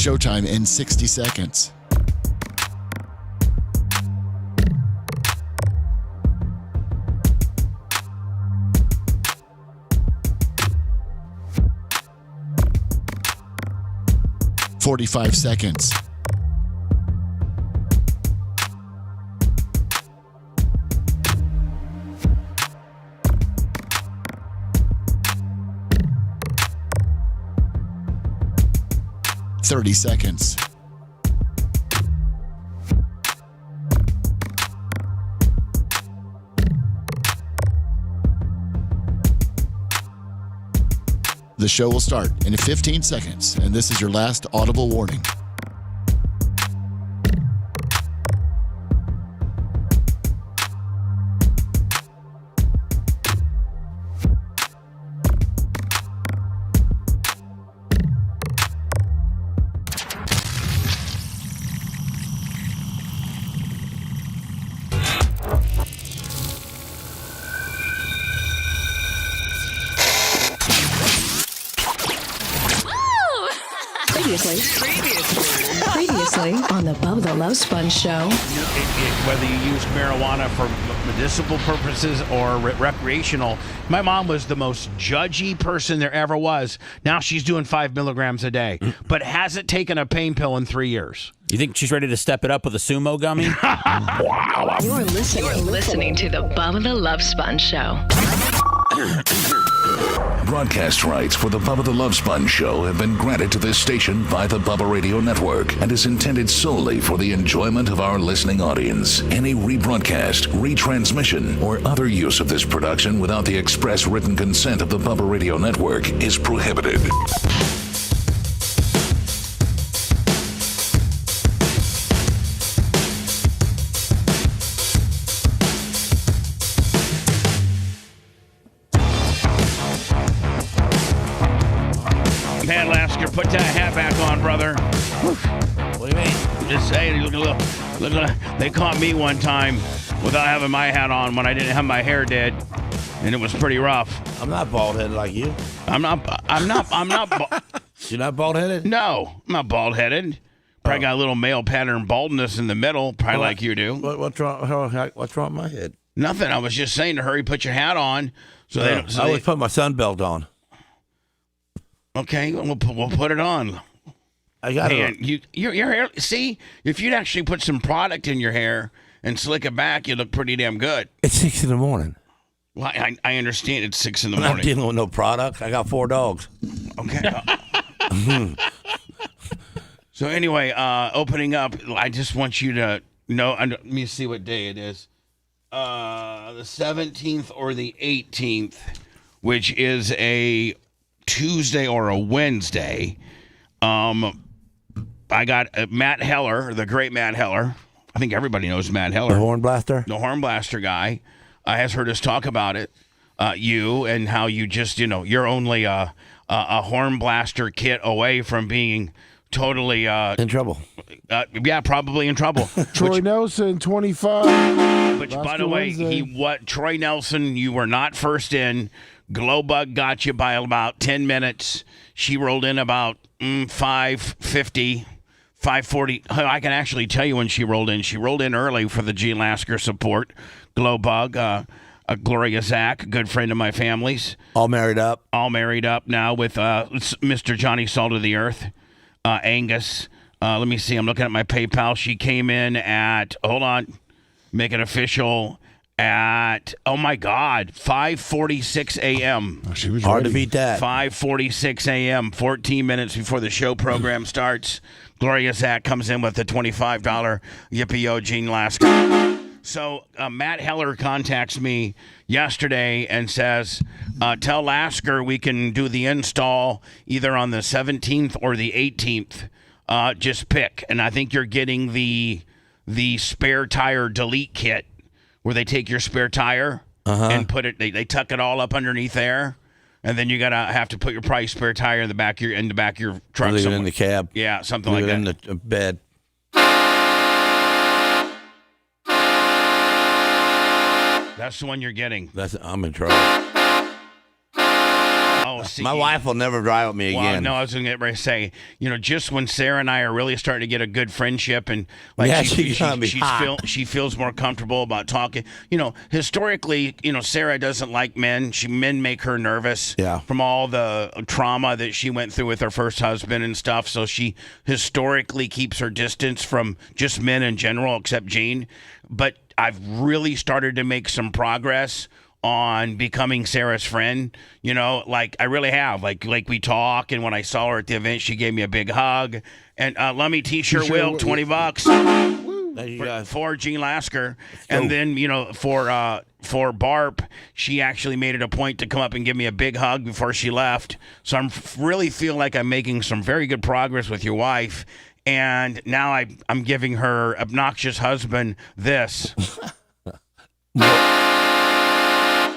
Showtime in 60 seconds. "45 seconds. "30 seconds. The show will start in 15 seconds, and this is your last audible warning. Previously on the Bubba the Love Sponge show. Whether you use marijuana for medicinal purposes or recreational, my mom was the most judgy person there ever was. Now she's doing 5 milligrams a day, but hasn't taken a pain pill in 3 years. You think she's ready to step it up with a sumo gummy? Wow. You're listening to the Bubba the Love Sponge show. Broadcast rights for the Bubba the Love Sponge show have been granted to this station by the Bubba Radio Network and is intended solely for the enjoyment of our listening audience. Any rebroadcast, retransmission, or other use of this production without the express written consent of the Bubba Radio Network is prohibited. Put that hat back on, brother. What do you mean? Just saying, look, they caught me one time without having my hat on when I didn't have my hair did, and it was pretty rough. I'm not bald-headed like you. I'm not. You're not bald-headed? No, I'm not bald-headed. Probably got a little male pattern baldness in the middle, probably like you do. What's wrong with my head? Nothing. I was just saying to hurry, put your hat on. I always put my sunbelt on. Okay, we'll put it on. I got it. Your hair. See, if you'd actually put some product in your hair and slick it back, you look pretty damn good. It's 6 in the morning. Well, I understand it's 6 in the I'm morning. not dealing with no product. I got 4 dogs. Okay. So anyway, opening up, I just want you to know. Let me see what day it is. The 17th or the 18th, which is a Tuesday or a Wednesday. I got Matt Heller, the great Matt Heller. I think everybody knows Matt Heller. The horn blaster? The horn blaster guy. Has heard us talk about it. You and how you just, you're only a horn blaster kit away from being totally in trouble. Yeah, probably in trouble. Troy Nelson, 25. Which, by the way, Troy Nelson, you were not first in. Glowbug got you by about 10 minutes. She rolled in about 5:50, 5:40. I can actually tell you when she rolled in. She rolled in early for the G. Lasker support. Glowbug, a Gloria Zach, a good friend of my family's. All married up now with Mr. Johnny Salt of the Earth, Angus. Let me see. I'm looking at my PayPal. She came in at, hold on, make it official, at, oh my God, 5:46 a.m. Oh, she was hard ready. to beat that. 5:46 a.m., 14 minutes before the show program starts. Gloria Zach comes in with the $25 Yippee-Yo Gene Lasker. So Matt Heller contacts me yesterday and says, tell Lasker we can do the install either on the 17th or the 18th. Just pick. And I think you're getting the spare tire delete kit where they take your spare tire and put it, they tuck it all up underneath there. And then you have to put your probably spare tire in the back of your truck. Leave it in the cab. Yeah, something Leave like it that. in the bed. That's the one you're getting. I'm in trouble. Oh, Oh, see, My wife will never drive with me well, again. no, I was going to get ready to say, just when Sarah and I are really starting to get a good friendship, and like Yeah, she feels more comfortable about talking. Historically, Sarah doesn't like men. Men make her nervous. Yeah. From all the trauma that she went through with her first husband and stuff. So she historically keeps her distance from just men in general, except Gene. But I've really started to make some progress on becoming Sarah's friend. Like I really have. Like we talk, and when I saw her at the event, she gave me a big hug. And let me t-shirt Will, $20 for Gene Lasker. And then, for Barb, she actually made it a point to come up and give me a big hug before she left. So I'm really feel like I'm making some very good progress with your wife. And now I'm giving her obnoxious husband this.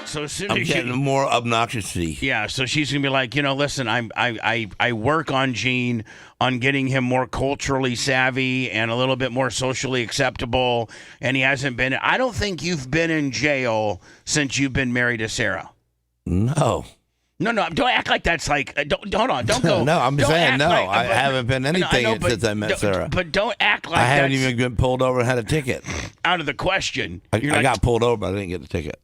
So as soon as getting more obnoxiously. Yeah, so she's gonna be like, listen, I work on Gene on getting him more culturally savvy and a little bit more socially acceptable, and he hasn't been. I don't think you've been in jail since you've been married to Sarah. No. No, don't act like that's like. Hold on, don't go. No, I'm saying no. Like, I haven't been anything since I met Sarah. But don't act like I haven't that's even been pulled over and had a ticket. out of the question. I got pulled over, but I didn't get the ticket.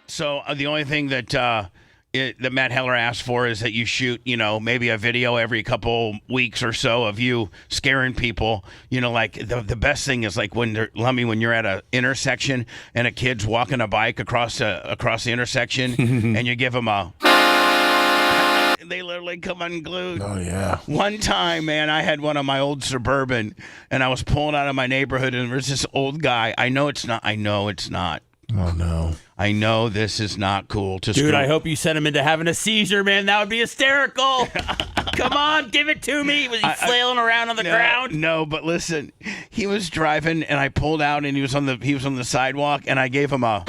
So the only thing that that Matt Heller asked for is that you shoot, maybe a video every couple weeks or so of you scaring people. Like the best thing is like when you're at an intersection and a kid's walking a bike across the intersection and you give them a. They literally come unglued. Oh, yeah. One time, man, I had one of my old Suburban, and I was pulling out of my neighborhood, and there's this old guy. I know it's not. Oh, no. I know this is not cool. Dude, I hope you sent him into having a seizure, man. That would be hysterical. Come on, give it to me. Was he flailing around on the ground? No, but listen, he was driving, and I pulled out, and he was on the sidewalk, and I gave him a.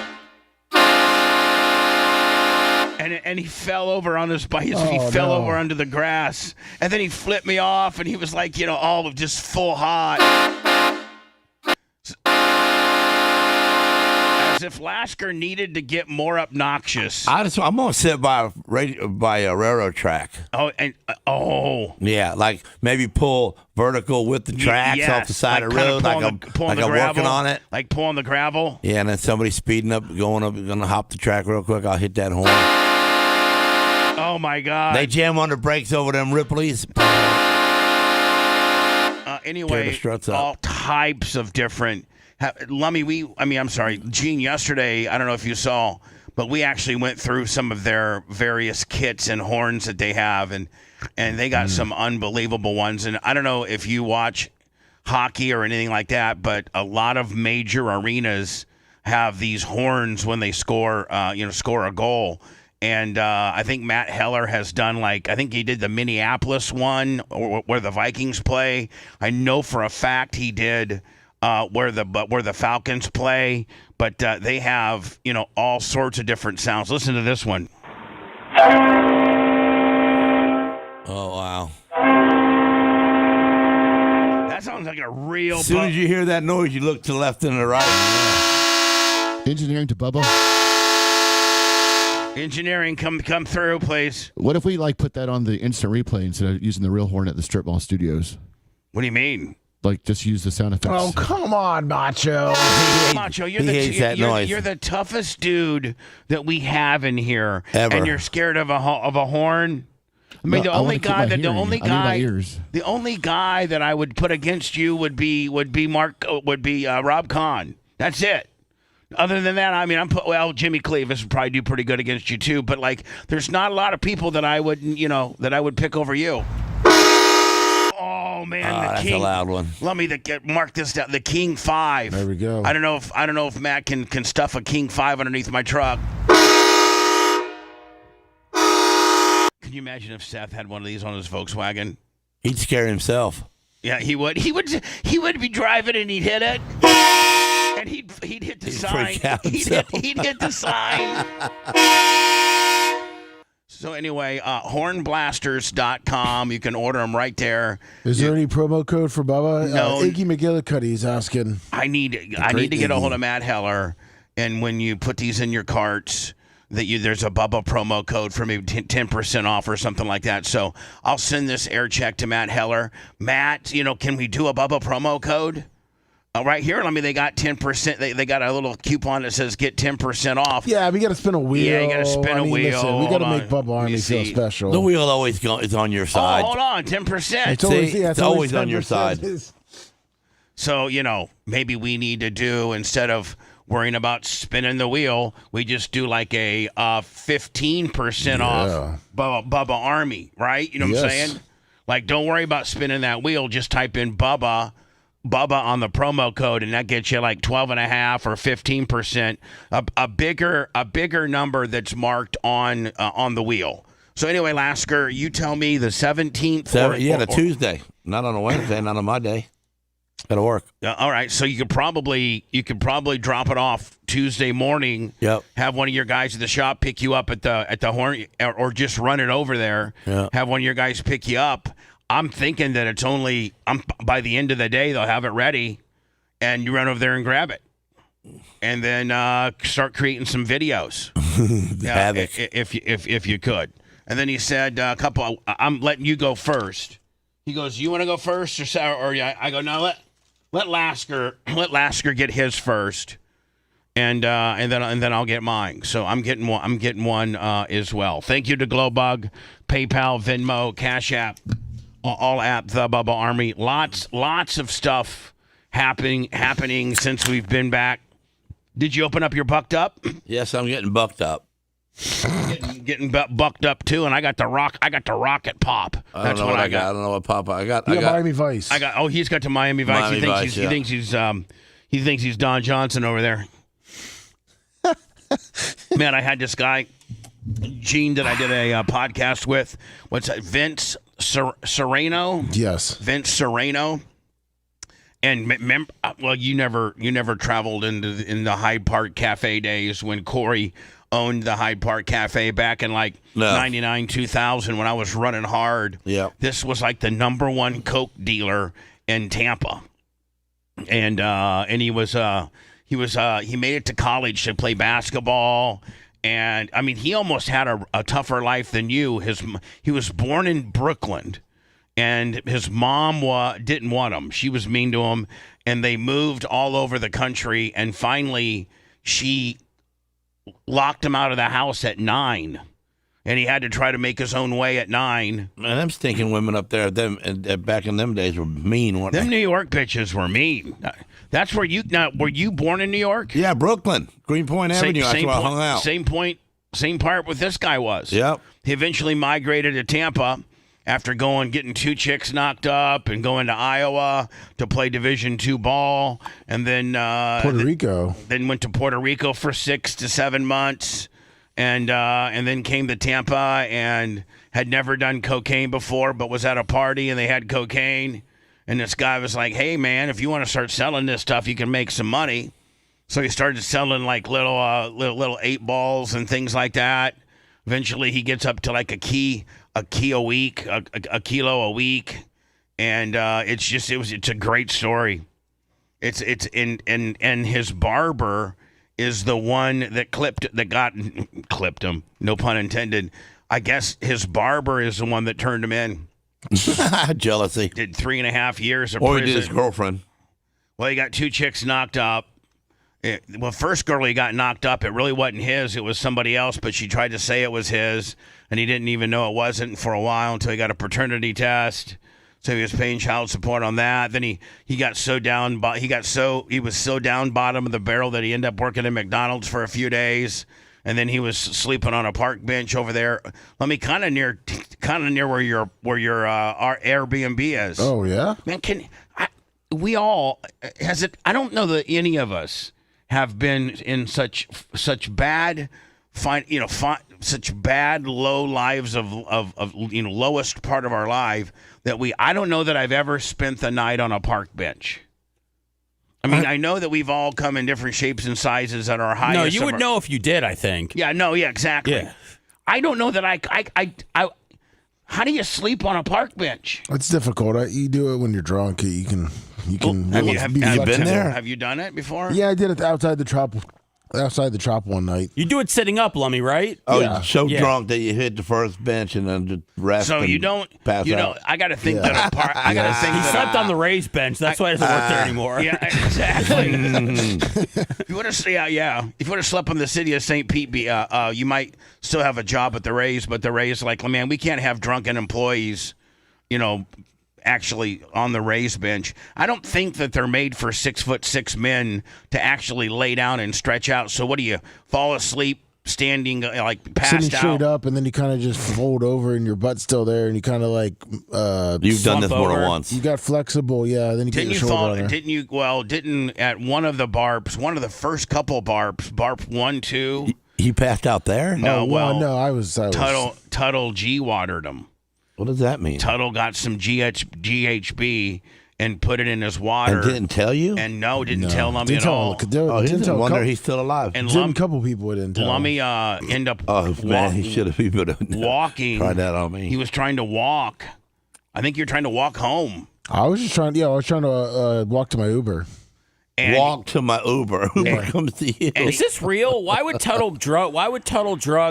And he fell over on his bike. He fell over under the grass, and then he flipped me off, and he was like, all just full hot. As if Lasker needed to get more obnoxious. I'm gonna sit by a railroad track. Yeah, like maybe pull vertical with the tracks off the side of the road, like I'm working on it, like pulling the gravel. Yeah, and then somebody speeding up, gonna hop the track real quick. I'll hit that horn. Oh my God! They jam on the brakes over them Ripley's. Anyway, all types of different. I'm sorry, Gene, yesterday, I don't know if you saw, but we actually went through some of their various kits and horns that they have, and they got some unbelievable ones. And I don't know if you watch hockey or anything like that, but a lot of major arenas have these horns when they score a goal. And I think Matt Heller has done I think he did the Minneapolis one where the Vikings play. I know for a fact he did where the Falcons play, but they have all sorts of different sounds. Listen to this one. Oh wow! That sounds like a real. As soon as you hear that noise, you look to the left and the right. Engineering to Bubba. Engineering, come through, please. What if we put that on the instant replay instead of using the real horn at the strip mall studios? What do you mean? Just use the sound effects. Oh, come on, Macho. Macho, He hates that noise. You're the toughest dude that we have in here, ever. And you're scared of a horn. I mean, the only guy that I would put against you would be Rob Kahn. That's it. Other than that, Jimmy Cleavis would probably do pretty good against you too. But there's not a lot of people that I would pick over you. Oh man, the that's King. a loud one. Let me mark this down. The King 5. There we go. I don't know if Matt can stuff a King 5 underneath my truck. Can you imagine if Seth had one of these on his Volkswagen? He'd scare himself. Yeah, he would. He would be driving and he'd hit it. And he'd hit the sign. Freak out himself. He'd hit the sign. So anyway, hornblasters.com. You can order them right there. Is there any promo code for Bubba? No. Iggy McGillicuddy's asking. I need to get a hold of Matt Heller, and when you put these in your carts, there's a Bubba promo code for maybe 10% off or something like that. So I'll send this air check to Matt Heller. Matt, can we do a Bubba promo code? Right here, they got 10%. They got a little coupon that says get 10% off. Yeah, we got to spin a wheel. Yeah, you got to spin a wheel. Listen, we got to make Bubba Army feel special. The wheel always is on your side. Oh, hold on, 10%. It's always on your side. So, maybe we need to do, instead of worrying about spinning the wheel, we just do like a 15% off Bubba Army, right? You know what I'm saying? Like, don't worry about spinning that wheel. Just type in Bubba on the promo code, and that gets you like 12.5 or 15%, a bigger number that's marked on the wheel. So anyway, Lasker, you tell me the 17th. The Tuesday, not on a Wednesday, not on my day. That'll work. All right, so you could probably drop it off Tuesday morning. Yep. Have one of your guys at the shop pick you up at the Horn, or just run it over there. Yeah. Have one of your guys pick you up. I'm thinking that it's only by the end of the day they'll have it ready, and you run over there and grab it, and then start creating some videos. Havoc. If you could. And then he said I'm letting you go first. He goes, you want to go first or I go, no, let Lasker get his first, and then I'll get mine. So I'm getting one as well. Thank you to Glowbug, PayPal, Venmo, Cash App. All at the Bubba Army. Lots of stuff happening since we've been back. Did you open up your bucked up? Yes, I'm getting bucked up. Getting bucked up too, and I got the rocket pop. That's what I got. I don't know what pop I got. I got Miami Vice. He's got the Miami Vice. He thinks he's Don Johnson over there. Man, I had this guy, Gene, that I did a podcast with. What's that? Vince Serrano? Yes. Vince Serrano. And you never traveled in the Hyde Park Cafe days when Corey owned the Hyde Park Cafe back in 99, 2000 when I was running hard. Yeah. This was like the number one Coke dealer in Tampa. And he made it to college to play basketball. And, he almost had a tougher life than you. He was born in Brooklyn, and his mom didn't want him. She was mean to him, and they moved all over the country, and finally she locked him out of the house at 9, and he had to try to make his own way at 9. Man, them stinking women up there, back in them days were mean, weren't they? Them New York bitches were mean. That's where were you born in New York? Yeah, Brooklyn, Greenpoint Avenue. That's where I hung out. Same part with this guy was. Yep. He eventually migrated to Tampa after getting 2 chicks knocked up and going to Iowa to play Division II ball, and then Puerto Rico. Then went to Puerto Rico for 6 to 7 months, and then came to Tampa and had never done cocaine before, but was at a party and they had cocaine. And this guy was like, hey, man, if you want to start selling this stuff, you can make some money. So he started selling like little 8 balls and things like that. Eventually he gets up to like a kilo a week. And it's a great story. And his barber is the one that clipped him. No pun intended. I guess his barber is the one that turned him in. Jealousy. Did 3.5 years of prison. Or he did his girlfriend. Well, he got 2 chicks knocked up. First girl he got knocked up, it really wasn't his. It was somebody else, but she tried to say it was his, and he didn't even know it wasn't for a while until he got a paternity test. So he was paying child support on that. Then he got so down, he was so down bottom of the barrel that he ended up working at McDonald's for a few days. And then he was sleeping on a park bench over there. Let me kind of near where your our Airbnb is. Oh yeah, man. I don't know that any of us have been in such bad such bad low lives of lowest part of our life that I don't know that I've ever spent the night on a park bench. I know that we've all come in different shapes and sizes at our highest. No, you would know if you did, I think. Yeah, no, yeah, exactly. Yeah. I don't know that I how do you sleep on a park bench? It's difficult. You do it when you're drunk. You can. Have you been there? Have you done it before? Yeah, I did it outside the trop one night. You do it sitting up, Lummy, right? Oh, yeah. You're so drunk that you hit the first bench and then just rest. So you don't pass out. I got to think that apart. I got to think he slept on the raised bench. That's why it doesn't work there anymore. Yeah, exactly. If you would have slept on the city of St. Pete, you might still have a job at the Rays. But the Rays, like, man, we can't have drunken employees, actually on the Rays bench. I don't think that they're made for 6'6" men to actually lay down and stretch out. So what do you fall asleep standing, like passed sitting out? Straight up, and then you kind of just fold over, and your butt's still there, and you kind of like you've done this more than once. You got flexible, yeah. Then you didn't get your shoulder on there. Didn't you? Well, didn't at one of the barps, one of the first couple barps, barp 1, 2. He passed out there. No, I was Tuttle G watered him. What does that mean? Tuttle got some GHB and put it in his water. And didn't tell you? And didn't tell Lummy at all. He wonder he's still alive. And a couple people didn't tell Lummy ended up he should have walking. Tried that on me. He was trying to walk. I think you're trying to walk home. I was just trying to walk to my Uber. Walk to my Uber. Uber comes to you. Is this real? Why would Tuttle drug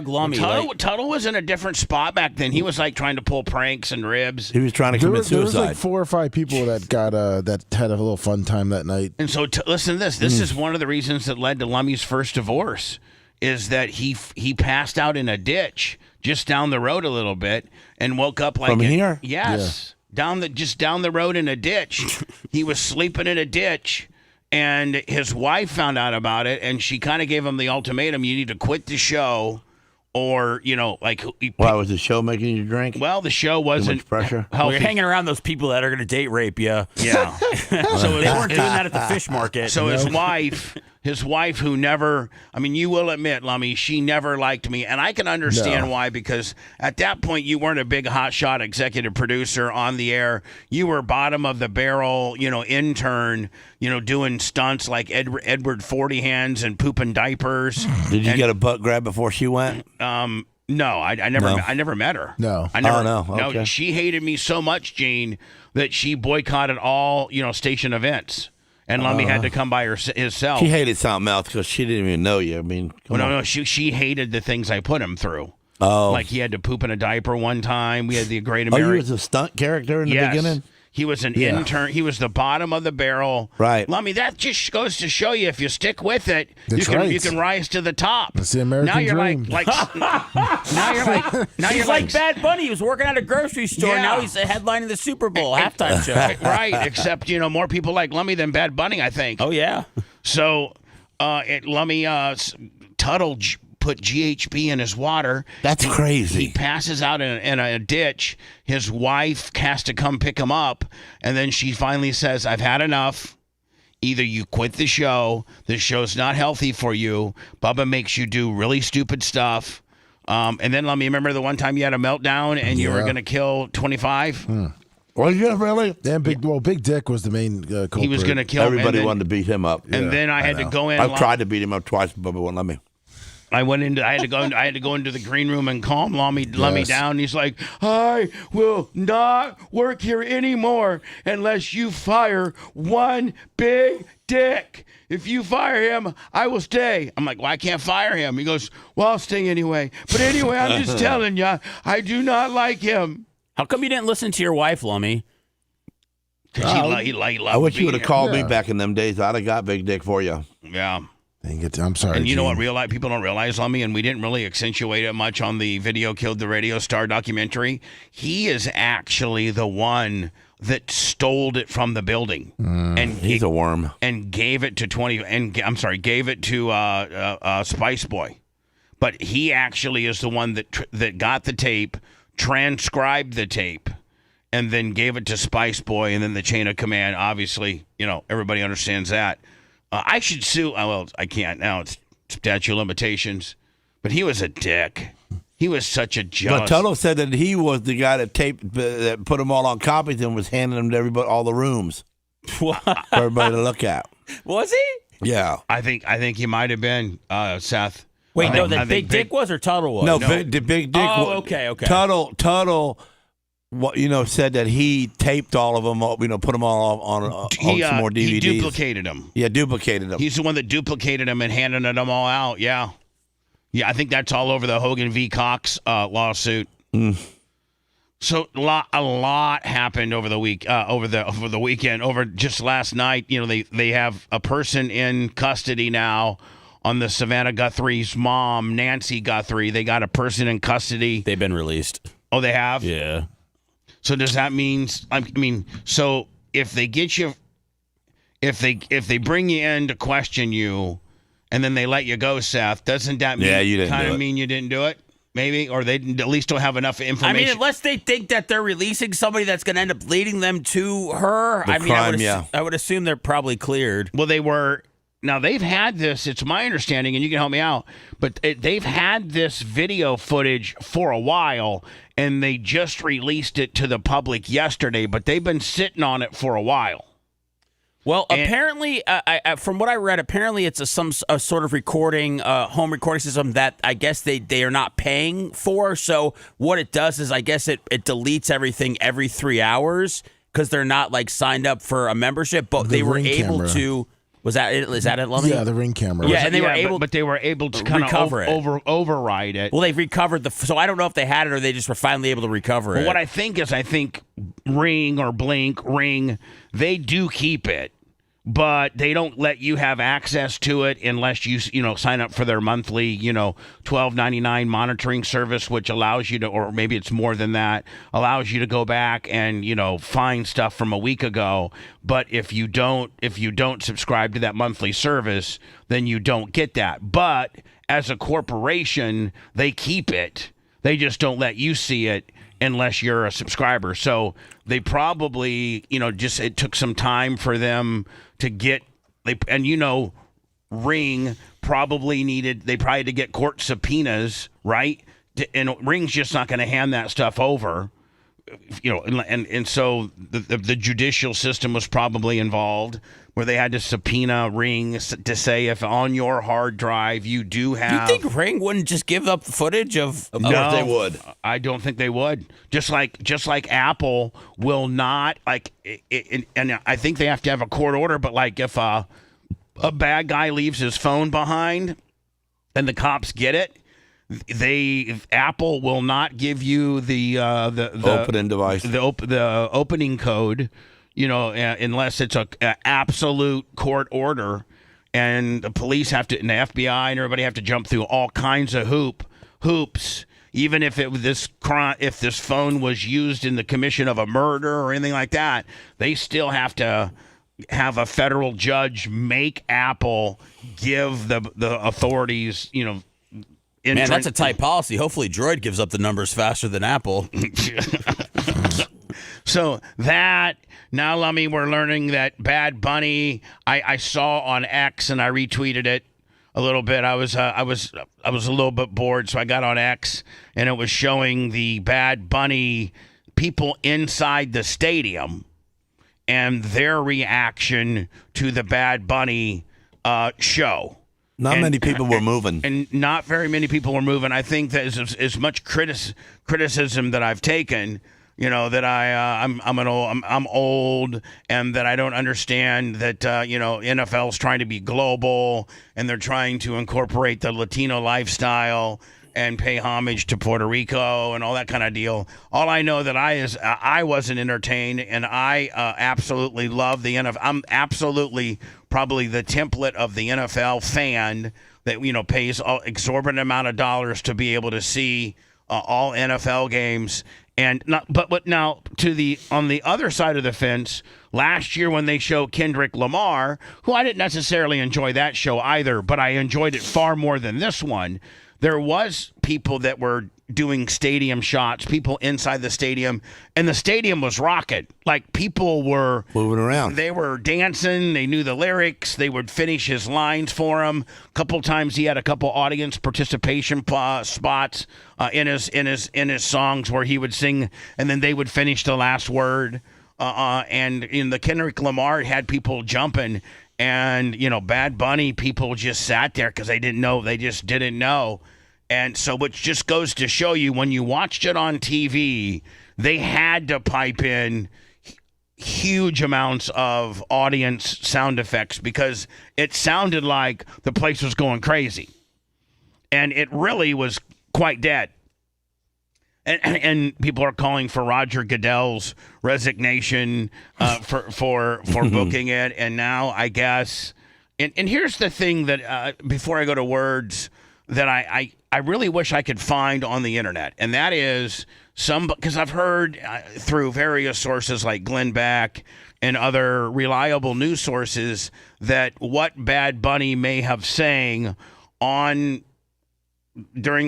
Lummy? Tuttle was in a different spot back then. He was like trying to pull pranks and ribs. He was trying to commit suicide. There was like 4 or 5 people that got that had a little fun time that night. And so listen to this. This is one of the reasons that led to Lummy's first divorce. Is that he passed out in a ditch just down the road a little bit and woke up like from here. Yes, down the road in a ditch. He was sleeping in a ditch. And his wife found out about it, and she kind of gave him the ultimatum: you need to quit the show, or why was the show making you drink? Well, the show wasn't too much pressure. You're hanging around those people that are going to date rape you. Yeah, so they weren't doing that at the fish market. So his wife, who never, you will admit, Lummy, she never liked me. And I can understand why, because at that point, you weren't a big hotshot executive producer on the air. You were bottom of the barrel, intern, doing stunts like Edward 40 Hands and pooping diapers. Did you get a butt grab before she went? No, I never met her. No. Okay. She hated me so much, Gene, that she boycotted all, station events. And Lummy had to come by himself. She hated something else because she didn't even know you. No. She hated the things I put him through. Oh, like he had to poop in a diaper one time. We had the Great American. Oh, he was a stunt character in the beginning. He was an intern. He was the bottom of the barrel. Right. Lummy, that just goes to show you if you stick with it, you can rise to the top. That's the American dream. He's like Bad Bunny. He was working at a grocery store. Yeah. Now he's headlining the Super Bowl halftime show. Right. Except more people like Lummy than Bad Bunny, I think. Oh yeah. So, Lummy Tuttle put GHB in his water. That's crazy. He passes out in a ditch. His wife has to come pick him up, and then she finally says, "I've had enough. Either you quit the show. The show's not healthy for you. Bubba makes you do really stupid stuff." And then let me remember the one time you had a meltdown and you were going to kill 25. Was you really? Damn, Big Dick was the main culprit. He was going to kill him. Everybody wanted to beat him up. And then I had to go in. I've tried to beat him up twice, but Bubba won't let me. I had to go into the green room and calm Lummy down. And he's like, "I will not work here anymore unless you fire one Big Dick. If you fire him, I will stay." I'm like, "Well, I can't fire him." He goes, "Well, I'll stay anyway. But anyway, I'm just telling you, I do not like him." How come you didn't listen to your wife, Lummy? Because he loved I wish you would have called me Yeah. back in them days. I'd have got Big Dick for you. Yeah. I'm sorry. And you know what Gene. people don't realize, Lummy, and we didn't really accentuate it much on the Video Killed the Radio Star documentary. He is actually the one that stole it from the building, and He's a worm. and gave it to Spice Boy. But he actually is the one that got the tape, transcribed the tape, and then gave it to Spice Boy, and then the chain of command. Obviously, everybody understands that. I should sue. Well, I can't now. It's statute of limitations. But he was a dick. He was such a jealous. But Tuttle said that he was the guy that put them all on copies and was handing them to everybody, all the rooms, for everybody to look at. Was he? Yeah. I think he might have been, Seth. Wait, no, that Big Dick was or Tuttle was? No, the Big Dick. Oh, okay. Tuttle. Said that he taped all of them. Put them all on some more DVDs. He duplicated them. Yeah, duplicated them. He's the one that duplicated them and handed them all out. Yeah, I think that's all over the Hogan v. Cox lawsuit. So a lot happened over the week, over the weekend, over just last night. They have a person in custody now on the Savannah Guthrie's mom, Nancy Guthrie. They got a person in custody. They've been released. Oh, they have? Yeah. So does that mean? So if they get you, if they bring you in to question you, and then they let you go, Seth, doesn't that mean you didn't do it? Maybe, or they at least don't have enough information. Unless they think that they're releasing somebody that's going to end up leading them to her. I would assume they're probably cleared. Well, they were. Now, they've had this, it's my understanding, and you can help me out, but they've had this video footage for a while, and they just released it to the public yesterday, but they've been sitting on it for a while. Well, apparently, from what I read, apparently it's a sort of recording, home recording system that I guess they are not paying for. So what it does is I guess it deletes everything every 3 hours because they're not signed up for a membership, but they were able to. Was that it? Is that it, Lummy? Yeah, the Ring camera. Yeah, and they were able, but they were able to kind of override it. Well, they've recovered so I don't know if they had it or they just were finally able to recover it. What I think Ring or Blink, they do keep it, but they don't let you have access to it unless you sign up for their monthly $12.99 monitoring service, which allows you to, or maybe it's more than that, allows you to go back and find stuff from a week ago. But if you don't subscribe to that monthly service, then you don't get that. But as a corporation, they keep it. They just don't let you see it unless you're a subscriber. So they probably, it took some time for them to get, Ring probably had to get court subpoenas, right? And Ring's just not going to hand that stuff over, and so the judicial system was probably involved where they had to subpoena Ring to say if on your hard drive you do have. You think Ring wouldn't just give up the footage of? Of course they would. I don't think they would. Just like Apple will not and I think they have to have a court order. But if a bad guy leaves his phone behind and the cops get it, Apple will not give you the opening device, the opening code. Unless it's a absolute court order, and the police and the FBI and everybody have to jump through all kinds of hoops. Even if if this phone was used in the commission of a murder or anything like that, they still have to have a federal judge make Apple give the authorities, Man, that's a tight policy. Hopefully, Droid gives up the numbers faster than Apple. So that now, Lummy, we're learning that Bad Bunny. I saw on X and I retweeted it a little bit. I was a little bit bored, so I got on X and it was showing the Bad Bunny people inside the stadium and their reaction to the Bad Bunny show. Not many people were moving. And not very many people were moving. I think that as much criticism that I've taken, that I'm old and that I don't understand that, NFL's trying to be global and they're trying to incorporate the Latino lifestyle and pay homage to Puerto Rico and all that kind of deal. All I know that I wasn't entertained, and I absolutely love the NFL. I'm absolutely probably the template of the NFL fan that pays an exorbitant amount of dollars to be able to see all NFL games. And but now on the other side of the fence, last year when they showed Kendrick Lamar, who I didn't necessarily enjoy that show either, but I enjoyed it far more than this one. There was people that were doing stadium shots, people inside the stadium, and the stadium was rocking. People were moving around. They were dancing. They knew the lyrics. They would finish his lines for him. A couple times he had a couple audience participation spots in his songs where he would sing, and then they would finish the last word. And in the Kendrick Lamar had people jumping. And, Bad Bunny, people just sat there because they didn't know. They just didn't know. And so which just goes to show you, when you watched it on TV, they had to pipe in huge amounts of audience sound effects because it sounded like the place was going crazy. And it really was quite dead. And people are calling for Roger Goodell's resignation for booking it. And now I guess, and here's the thing that before I go to words that I really wish I could find on the internet, and that is because I've heard through various sources like Glenn Beck and other reliable news sources that what Bad Bunny may have sang during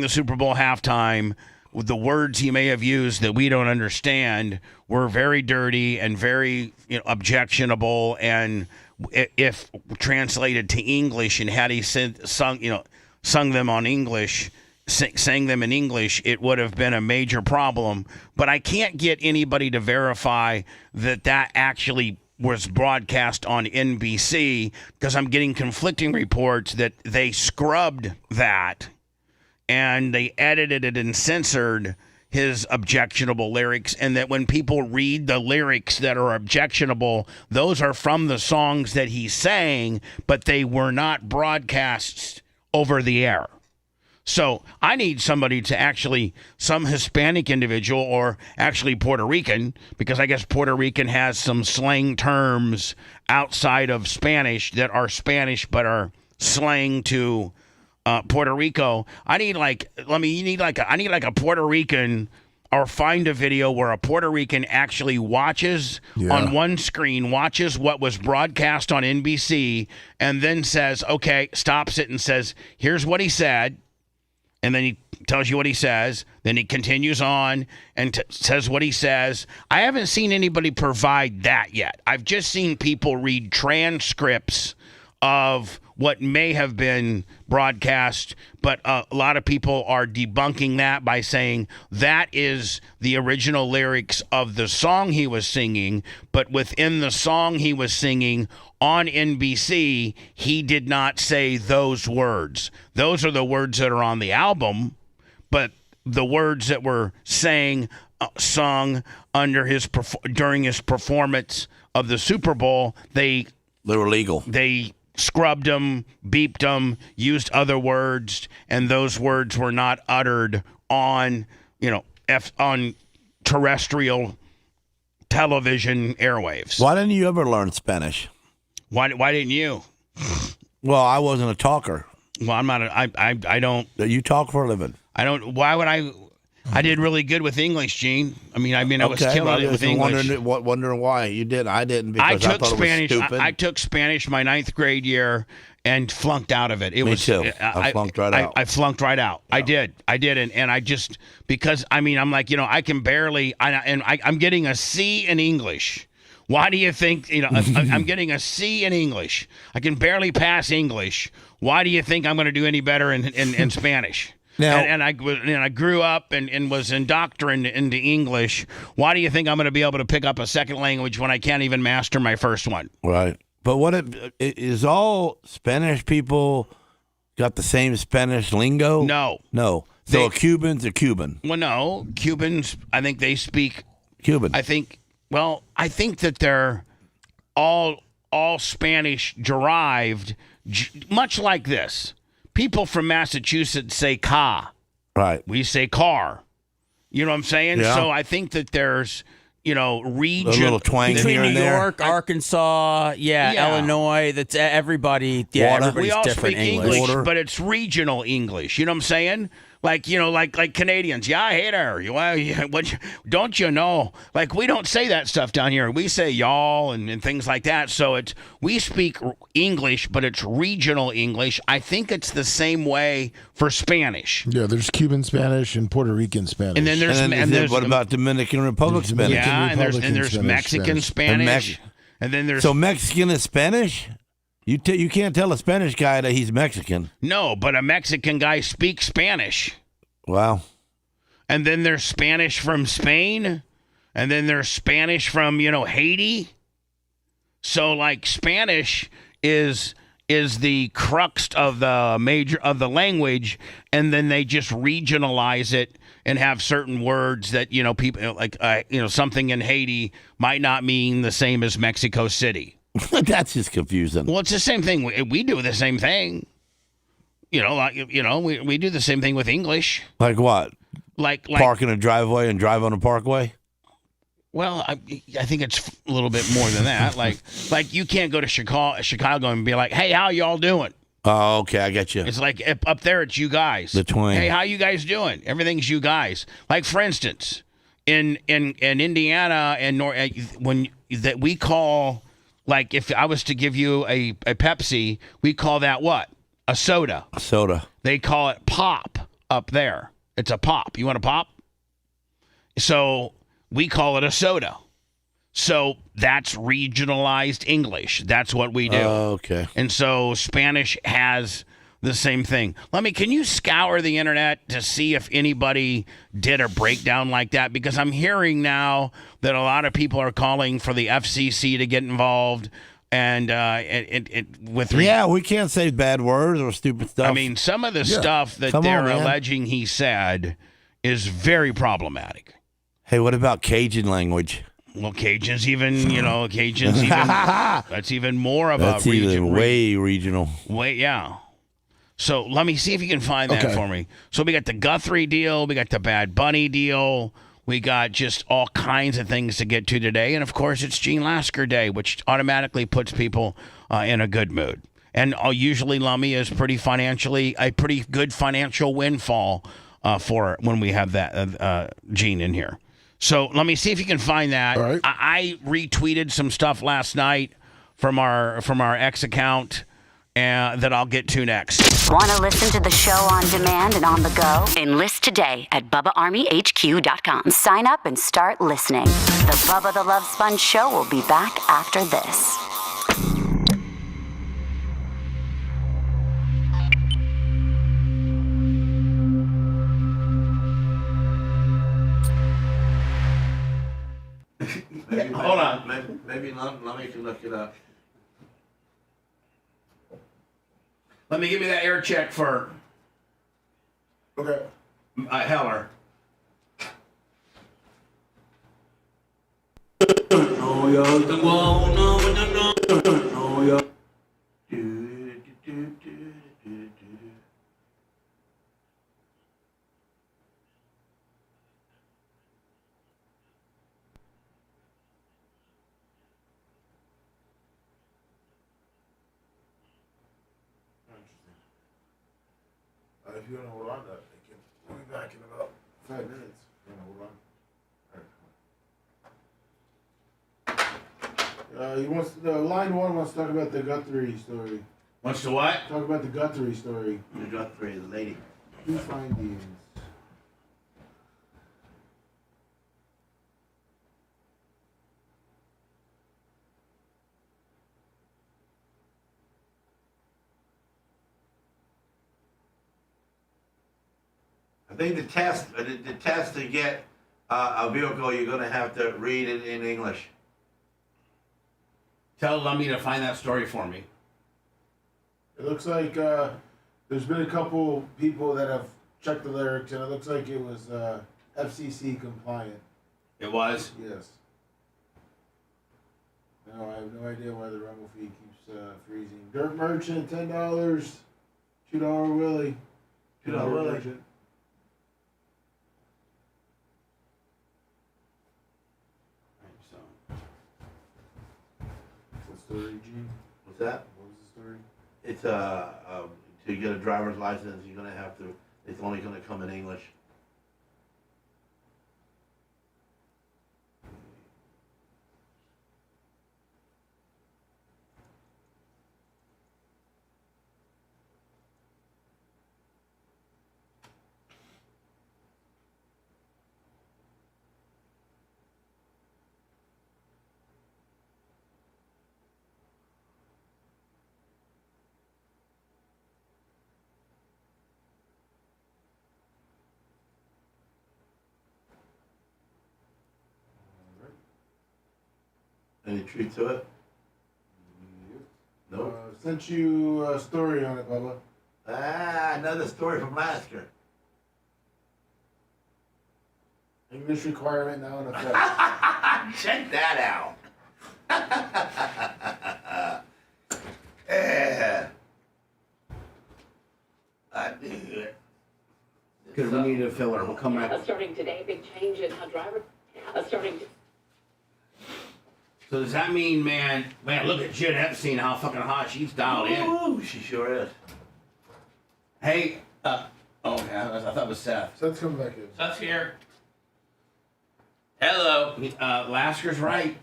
the Super Bowl halftime, the words he may have used that we don't understand, were very dirty and very objectionable. And if translated to English, and had he sung them on English, sang them in English, it would have been a major problem. But I can't get anybody to verify that actually was broadcast on NBC, because I'm getting conflicting reports that they scrubbed that and they edited it and censored his objectionable lyrics, and that when people read the lyrics that are objectionable, those are from the songs that he sang, but they were not broadcast over the air. So I need somebody to actually, some Hispanic individual, or actually Puerto Rican, because I guess Puerto Rican has some slang terms outside of Spanish that are Spanish but are slang to Puerto Rico. I need a Puerto Rican, or find a video where a Puerto Rican actually watches on one screen, watches what was broadcast on NBC, and then says, okay, stops it and says, here's what he said. And then he tells you what he says. Then he continues on and says what he says. I haven't seen anybody provide that yet. I've just seen people read transcripts of what may have been broadcast, but a lot of people are debunking that by saying that is the original lyrics of the song he was singing, but within the song he was singing on NBC, he did not say those words. Those are the words that are on the album, but the words that were sung under during his performance of the Super Bowl, they were legal. They scrubbed them, beeped them, used other words, and those words were not uttered on, on terrestrial television airwaves. Why didn't you ever learn Spanish? Why didn't you? Well, I wasn't a talker. Well, I'm not. I don't. You talk for a living. I don't. Why would I? I did really good with English, Gene. I was killing it with English. Wondering why you did. I didn't, because I took Spanish. It was stupid. I took Spanish my 9th grade year and flunked out of it. Me too. I flunked right out. I flunked right out. Yeah. I did, and I just, because I'm like, I can barely. I'm getting a C in English. Why do you think, I'm getting a C in English? I can barely pass English. Why do you think I'm going to do any better in Spanish? Now, and I grew up and was indoctrinated into English. Why do you think I'm going to be able to pick up a second language when I can't even master my first one? Right. But what is all Spanish people got the same Spanish lingo? No. So a Cuban's a Cuban. Well, no. Cubans, I think they speak Cuban. I think that they're all Spanish derived, much like this. People from Massachusetts say car. Right. We say car. You know what I'm saying? Yeah. So I think that there's, region. A little twang between here and New there. York, Arkansas, Illinois. That's everybody. Yeah, Water. everybody's We all different speak English, Water. but it's regional English. You know what I'm saying? Like Canadians. Yeah, hey there. Don't you know? Like, we don't say that stuff down here. We say y'all and things like that. So we speak English, but it's regional English. I think it's the same way for Spanish. Yeah, there's Cuban Spanish and Puerto Rican Spanish. And then there's what about Dominican Republic Spanish? Yeah, and there's Mexican Spanish. And then there's So Mexican is Spanish? You can't tell a Spanish guy that he's Mexican. No, but a Mexican guy speaks Spanish. Wow. And then there's Spanish from Spain. And then there's Spanish from, Haiti. So, like, Spanish is the crux of the language, and then they just regionalize it and have certain words that people like something in Haiti might not mean the same as Mexico City. That's just confusing. Well, it's the same thing. We do the same thing. We do the same thing with English. Like what? Like park in a driveway and drive on a parkway. Well, I think it's a little bit more than that. like you can't go to Chicago and be like, "Hey, how y'all doing?" Oh, okay, I get you. It's like up there, it's you guys. The twang. Hey, how you guys doing? Everything's you guys. Like for instance, in Indiana and we call, like, if I was to give you a Pepsi, we call that what? A soda. A soda. They call it pop up there. It's a pop. You want a pop? So we call it a soda. So that's regionalized English. That's what we do. Okay. And so Spanish has the same thing. Can you scour the internet to see if anybody did a breakdown like that? Because I'm hearing now that a lot of people are calling for the FCC to get involved. And we can't say bad words or stupid stuff. I mean, some of the stuff that they're alleging he said is very problematic. Hey, what about Cajun language? Well, Cajun's even, that's even more of that's a region. Even way regional. Yeah. So let me see if you can find that for me. So we got the Guthrie deal. We got the Bad Bunny deal. We got just all kinds of things to get to today. And, of course, it's Gene Lasker Day, which automatically puts people in a good mood. And usually Lummy is a pretty good financial windfall for when we have that Gene in here. So let me see if you can find that. All right. I retweeted some stuff last night from our X account that I'll get to next. Want to listen to the show on demand and on the go? Enlist today at BubbaArmyHQ.com. Sign up and start listening. The Bubba the Love Sponge Show will be back after this. Hold on. Maybe let me look it up. Let me give me that air check for Heller. If you want to hold on to that, we'll be back in about 5 minutes. You want to hold on? He wants line one wants to talk about the Guthrie story. Wants to what? Talk about the Guthrie story. The Guthrie, the lady. New findings. I think the test to get a vehicle, you're going to have to read it in English. Tell Lummy to find that story for me. It looks like there's been a couple people that have checked the lyrics, and it looks like it was FCC compliant. It was? Yes. No, I have no idea why the rumble fee keeps freezing. Dirt Merchant, $10. $2 Willie. $2 Willie. Merchant. Story, Gene? What's that? What was the story? It's to get a driver's license, you're gonna have to. It's only gonna come in English. Any truth to it? Yep. No. sent you a story on it, Bubba. Another story from Lasker. English requirement now in effect. Check that out. Yeah. I do it. Because we need a filler. We'll come back. Starting today, big change in how drivers. Starting. So does that mean, man, look at Jen Epstein, how fucking hot she's dialed in. Ooh, she sure is. Hey, I thought it was Seth. Seth's coming back in. Seth's here. Hello. Lasker's right.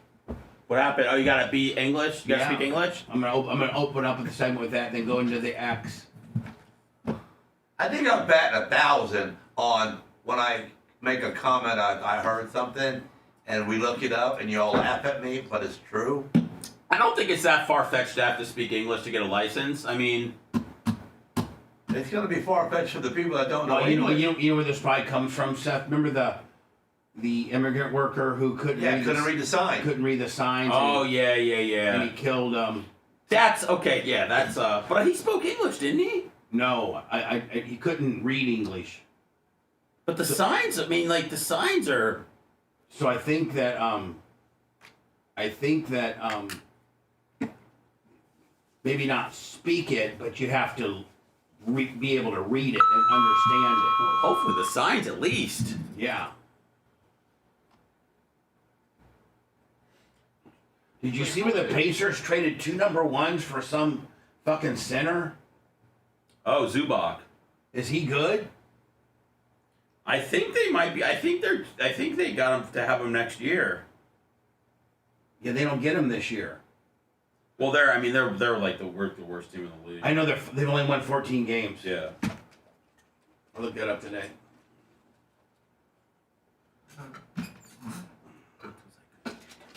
What happened? Oh, you gotta be English? You gotta speak English? I'm gonna open up the segment with that, then go into the X. I think I'm batting 1,000 on when I make a comment, I heard something, and we look it up, and you all laugh at me, but it's true. I don't think it's that far-fetched to have to speak English to get a license. I mean... It's going to be far-fetched for the people that don't know English. You know where this probably comes from, Seth? Remember the immigrant worker who couldn't read the sign. Couldn't read the signs. Oh, and yeah. And he killed... That's... Okay, yeah, that's... But he spoke English, didn't he? No, he couldn't read English. But the signs, I mean, like, the signs are... So I think that maybe not speak it, but you have to be able to read it and understand it. Hopefully the signs at least. Yeah. Did you see where the Pacers traded 2 number 1s for some fucking center? Oh, Zubac. Is he good? I think they might be. I think they got him to have him next year. Yeah, they don't get him this year. Well, they're like the worst team in the league. I know they've only won 14 games. Yeah. I looked that up today.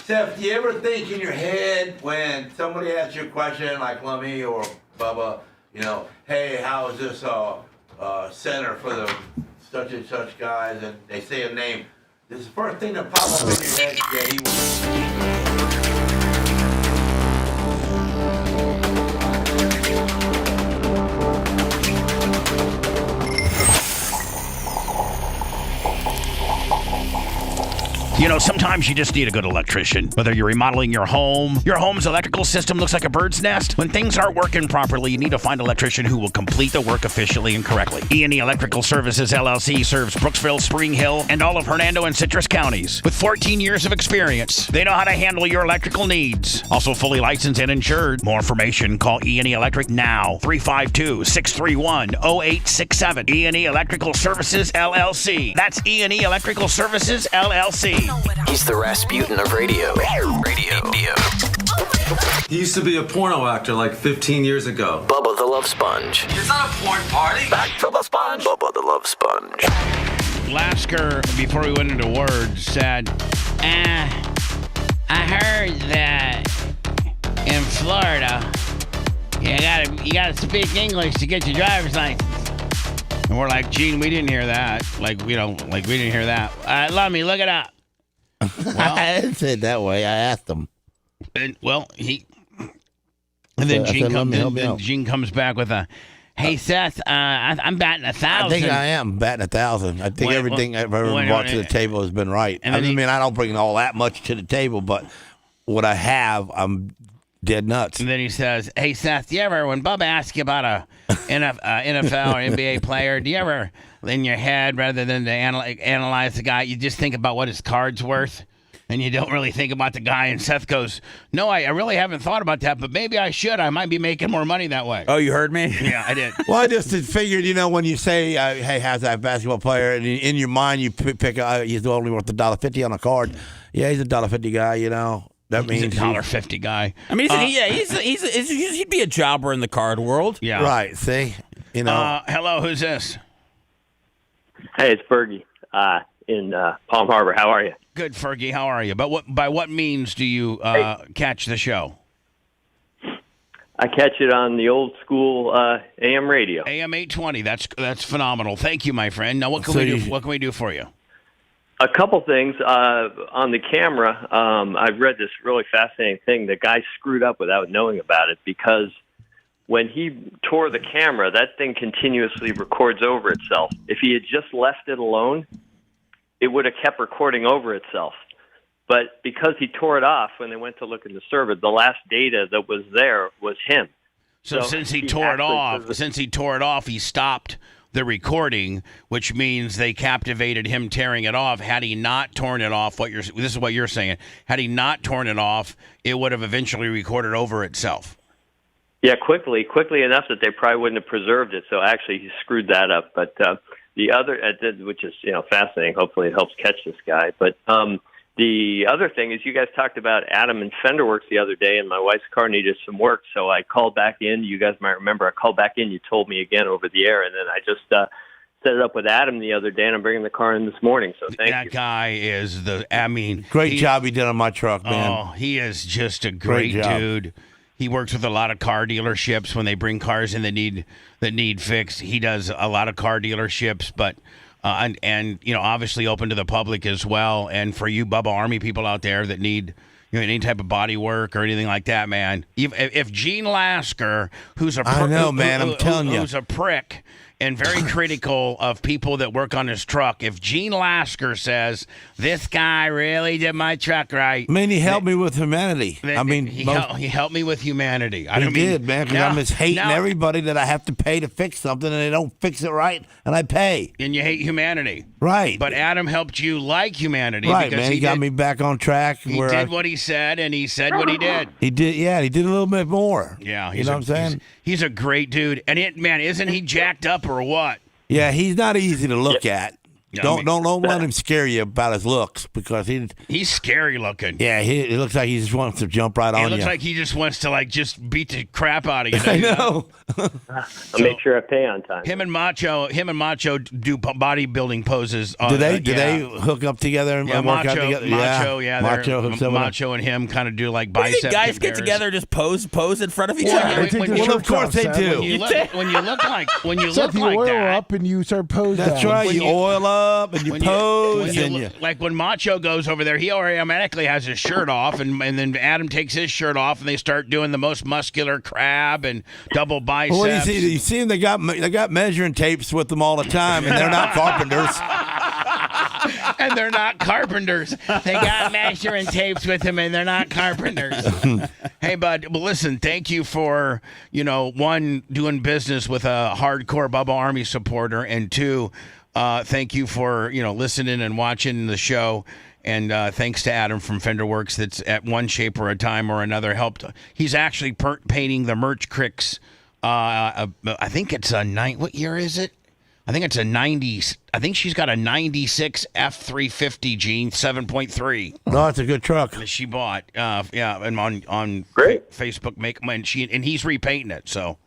Seth, do you ever think in your head when somebody asks you a question like Lummy or Bubba, hey, how is this center for the such and such guys, and they say a name, this is the first thing that pops up in your head, yeah, he was... Sometimes you just need a good electrician. Whether you're remodeling your home's electrical system looks like a bird's nest. When things aren't working properly, you need to find an electrician who will complete the work efficiently and correctly. E&E Electrical Services, LLC serves Brooksville, Spring Hill, and all of Hernando and Citrus counties. With 14 years of experience, they know how to handle your electrical needs. Also fully licensed and insured. More information, call E&E Electric now. 352-631-0867. E&E Electrical Services, LLC. That's E&E Electrical Services, LLC. He's the Rasputin of radio. He used to be a porno actor like 15 years ago. Bubba the Love Sponge. It's not a porn party. Back to the sponge. Bubba the Love Sponge. Lasker, before we went into words, said, I heard that in Florida, you gotta speak English to get your driver's license. And we're like, Gene, we didn't hear that. We didn't hear that. Lummy, look it up. Well, I didn't say it that way. I asked him. And then Gene comes back with a, hey, Seth, I'm batting 1,000. I think I am batting 1,000. I think everything I've ever brought to the table has been right. I don't bring all that much to the table, but what I have, I'm dead nuts. And then he says, hey, Seth, when Bubba asks you about a NFL or NBA player, do you ever, in your head, rather than to analyze the guy, you just think about what his card's worth? And you don't really think about the guy. And Seth goes, no, I really haven't thought about that, but maybe I should. I might be making more money that way. Oh, you heard me? Yeah, I did. Well, I just figured, when you say, hey, how's that basketball player? And in your mind, you pick he's only worth $1.50 on a card. Yeah, he's a $1.50 guy, That means he's a $1.50 guy. I mean, he'd be a jobber in the card world. Yeah. Right, see? Hello, who's this? Hey, it's Fergie in Palm Harbor. How are you? Good, Fergie. How are you? But by what means do you catch the show? I catch it on the old school AM radio. AM 820. That's phenomenal. Thank you, my friend. Now, what can we do? What can we do for you? A couple things on the camera. I've read this really fascinating thing. The guy screwed up without knowing about it because when he tore the camera, that thing continuously records over itself. If he had just left it alone, it would have kept recording over itself. But because he tore it off when they went to look in the server, the last data that was there was him. So since he tore it off, he stopped the recording, which means they captivated him tearing it off. Had he not torn it off, this is what you're saying. Had he not torn it off, it would have eventually recorded over itself. Yeah, quickly enough that they probably wouldn't have preserved it. So actually, he screwed that up. But the other, which is fascinating. Hopefully, it helps catch this guy. But the other thing is, you guys talked about Adam and Fenderworks the other day, and my wife's car needed some work, so I called back in. You guys might remember I called back in. You told me again over the air, and then I just set it up with Adam the other day, and I'm bringing the car in this morning. So thank you. That guy is great job he did on my truck, man. Oh, he is just a great dude. He works with a lot of car dealerships when they bring cars in that need fixed. He does a lot of car dealerships, but. And obviously open to the public as well. And for you Bubba Army people out there that need any type of body work or anything like that, man. If Gene Lasker, who's a who's a prick and very critical of people that work on his truck, if Gene Lasker says this guy really did my truck right, I mean, he helped me with humanity. He helped me with humanity. He did, man. Because I'm just hating everybody that I have to pay to fix something, and they don't fix it right, and I pay. And you hate humanity, right? But Adam helped you like humanity, right? Because man, he got me back on track. He did what he said, and he said what he did. He did, yeah. He did a little bit more. Yeah, you know what I'm saying? He's a great dude, and isn't he jacked up or what? Yeah, he's not easy to look at. Don't let him scare you about his looks, because he's scary looking. Yeah, it looks like he just wants to jump right on you. It looks like he just wants to just beat the crap out of you. I know. I'll make sure I pay on time. Him and Macho do bodybuilding poses. Do they hook up together and work out together? Macho and him kind of do like bicep. You guys get together, just pose in front of each other. Well, of course they do. When you look like oil that, up and you start posing. That's right. You oil up and you pose. Like when Macho goes over there, he automatically has his shirt off, and then Adam takes his shirt off, and they start doing the most muscular crab and double biceps. Well, you see them, they got measuring tapes with them all the time, and they're not carpenters. And they're not carpenters. They got measuring tapes with them, and they're not carpenters. Hey, bud, well, listen, thank you for, one, doing business with a hardcore Bubba Army supporter, and two, thank you for, listening and watching the show. And thanks to Adam from Fenderworks, that's at one shape or a time or another helped. He's actually painting the merch cricks. I think it's what year is it? I think it's a 90s. I think she's got a 96 F350 Gene 7.3. No, it's a good truck that she bought. And on Great. Facebook, and he's repainting it. So,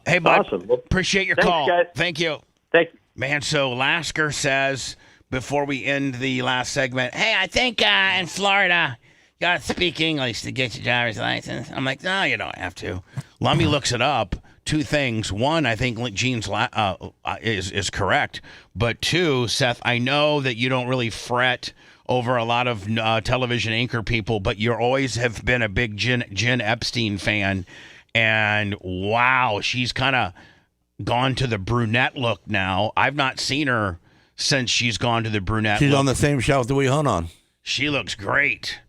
hey, bud, awesome. Well, appreciate your thanks, call. Guys. Thank you. Thank you. Man, so Lasker says, before we end the last segment, hey, I think in Florida, you got to speak English to get your driver's license. I'm like, no, you don't have to. Lummy looks it up. Two things. One, I think Gene's is correct. But two, Seth, I know that you don't really fret over a lot of television anchor people, but you always have been a big Jen Epstein fan. And wow, she's kind of gone to the brunette look now. I've not seen her since she's gone to the brunette look. She's on the same shelf that we hunt on. She looks great.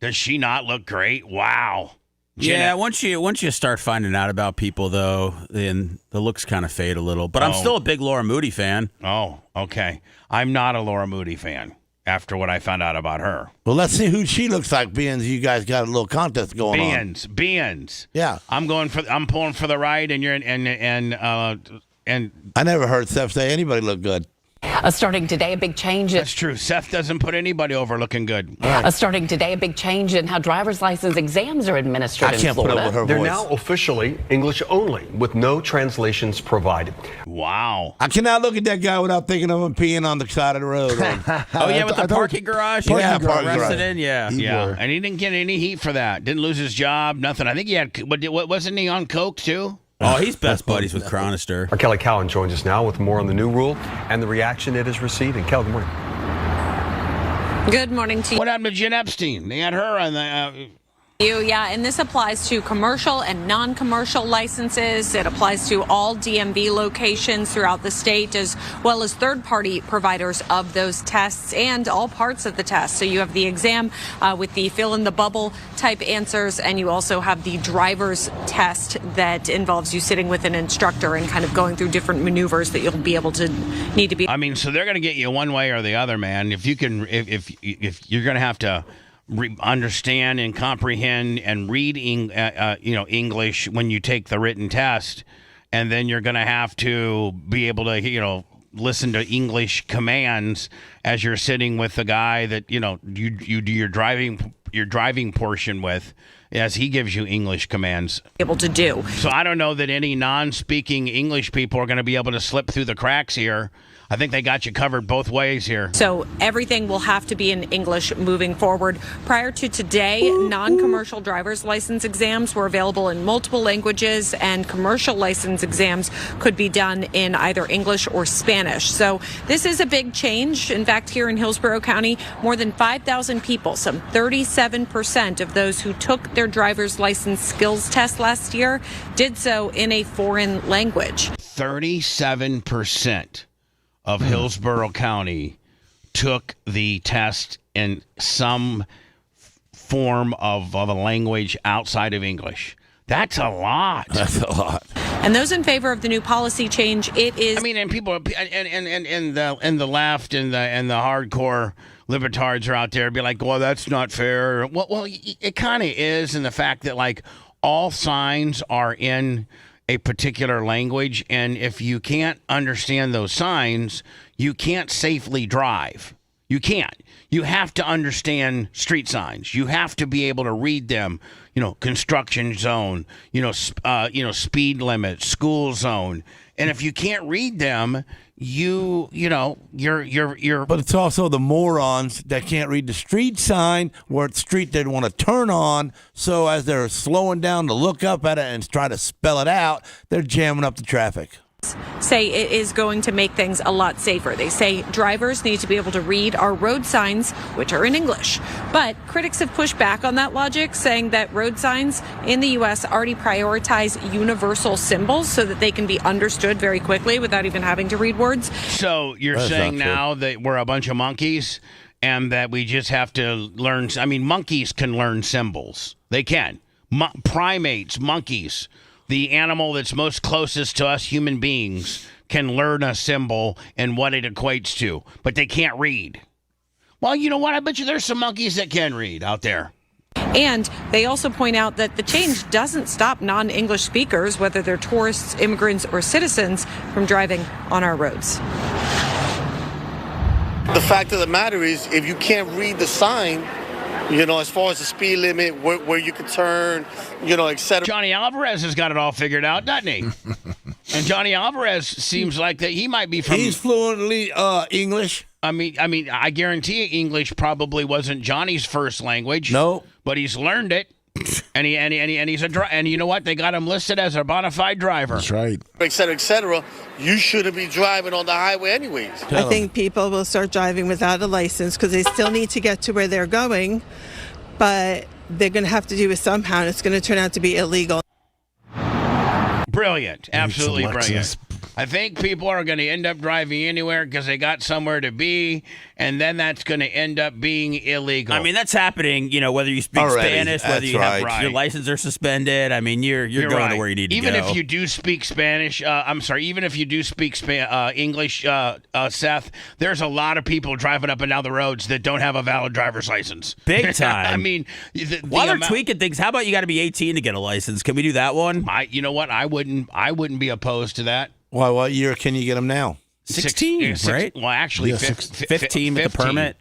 Does she not look great? Wow. Yeah, once you start finding out about people, though, then the looks kind of fade a little. But I'm still a big Laura Moody fan. Oh, okay. I'm not a Laura Moody fan after what I found out about her. Well, let's see who she looks like, being you guys got a little contest going on. Beans. Yeah. I'm pulling for the right, and I never heard Seth say anybody looked good. Starting today, a big change. That's true. Seth doesn't put anybody over looking good. Right. Starting today, a big change in how driver's license exams are administered in Florida. Put up with her They're voice. now officially English only, with no translations provided. Wow. I cannot look at that guy without thinking of him peeing on the side of the road. Oh, yeah, with the parking garage? Parking garage. Rested in, yeah. Yeah, and he didn't get any heat for that. Didn't lose his job, nothing. I think he had, wasn't he on coke, too? Oh, he's best buddies with Chronister. Our Kelly Cowan joins us now with more on the new rule and the reaction it is receiving. Kelly, good morning. Good morning to you. What happened to Jen Epstein? They had her on the... Yeah, and this applies to commercial and non-commercial licenses. It applies to all DMV locations throughout the state, as well as third-party providers of those tests and all parts of the test. So you have the exam with the fill-in-the-bubble type answers, and you also have the driver's test that involves you sitting with an instructor and kind of going through different maneuvers that you'll be able to need to be. I mean, so they're going to get you one way or the other, man. If you can, if you're going to have to understand and comprehend and read English when you take the written test, and then you're going to have to be able to listen to English commands as you're sitting with the guy that you do your driving portion with, as he gives you English commands. Able to do. So I don't know that any non-speaking English people are going to be able to slip through the cracks here. I think they got you covered both ways here. So everything will have to be in English moving forward. Prior to today, non-commercial driver's license exams were available in multiple languages, and commercial license exams could be done in either English or Spanish. So this is a big change. In fact, here in Hillsborough County, more than 5,000 people, some 37% of those who took their driver's license skills test last year, did so in a foreign language. 37% of Hillsborough County took the test in some form of a language outside of English. That's a lot. That's a lot. And those in favor of the new policy change, it is. I mean, and people and the left and the hardcore libertards are out there be like, well, that's not fair. Well, it kind of is, in the fact that like all signs are in a particular language, and if you can't understand those signs, you can't safely drive. You can't. You have to understand street signs. You have to be able to read them. Construction zone. Speed limit, school zone. And if you can't read them, you're. But it's also the morons that can't read the street sign where it's street they want to turn on. So as they're slowing down to look up at it and try to spell it out, they're jamming up the traffic. Say it is going to make things a lot safer. They say drivers need to be able to read our road signs, which are in English. But critics have pushed back on that logic, saying that road signs in the U.S. already prioritize universal symbols so that they can be understood very quickly without even having to read words. So you're saying now that we're a bunch of monkeys and that we just have to learn. I mean, monkeys can learn symbols. They can. Primates, monkeys. The animal that's most closest to us human beings can learn a symbol and what it equates to, but they can't read. Well, you know what? I bet you there's some monkeys that can read out there. And they also point out that the change doesn't stop non-English speakers, whether they're tourists, immigrants, or citizens, from driving on our roads. The fact of the matter is, if you can't read the sign, as far as the speed limit, where you can turn, et cetera. Johnny Alvarez has got it all figured out, doesn't he? And Johnny Alvarez seems like that he might be from. He's fluently English. I mean, I guarantee you English probably wasn't Johnny's first language. No, but he's learned it. And he's a driver. And you know what? They got him listed as a bona fide driver. That's right. Et cetera, et cetera. You shouldn't be driving on the highway anyways. I think people will start driving without a license because they still need to get to where they're going, but they're going to have to do it somehow, and it's going to turn out to be illegal. Brilliant. Absolutely brilliant. I think people are going to end up driving anywhere because they got somewhere to be, and then that's going to end up being illegal. I mean, that's happening, whether you speak Spanish, whether you have your license are suspended. I mean, you're going to where you need to go. Even if you do speak Spanish, even if you do speak English, Seth, there's a lot of people driving up and down the roads that don't have a valid driver's license. Big time. I mean, while they're tweaking things, how about you got to be 18 to get a license? Can we do that one? You know what? I wouldn't be opposed to that. Why? What year can you get them now? 16, right? Well, actually, 15 with the permit.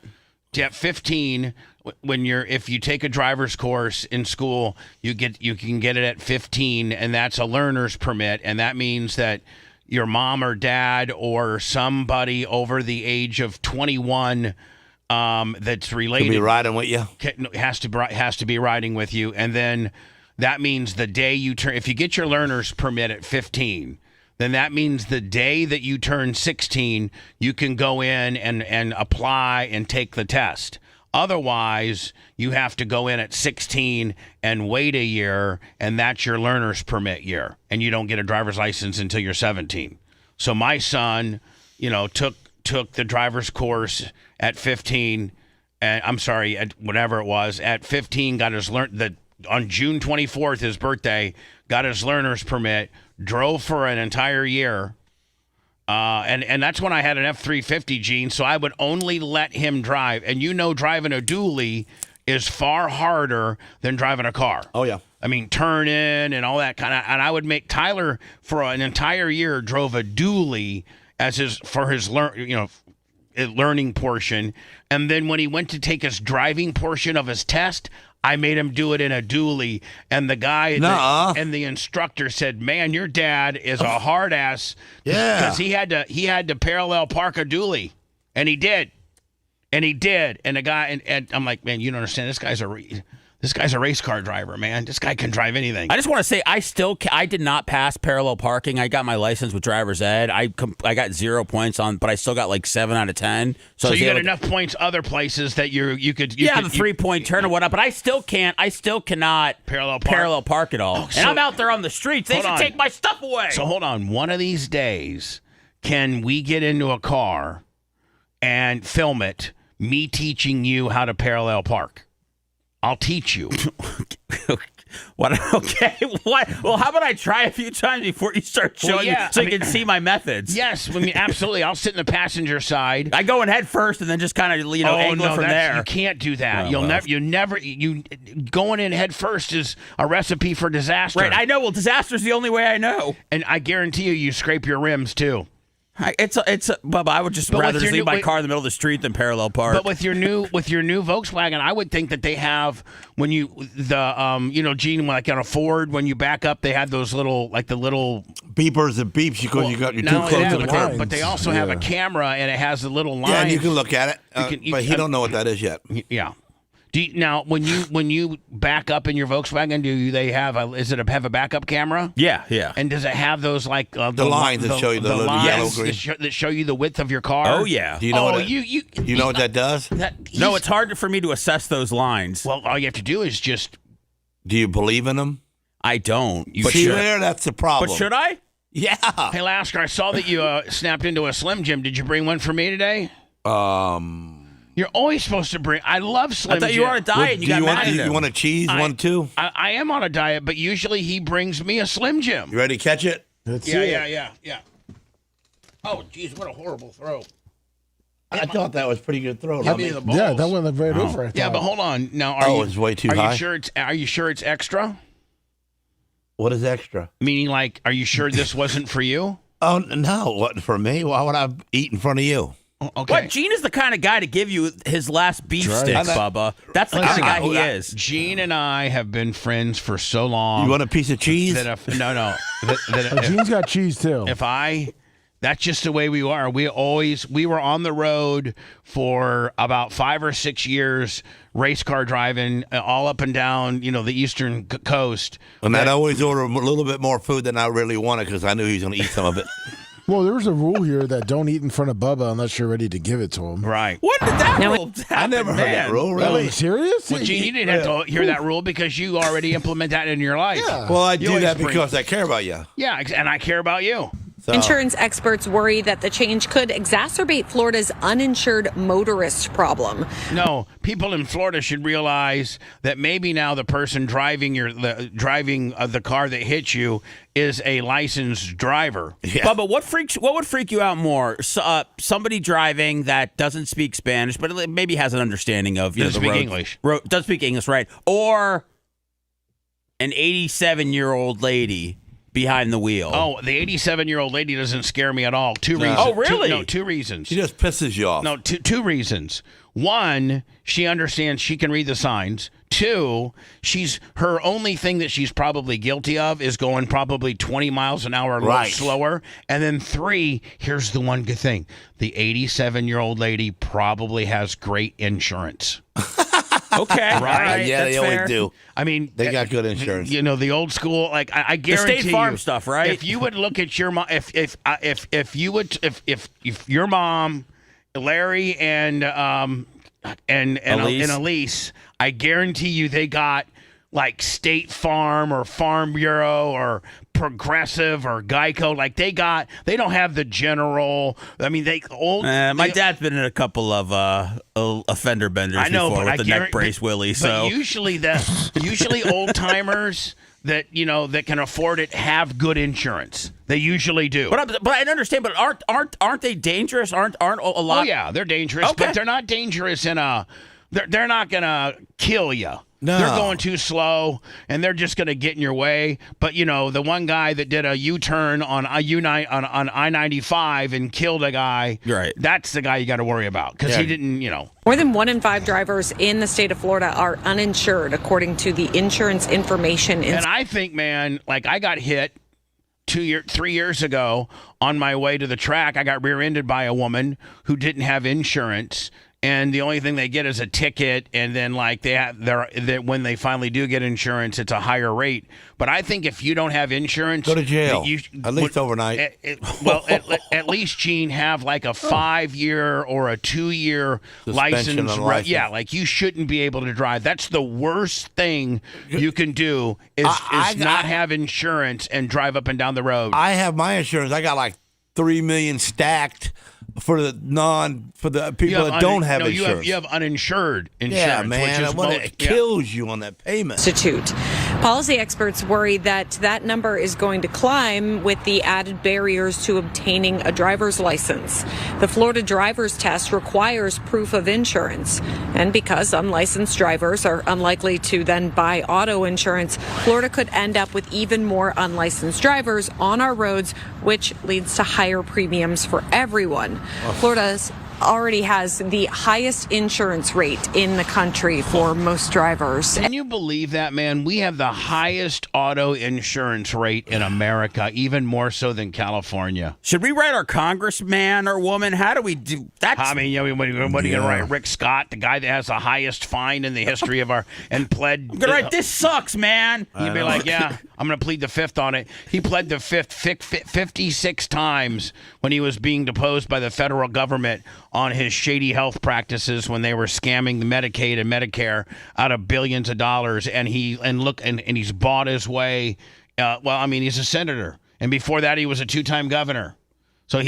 Yeah, 15. If you take a driver's course in school, you can get it at 15, and that's a learner's permit, and that means that your mom or dad or somebody over the age of 21 that's related to be riding with you has to be riding with you, and then that means the day you turn, if you get your learner's permit at 15. Then that means the day that you turn 16, you can go in and apply and take the test. Otherwise, you have to go in at 16 and wait a year, and that's your learner's permit year, and you don't get a driver's license until you're 17. So my son, took the driver's course at 15, and at whatever it was, at 15, got his on June 24th, his birthday, got his learner's permit, drove for an entire year. And that's when I had an F-350, Gene, so I would only let him drive. And driving a dually is far harder than driving a car. Oh, yeah. I mean, turn in and all that kind of. And I would make Tyler for an entire year drove a dually as his learning portion. And then when he went to take his driving portion of his test, I made him do it in a dually, and the guy and the instructor said, "Man, your dad is a hard ass." Yeah, because he had to parallel park a dually, and he did, and the guy and I'm like, man, you don't understand. This guy's a race car driver, man. This guy can drive anything. I just want to say I did not pass parallel parking. I got my license with driver's ed. I got 0 points on, but I still got like 7 out of 10. So you got enough points other places that you could the 3-point turn or whatnot. But I still cannot parallel park at all. And I'm out there on the streets. They should take my stuff away. So hold on. One of these days, can we get into a car and film it? Me teaching you how to parallel park. I'll teach you. What? Okay. What? Well, how about I try a few times before you start showing me so you can see my methods? Yes. I mean, absolutely. I'll sit in the passenger side. I go in head first and then just kind of angle from there. You can't do that. Going in head first is a recipe for disaster. Right. I know. Well, disaster is the only way I know. And I guarantee you scrape your rims too. Bubba, I would just rather leave my car in the middle of the street than parallel park. But with your new Volkswagen, I would think that they have Gene, like on a Ford, when you back up, they had those little beepers and beeps because you're too close to the curb. But they also have a camera, and it has a little line. Yeah, and you can look at it, but he don't know what that is yet. Yeah. Now, when you back up in your Volkswagen, does it have a backup camera? Yeah. And does it have those the lines that show you the little yellow green that show you the width of your car? Oh yeah. Do you know you know what that does? No, it's hard for me to assess those lines. Well, all you have to do is just. Do you believe in them? I don't. That's the problem. But should I? Yeah. Hey, Lasker, I saw that you snapped into a Slim Jim. Did you bring one for me today? You're always supposed to bring. I love Slim Jim. I thought you were on a diet. You want a cheese one too? I am on a diet, but usually he brings me a Slim Jim. You ready to catch it? Yeah. Oh, geez, what a horrible throw! I thought that was pretty good throw. Yeah, that went right over. Yeah, but hold on. Now, it's way too high. Are you sure it's extra? What is extra? Meaning, are you sure this wasn't for you? Oh no, what for me? Why would I eat in front of you? Okay. What? Gene is the kind of guy to give you his last beef sticks, Bubba. That's the kind of guy he is. Gene and I have been friends for so long. You want a piece of cheese? No. Gene's got cheese too. That's just the way we are. We were on the road for about 5 or 6 years, race car driving all up and down, the eastern coast. And I'd always order a little bit more food than I really wanted because I knew he was going to eat some of it. Well, there's a rule here that don't eat in front of Bubba unless you're ready to give it to him. Right. When did that rule happen? I never heard that rule. Really? Serious? Well, Gene, you didn't have to hear that rule because you already implement that in your life. Yeah. Well, I do that because I care about you. Yeah, and I care about you. So. Insurance experts worry that the change could exacerbate Florida's uninsured motorist problem. No, people in Florida should realize that maybe now the person driving the car that hit you is a licensed driver. Yeah. Bubba, what would freak you out more? Somebody driving that doesn't speak Spanish, but maybe has an understanding of doesn't speak English. Does speak English, right? Or an 87-year-old lady behind the wheel. Oh, the 87-year-old lady doesn't scare me at all. 2 reasons. Oh, really? Two reasons. She just pisses you off. No, two reasons. One, she understands she can read the signs. 2, her only thing that she's probably guilty of is going probably 20 miles an hour a little slower. And then 3, here's the one good thing. The 87-year-old lady probably has great insurance. Okay. Right? Yeah, they always do. I mean, they got good insurance. The old school, I guarantee the State Farm stuff, right? If you would look at your mom, if your mom, Larry and and Elise, I guarantee you they got like State Farm or Farm Bureau or Progressive or Geico. Like they don't have the general. I mean, my dad's been in a couple of offender benders before with the neck brace Willie. So usually old timers that can afford it have good insurance. They usually do. But I understand. But aren't they dangerous? Aren't a lot? Oh yeah, they're dangerous. Okay. But they're not dangerous in a. They're not gonna kill you. No. They're going too slow, and they're just going to get in your way. But, the one guy that did a U-turn on I-95 and killed a guy, right? That's the guy you got to worry about because he didn't, More than 1 in 5 drivers in the state of Florida are uninsured, according to the Insurance Information And I think, man, like I got hit 3 years ago on my way to the track. I got rear-ended by a woman who didn't have insurance. And the only thing they get is a ticket, and then like when they finally do get insurance, it's a higher rate. But I think if you don't have insurance, go to jail at least overnight. At least, Gene, have like a 5-year or a 2-year license. Yeah, like you shouldn't be able to drive. That's the worst thing you can do is not have insurance and drive up and down the road. I have my insurance. I got like $3 million stacked for the people that don't have insurance. You have uninsured insurance. Yeah, man. It kills you on that payment. Policy experts worry that number is going to climb with the added barriers to obtaining a driver's license. The Florida driver's test requires proof of insurance. And because unlicensed drivers are unlikely to then buy auto insurance, Florida could end up with even more unlicensed drivers on our roads, which leads to higher premiums for everyone. Florida's already has the highest insurance rate in the country for most drivers. Can you believe that, man? We have the highest auto insurance rate in America, even more so than California. Should we write our congressman or woman? How do we do that? I mean, what are you going to write? Rick Scott, the guy that has the highest fine in the history of and pled. I'm going to write, this sucks, man. You'd be like, yeah, I'm going to plead the fifth on it. He pled the fifth 56 times when he was being deposed by the federal government on his shady health practices when they were scamming the Medicaid and Medicare out of billions of dollars, and he's bought his way. He's a senator, and before that, he was a 2-time governor. So I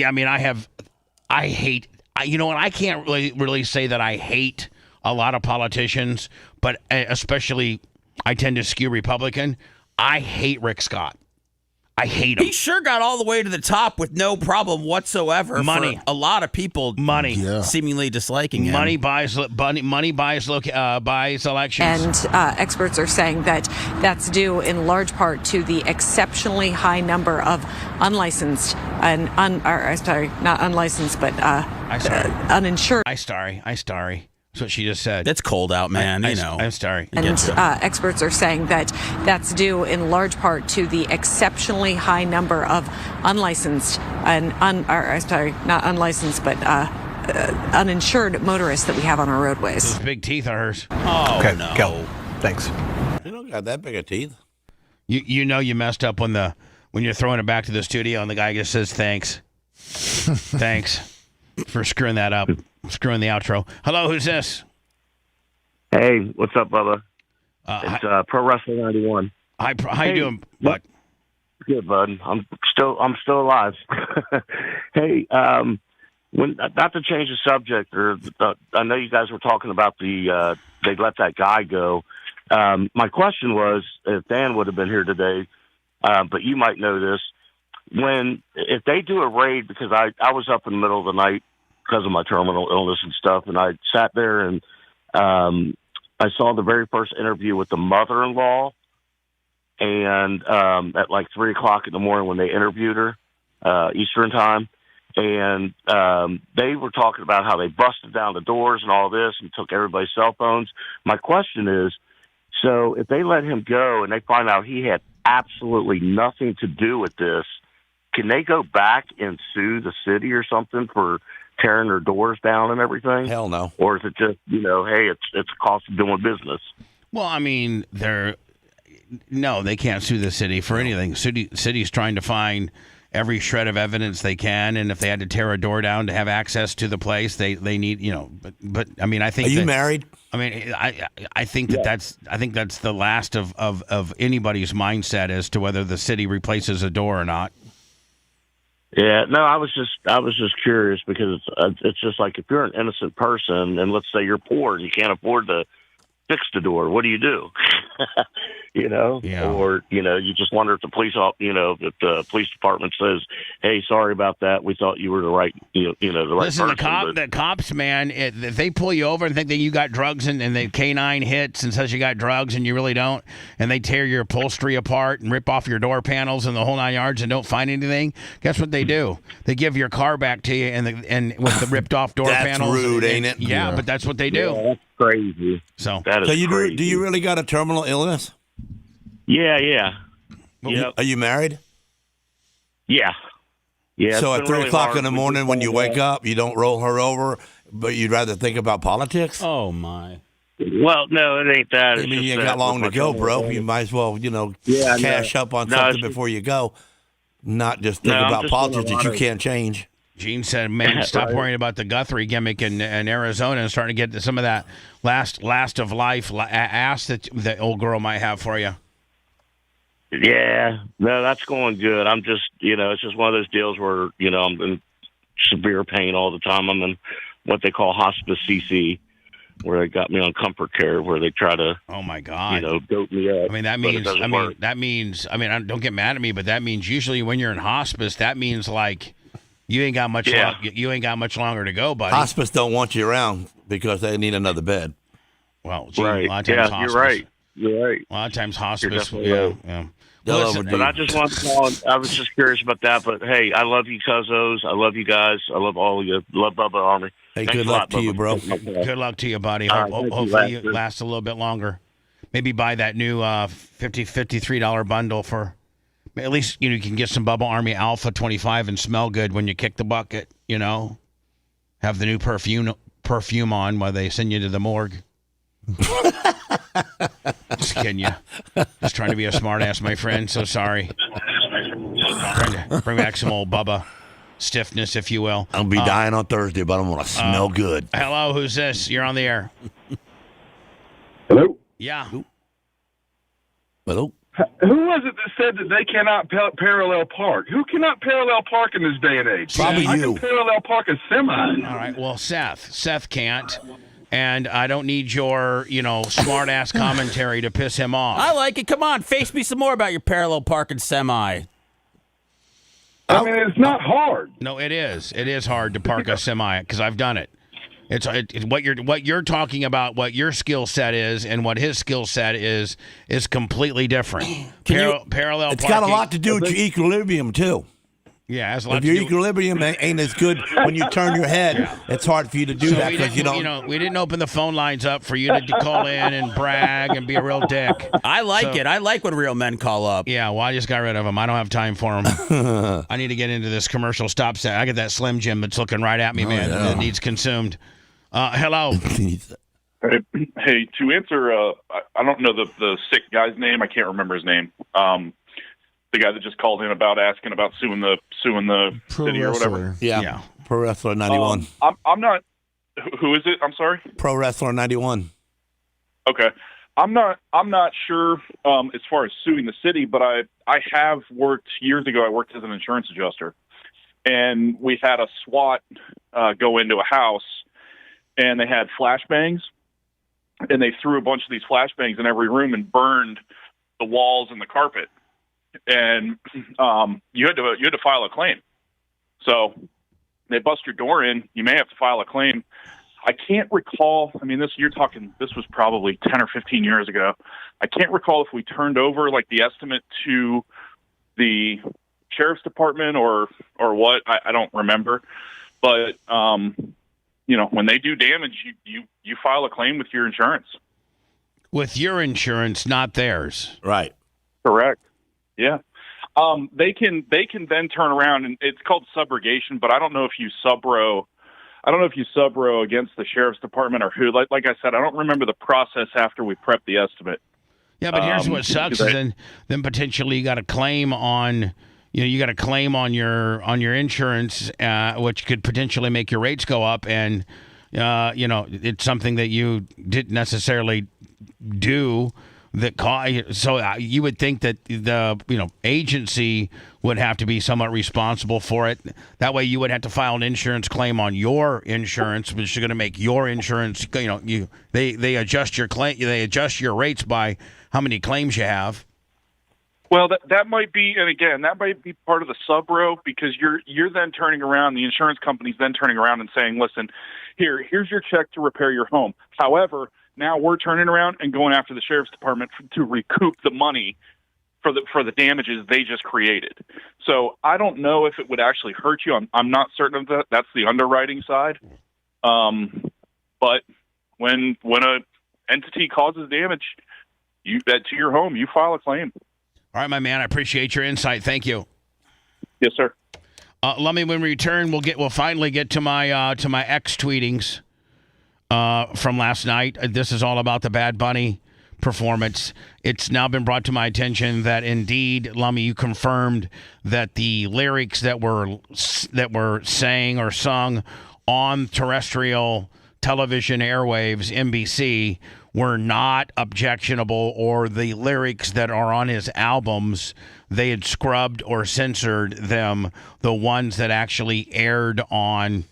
can't really say that I hate a lot of politicians, but especially I tend to skew Republican. I hate Rick Scott. I hate him. He sure got all the way to the top with no problem whatsoever. Money. For a lot of people seemingly disliking him. Money buys elections. And experts are saying that that's due in large part to the exceptionally high number of unlicensed and not unlicensed, but uninsured. I sorry. That's what she just said. It's cold out, man. I'm sorry. And experts are saying that that's due in large part to the exceptionally high number of unlicensed and not unlicensed, but uninsured motorists that we have on our roadways. Those big teeth are hers. Oh, okay, no. Kel, thanks. You don't got that big of teeth. You messed up when you're throwing it back to the studio and the guy just says thanks. Thanks for screwing that up. Screwing the outro. Hello, who's this? Hey, what's up, Bubba? It's Pro Wrestling 91. How you doing, bud? Good, bud. I'm still alive. Hey, not to change the subject, I know you guys were talking about they let that guy go. My question was, if Dan would have been here today, but you might know this, if they do a raid, because I was up in the middle of the night because of my terminal illness and stuff, and I sat there and I saw the very first interview with the mother-in-law, and at like 3 o'clock in the morning when they interviewed her, Eastern time, and they were talking about how they busted down the doors and all this and took everybody's cell phones. My question is, so if they let him go and they find out he had absolutely nothing to do with this, can they go back and sue the city or something for tearing their doors down and everything? Hell no. Or is it just, hey, it's a cost of doing business? Well, I mean, they can't sue the city for anything. City's trying to find every shred of evidence they can, and if they had to tear a door down to have access to the place, they need, but I mean, I think. Are you married? I mean, I think that's the last of anybody's mindset as to whether the city replaces a door or not. Yeah, no, I was just curious because it's just like if you're an innocent person and let's say you're poor and you can't afford to fix the door, what do you do? Yeah. Or you just wonder if the police, if the police department says, "Hey, sorry about that. We thought you were the right, the right Listen, person." the cops, man, if they pull you over and think that you got drugs and the canine hits and says you got drugs and you really don't, and they tear your upholstery apart and rip off your door panels and the whole 9 yards and don't find anything, guess what they do? They give your car back to you and with the ripped off door panels. That's rude, ain't it? Yeah, but that's what they do. Yeah, that's crazy. So that is crazy. Do you really got a terminal illness? Yeah. Are you married? Yeah. Yeah. So it's at been 3 really o'clock hard. in the morning when you wake up, you don't roll her over, but you'd rather think about politics? Oh, my. Well, no, it ain't that. I It's mean, you just ain't got that long with to my go, family. bro. You might as well, cash up on No, something it's- before you go, not just think I'm about just politics doing a that you lot of- can't change. Gene said, man, stop Right. worrying about the Guthrie gimmick in Arizona and starting to get some of that last of life ass that the old girl might have for you. Yeah, no, that's going good. I'm just, it's just one of those deals where, I'm in severe pain all the time. I'm in what they call hospice CC, where they got me on comfort care, where they try to, oh my God, dope me up. I mean, that means, don't get mad at me, but that means usually when you're in hospice, that means like you ain't got much, you ain't got much longer to go, buddy. Hospice don't want you around because they need another bed. Well, Gene, Right. a lot of times hospice. You're right. A lot of times hospice, definitely yeah. Listen, But I just want to call. I was just curious about that. But hey, I love you, Cuzzos. I love you guys. I love all of you. Love Bubba Army. Hey, Thanks good a luck lot, to you, Bubba. bro. Good luck to you, buddy. All right, thank you, Hopefully you Lester. last a little bit longer. Maybe buy that new $53 bundle for at least you can get some Bubba Army Alpha 25 and smell good when you kick the bucket. Have the new perfume on while they send you to the morgue. Just kidding you. Just trying to be a smart ass, my friend. So sorry. Trying to bring back some old Bubba stiffness, if you will. I'll be dying on Thursday, but I'm going to smell good. Hello, who's this? You're on the air. Hello? Yeah. Hello? Who was it that said that they cannot parallel park? Who cannot parallel park in this day and age? Probably I you. can parallel park a semi. All right. Well, Seth can't. And I don't need your, smart ass commentary to piss him off. I like it. Come on, face me some more about your parallel parking semi. I mean, it's not hard. No, it is. It is hard to park a semi because I've done it. It's what you're talking about. What your skill set is and what his skill set is completely different. Parallel. It's parking, got a lot to do with your equilibrium, too. Yeah, it has a lot If to your do. equilibrium ain't as good when you turn your head, it's hard for you to do that we because you didn't- don't. we didn't open the phone lines up for you to call in and brag and be a real dick. I like it. I like when real men call up. Yeah, well, I just got rid of them. I don't have time for them. I need to get into this commercial stop set. I got that Slim Jim that's looking right at me, man. yeah. That needs consumed. Hello. Hey, to answer, I don't know the sick guy's name. I can't remember his name. The guy that just called in about asking about suing the city or whatever. Yeah. Pro Wrestler 91. I'm not. Who is it? I'm sorry. Pro Wrestler 91. Okay. I'm not sure as far as suing the city, but I have worked years ago. I worked as an insurance adjuster, and we had a SWAT go into a house, and they had flashbangs, and they threw a bunch of these flashbangs in every room and burned the walls and the carpet, and you had to file a claim. So they bust your door in, you may have to file a claim. I can't recall. I mean, this was probably 10 or 15 years ago. I can't recall if we turned over like the estimate to the sheriff's department or what. I don't remember. But when they do damage, you file a claim with your insurance. With your insurance, not theirs. Right. Correct. Yeah. They can then turn around, and it's called subrogation, but I don't know if you subro against the sheriff's department or who. Like I said, I don't remember the process after we prep the estimate. Yeah, but here's what sucks: is then potentially you got a claim on, you got a claim on your insurance, which could potentially make your rates go up, and it's something that you didn't necessarily do. So you would think that the agency would have to be somewhat responsible for it. That way, you would have to file an insurance claim on your insurance, which is going to make your insurance. They adjust your claim. They adjust your rates by how many claims you have. Well, that might be, and again, that might be part of the sub-row, because you're then turning around, the insurance company's then turning around and saying, listen, here's your check to repair your home. However, now we're turning around and going after the sheriff's department to recoup the money for the damages they just created. So I don't know if it would actually hurt you. I'm not certain of that. That's the underwriting side. But when a entity causes damage, to your home, you file a claim. All right, my man. I appreciate your insight. Thank you. Yes, sir. Let me, when we return, we'll finally get to my X tweetings from last night. This is all about the Bad Bunny performance. It's now been brought to my attention that indeed, Lummy, you confirmed that the lyrics that were sang or sung on terrestrial television airwaves, NBC, were not objectionable, or the lyrics that are on his albums, they had scrubbed or censored them, the ones that actually aired on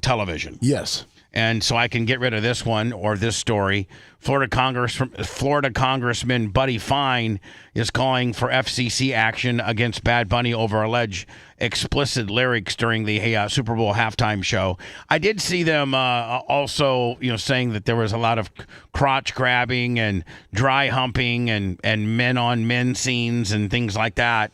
television. Yes. And so I can get rid of this one or this story. Florida Congressman Buddy Fine is calling for FCC action against Bad Bunny over alleged explicit lyrics during the Super Bowl halftime show. I did see them also, saying that there was a lot of crotch grabbing and dry humping and men on men scenes and things like that.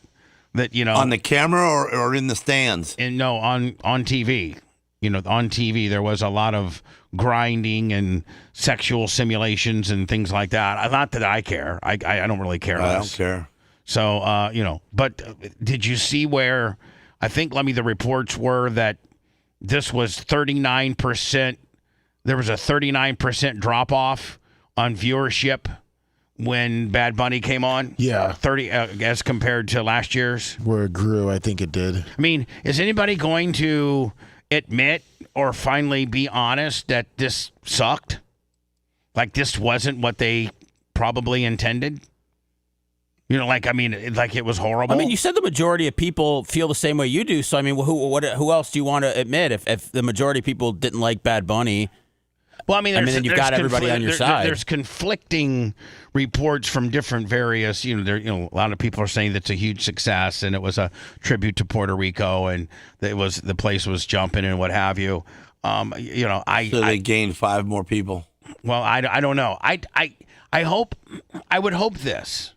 That on the camera or in the stands. And no, on TV. On TV, there was a lot of grinding and sexual simulations and things like that. Not that I care. I don't really care. I don't care. So, but did you see where I think, the reports were that this was 39%. There was a 39% drop off on viewership when Bad Bunny came on. Yeah. 30 as compared to last year's. Where it grew, I think it did. I mean, is anybody going to admit or finally be honest that this sucked? Like this wasn't what they probably intended? Like it was horrible. I mean, you said the majority of people feel the same way you do. So I mean, who else do you want to admit if the majority of people didn't like Bad Bunny? Well, then you've got everybody on your side. There's conflicting reports from different various. A lot of people are saying that's a huge success, and it was a tribute to Puerto Rico, and the place was jumping and what have you. So they gained 5 more people. Well, I don't know. I would hope this.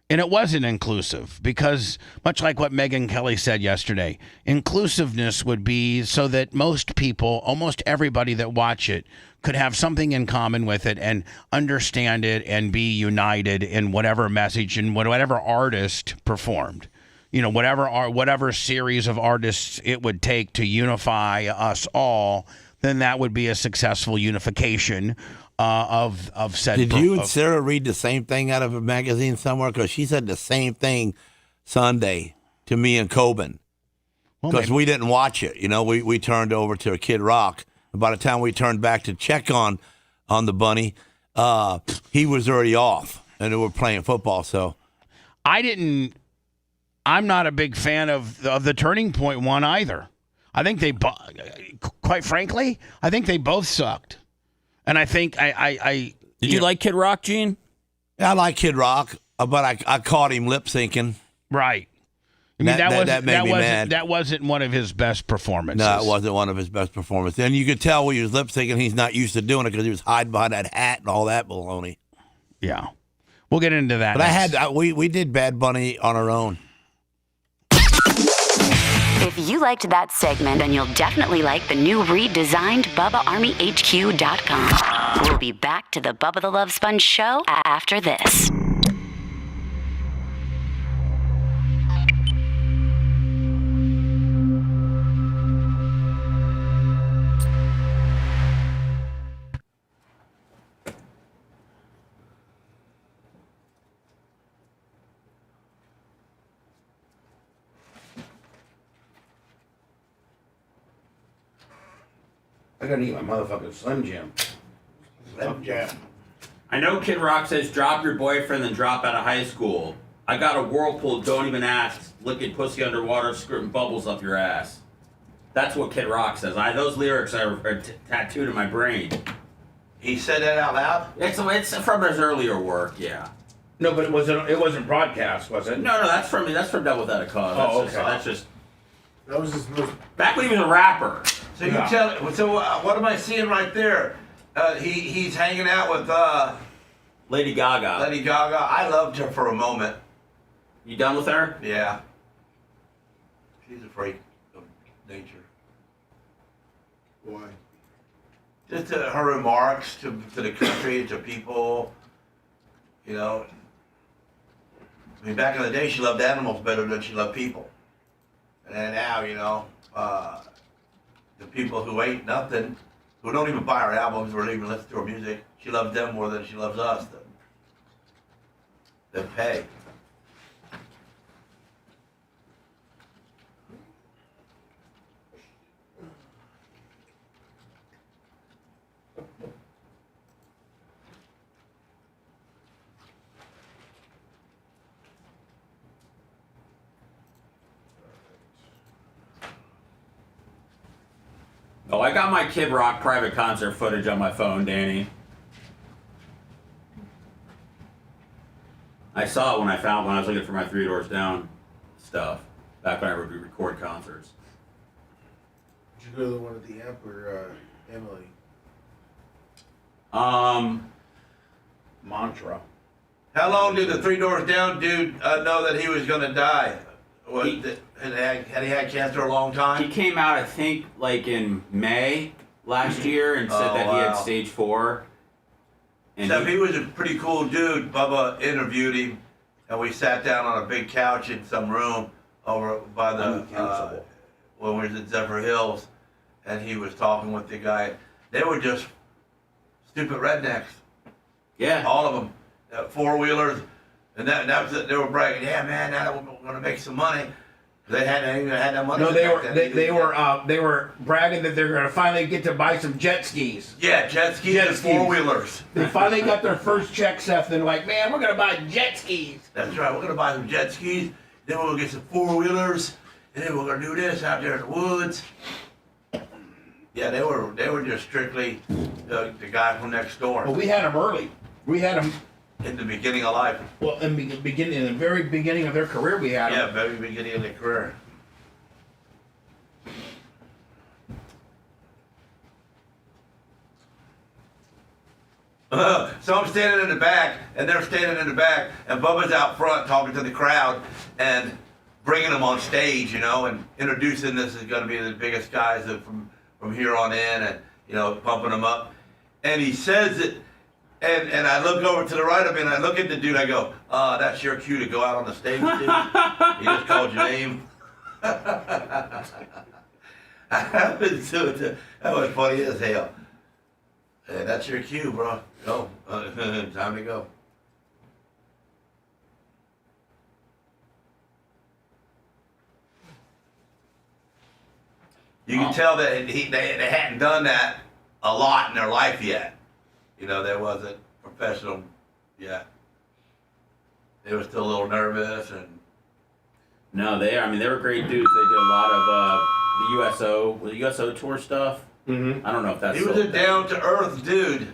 And it wasn't inclusive because, much like what Megyn Kelly said yesterday, inclusiveness would be so that most people, almost everybody that watch it, could have something in common with it and understand it and be united in whatever message and whatever artist performed. Whatever series of artists it would take to unify us all, then that would be a successful unification of said. Did you and Sarah read the same thing out of a magazine somewhere? Because she said the same thing Sunday to me and Coben. Because we didn't watch it. We turned over to Kid Rock. And by the time we turned back to check on the Bunny, he was already off, and they were playing football. So I'm not a big fan of the Turning Point one either. I think quite frankly, I think they both sucked. And I think Did you like Kid Rock, Gene? Yeah, I like Kid Rock, but I caught him lip syncing. Right. That made me mad. That wasn't one of his best performances. No, it wasn't one of his best performances. And you could tell when he was lip syncing, he's not used to doing it because he was hiding behind that hat and all that baloney. Yeah, we'll get into that. But we did Bad Bunny on our own. If you liked that segment, then you'll definitely like the new redesigned BubbaArmyHQ.com. We'll be back to the Bubba the Love Sponge show after this. I gotta eat my motherfucking Slim Jim. Slim Jim. I know Kid Rock says drop your boyfriend and drop out of high school. I got a whirlpool, don't even ask. Licking pussy underwater, squirting bubbles up your ass. That's what Kid Rock says. Those lyrics are tattooed in my brain. He said that out loud? It's from his earlier work, yeah. No, but it wasn't broadcast, was it? No, that's from Devil Without a Cause. That's just that was his most. Back when he was a rapper. So you tell. So what am I seeing right there? He's hanging out with Lady Gaga. Lady Gaga. I loved her for a moment. You done with her? Yeah. She's a freak of nature. Why? Just her remarks to the country, to people. You know. I mean, back in the day, she loved animals better than she loved people. And then now, you know, the people who ain't nothing, who don't even buy her albums or even listen to her music, she loves them more than she loves us. Than pay. Oh, I got my Kid Rock private concert footage on my phone, Danny. I saw it when I was looking for my 3 Doors Down stuff back when I would record concerts. Did you go to the one at the Amp or Emily? Mantra. How long did the 3 Doors Down dude know that he was going to die? Had he had cancer a long time? He came out, I think, like in May last year and said that he had stage 4. And so he was a pretty cool dude. Bubba interviewed him, and we sat down on a big couch in some room over by the when we was at Zephyr Hills, and he was talking with the guy. They were just stupid rednecks. Yeah, all of them, 4-wheelers, and that was it. They were bragging, "Yeah, man, now we're going to make some money." They hadn't even had that money. No, they were bragging that they're going to finally get to buy some jet skis. Yeah, jet skis and 4-wheelers. They finally got their first check, Seth, and they're like, man, we're going to buy jet skis. That's right. We're going to buy some jet skis. Then we're going to get some 4-wheelers, and then we're going to do this out there in the woods. Yeah, they were just strictly the guy from next door. Well, we had them early. We had them in the beginning of life. Well, in the very beginning of their career, we had them. Yeah, very beginning of their career. So I'm standing in the back, and they're standing in the back, and Bubba's out front talking to the crowd and bringing them on stage, you know, and introducing this is going to be the biggest guys from here on in, and you know, pumping them up. And he says it, and I look over to the right of me, and I look at the dude. I go, "That's your cue to go out on the stage, dude. He just called your name." That was funny as hell. Hey, that's your cue, bro. Go. Time to go. You can tell that they hadn't done that a lot in their life yet. You know, they wasn't professional yet. They were still a little nervous and. No, they were great dudes. They did a lot of the USO tour stuff. Mm-hmm. I don't know if that's. He was a down to earth dude.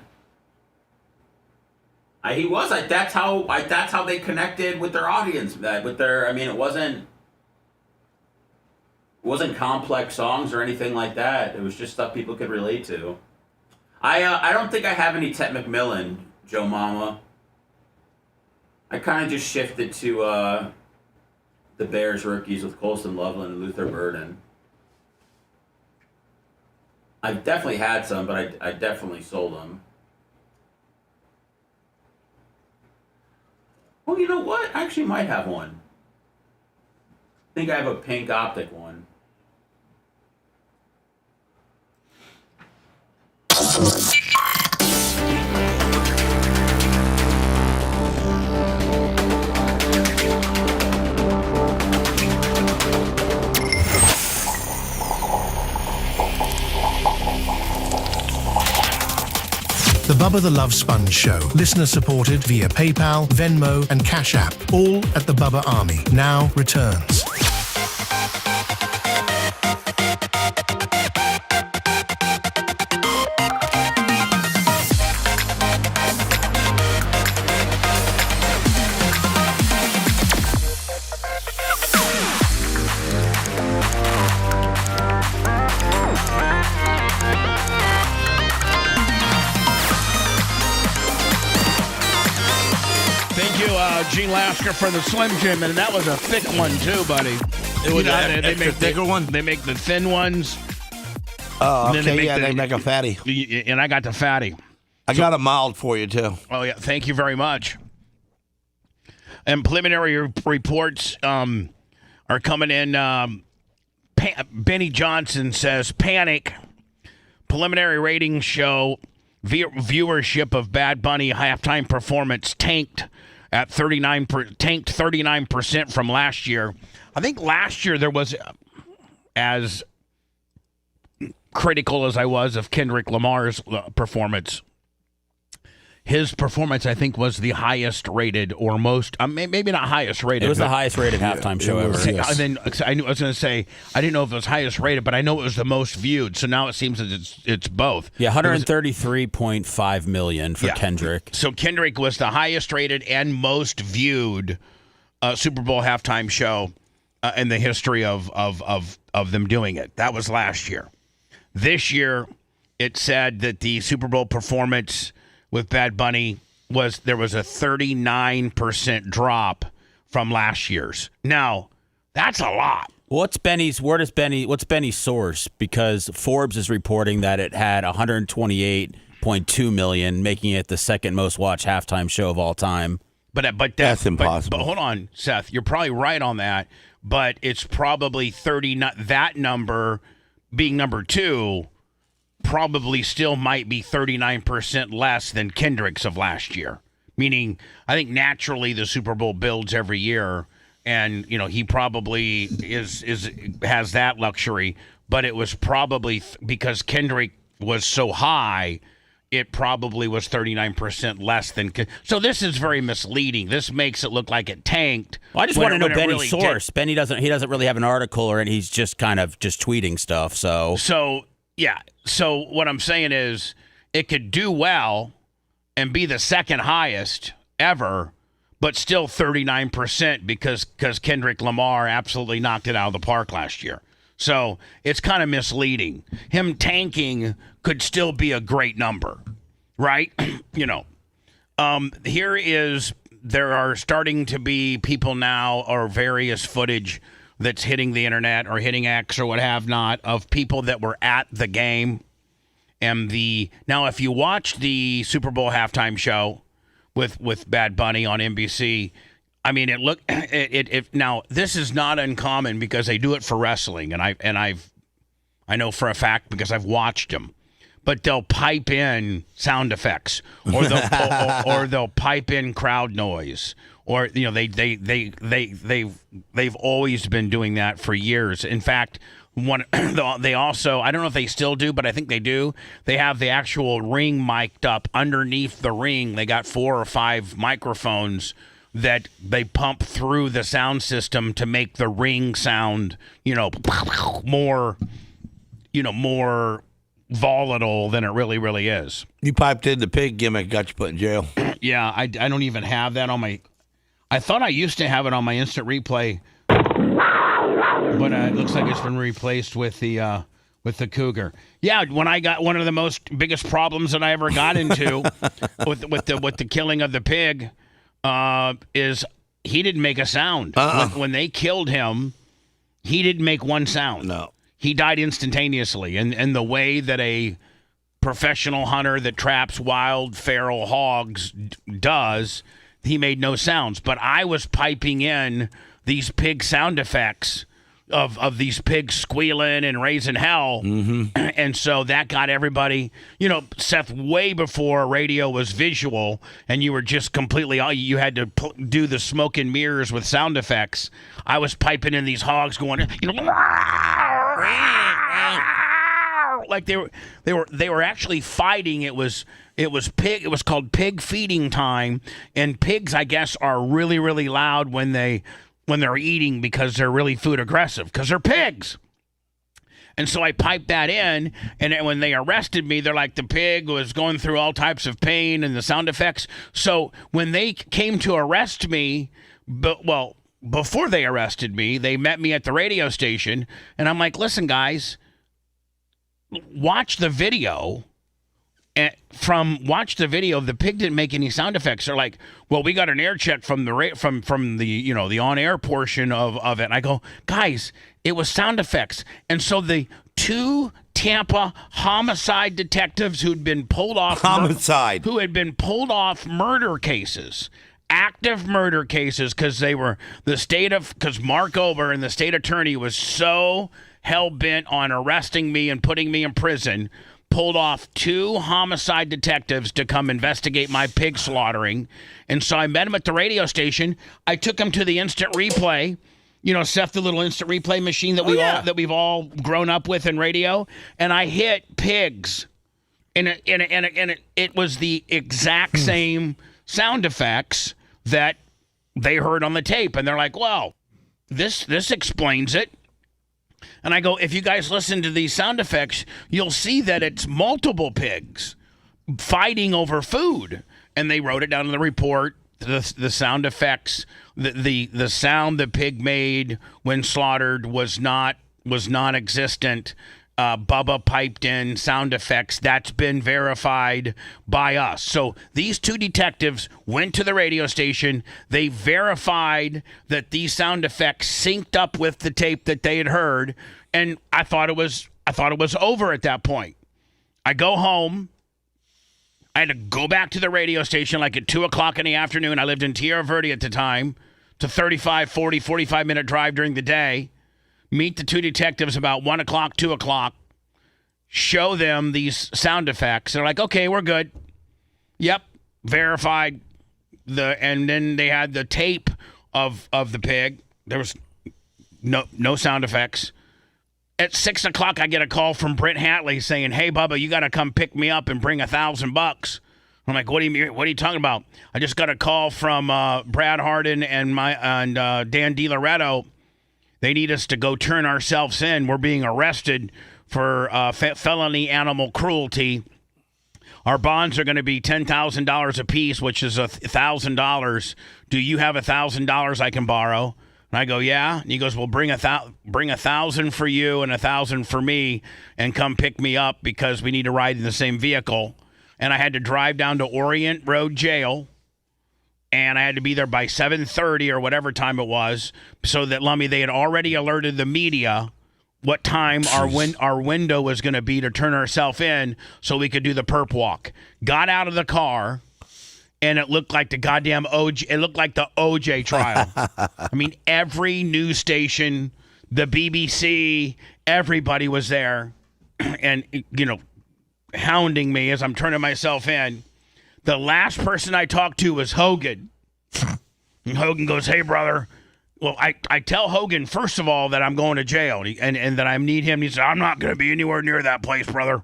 He was. That's how they connected with their audience. It wasn't complex songs or anything like that. It was just stuff people could relate to. I don't think I have any Tet McMillan, Joe Mama. I kind of just shifted to the Bears rookies with Colston Loveland and Luther Burden. I definitely had some, but I definitely sold them. Well, you know what? I actually might have one. I think I have a pink optic one. The Bubba the Love Sponge Show. Listener supported via PayPal, Venmo, and Cash App. All at the Bubba Army. Now returns. Gene Lasker for the Slim Jim, and that was a thick one too, buddy. It was they make thicker one. They make the thin ones. Oh, okay, they make a fatty. And I got the fatty. I got a mild for you too. Oh yeah, thank you very much. And preliminary reports are coming in. Benny Johnson says panic. Preliminary ratings show viewership of Bad Bunny halftime performance tanked at 39% from last year. I think last year there was, as critical as I was of Kendrick Lamar's performance, his performance, I think, was the highest rated or most, maybe not highest rated. It was the highest rated halftime show ever. Yes. And then I was going to say, I didn't know if it was highest rated, but I know it was the most viewed. So now it seems that it's both. Yeah, 133.5 million for Kendrick. So Kendrick was the highest rated and most viewed Super Bowl halftime show in the history of them doing it. That was last year. This year, it said that the Super Bowl performance with Bad Bunny there was a 39% drop from last year's. Now, that's a lot. What's Benny's source? Because Forbes is reporting that it had 128.2 million, making it the second most watched halftime show of all time. But that's impossible. But hold on, Seth, you're probably right on that. But it's probably 30. That number being number 2. Probably still might be 39% less than Kendrick's of last year. Meaning, I think naturally the Super Bowl builds every year, and he probably has that luxury. But it was probably because Kendrick was so high, it probably was 39% less than. So this is very misleading. This makes it look like it tanked. Well, I just want to know Benny's source. Benny doesn't really have an article or anything. He's just kind of just tweeting stuff. So. Yeah, so what I'm saying is it could do well and be the second highest ever, but still 39% because Kendrick Lamar absolutely knocked it out of the park last year. So it's kind of misleading. Him tanking could still be a great number, right? There are starting to be people now or various footage that's hitting the internet or hitting X or what have not of people that were at the game. And now, if you watch the Super Bowl halftime show with Bad Bunny on NBC, I mean, now this is not uncommon because they do it for wrestling, and I know for a fact because I've watched them. But they'll pipe in sound effects, or they'll pipe in crowd noise. Or they've always been doing that for years. In fact, they also, I don't know if they still do, but I think they do. They have the actual ring mic'd up underneath the ring. They got 4 or 5 microphones that they pump through the sound system to make the ring sound, more volatile than it really is. You piped in the pig gimmick, got you put in jail. Yeah, I don't even have that on my. I thought I used to have it on my instant replay, but it looks like it's been replaced with the Cougar. Yeah, when I got one of the biggest problems that I ever got into with the killing of the pig is he didn't make a sound. When they killed him, he didn't make one sound. No, he died instantaneously, and the way that a professional hunter that traps wild feral hogs does. He made no sounds, but I was piping in these pig sound effects of these pigs squealing and raising hell. Mm-hmm. And so that got everybody, Seth, way before radio was visual and you were just completely, you had to do the smoke and mirrors with sound effects. I was piping in these hogs going, felt like they were actually fighting. It was called pig feeding time, and pigs, I guess, are really, really loud when they're eating because they're really food aggressive because they're pigs. And so I piped that in, and then when they arrested me, they're like, the pig was going through all types of pain and the sound effects. So when they came to arrest me, before they arrested me, they met me at the radio station, and I'm like, listen, guys, watch the video. Watch the video. The pig didn't make any sound effects. They're like, well, we got an air check from the the on-air portion of it. And I go, guys, it was sound effects. And so the 2 Tampa homicide detectives who'd been pulled off who had been pulled off murder cases, active murder cases, because Mark Ober and the state attorney was so hell-bent on arresting me and putting me in prison, pulled off 2 homicide detectives to come investigate my pig slaughtering. And so I met him at the radio station. I took him to the instant replay. Seth, the little instant replay machine that we've all grown up with in radio. And I hit pigs. And it was the exact same sound effects that they heard on the tape. And they're like, well, this explains it. And I go, if you guys listen to these sound effects, you'll see that it's multiple pigs fighting over food. And they wrote it down in the report, the sound effects, the sound the pig made when slaughtered was non-existent. Bubba piped in sound effects. That's been verified by us. So these 2 detectives went to the radio station. They verified that these sound effects synced up with the tape that they had heard, and I thought it was over at that point. I go home. I had to go back to the radio station like at 2:00 in the afternoon. I lived in Tierra Verde at the time. It's a 35, 40, 45-minute drive during the day. Meet the 2 detectives about 1 o'clock, 2 o'clock, show them these sound effects. They're like, okay, we're good. Yep, verified. And then they had the tape of the pig. There was no sound effects. At 6 o'clock, I get a call from Brent Hatley saying, hey, Bubba, you got to come pick me up and bring $1,000. I'm like, what are you talking about? I just got a call from Brad Harden and Dan DiLoretto. They need us to go turn ourselves in. We're being arrested for felony animal cruelty. Our bonds are going to be $10,000 apiece, which is $1,000. Do you have $1,000 I can borrow? And I go, yeah. And he goes, well, bring $1,000 for you and $1,000 for me, and come pick me up because we need to ride in the same vehicle. And I had to drive down to Orient Road Jail. And I had to be there by 7:30 or whatever time it was, so that, Lummy, they had already alerted the media what time our window was going to be to turn ourselves in so we could do the perp walk. Got out of the car, and it looked like the goddamn OJ. It looked like the OJ trial. I mean, every news station, the BBC, everybody was there, and hounding me as I'm turning myself in. The last person I talked to was Hogan. And Hogan goes, hey, brother. Well, I tell Hogan, first of all, that I'm going to jail and that I need him. He said, I'm not going to be anywhere near that place, brother.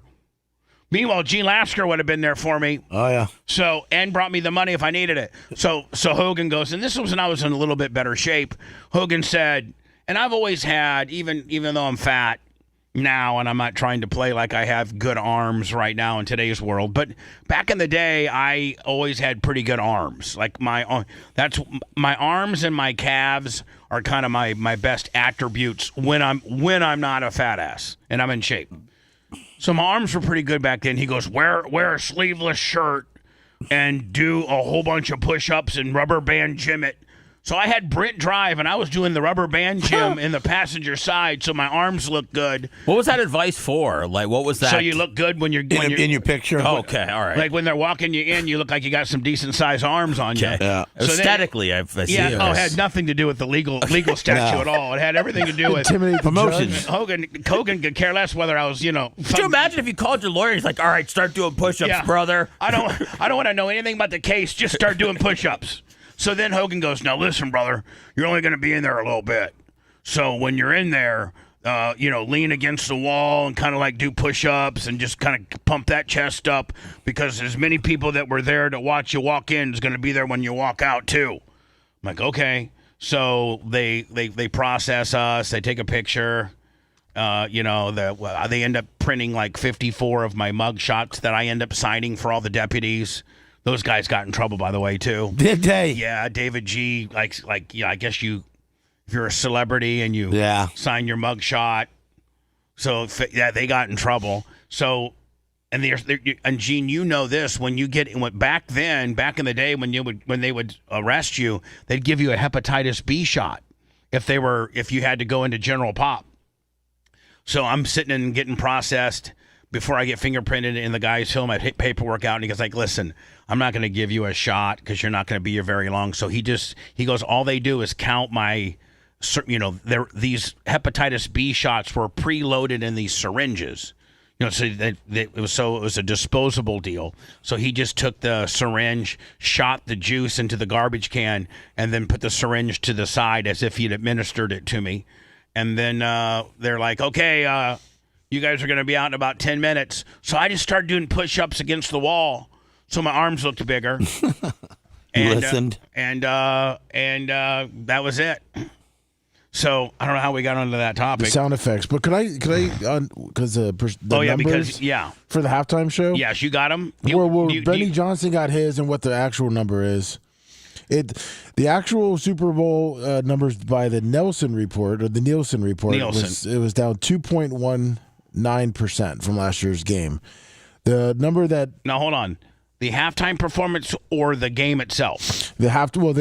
Meanwhile, Gene Lasker would have been there for me. Oh, yeah. So, and brought me the money if I needed it. So Hogan goes, and this was when I was in a little bit better shape. Hogan said, and I've always had, even though I'm fat now, and I'm not trying to play like I have good arms right now in today's world, but back in the day, I always had pretty good arms. Like my arms and my calves are kind of my best attributes when I'm not a fat ass and I'm in shape. So my arms were pretty good back then. He goes, wear a sleeveless shirt and do a whole bunch of push-ups and rubber band gym it. So I had Brent drive, and I was doing the rubber band gym in the passenger side, so my arms looked good. What was that advice for? Like, what was that? So you look good when you're in your picture. Oh, okay, all right. Like when they're walking you in, you look like you got some decent sized arms on you. Yeah. So aesthetically, I see. Yeah. Oh, it had nothing to do with the legal statute at all. It had everything to do with promotions. Hogan could care less whether I was, Could you imagine if you called your lawyer? He's like, "All right, start doing push-ups, brother." I don't want to know anything about the case. Just start doing push-ups. So then Hogan goes, now listen, brother, you're only going to be in there a little bit. So when you're in there, lean against the wall and kind of like do push-ups and just kind of pump that chest up because as many people that were there to watch you walk in is going to be there when you walk out too. I'm like, okay. So they process us. They take a picture. They end up printing like 54 of my mug shots that I end up signing for all the deputies. Those guys got in trouble, by the way, too. Did they? Yeah, David G. I guess if you're a celebrity and you sign your mug shot. So yeah, they got in trouble. So and Gene, you know this back in the day when they would arrest you, they'd give you a hepatitis B shot if you had to go into general pop. So I'm sitting and getting processed before I get fingerprinted, and the guys fill my paperwork out, and he goes like, listen, I'm not going to give you a shot because you're not going to be here very long. So he goes, all they do is count my, these hepatitis B shots were preloaded in these syringes. So it was a disposable deal. So he just took the syringe, shot the juice into the garbage can, and then put the syringe to the side as if he'd administered it to me. And then they're like, okay, you guys are going to be out in about 10 minutes. So I just started doing push-ups against the wall so my arms looked bigger. Listened. And that was it. So I don't know how we got onto that topic. The sound effects. But could I because the numbers for the halftime show? Yes, you got them. Benny Johnson got his and what the actual number is. The actual Super Bowl numbers by the Nielsen report was down 2.19% from last year's game. The number that now hold on, the halftime performance or the game itself? They got for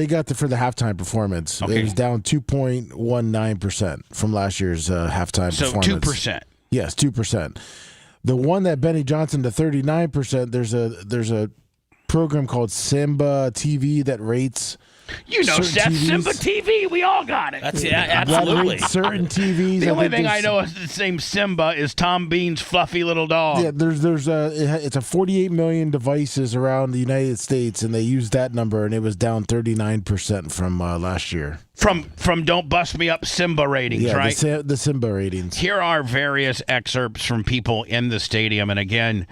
the halftime performance. Okay. It was down 2.19% from last year's halftime performance. So 2%. Yes, 2%. The one that Benny Johnson to 39%. There's a program called Simba TV that rates. That's Simba TV. We all got it. That's absolutely. That rates certain TVs. The only thing I know is the same Simba is Tom Bean's fluffy little dog. Yeah, it's a 48 million devices around the United States, and they used that number, and it was down 39% from last year. From Don't Bust Me Up Simba ratings, right? The Simba ratings. Here are various excerpts from people in the stadium, and again,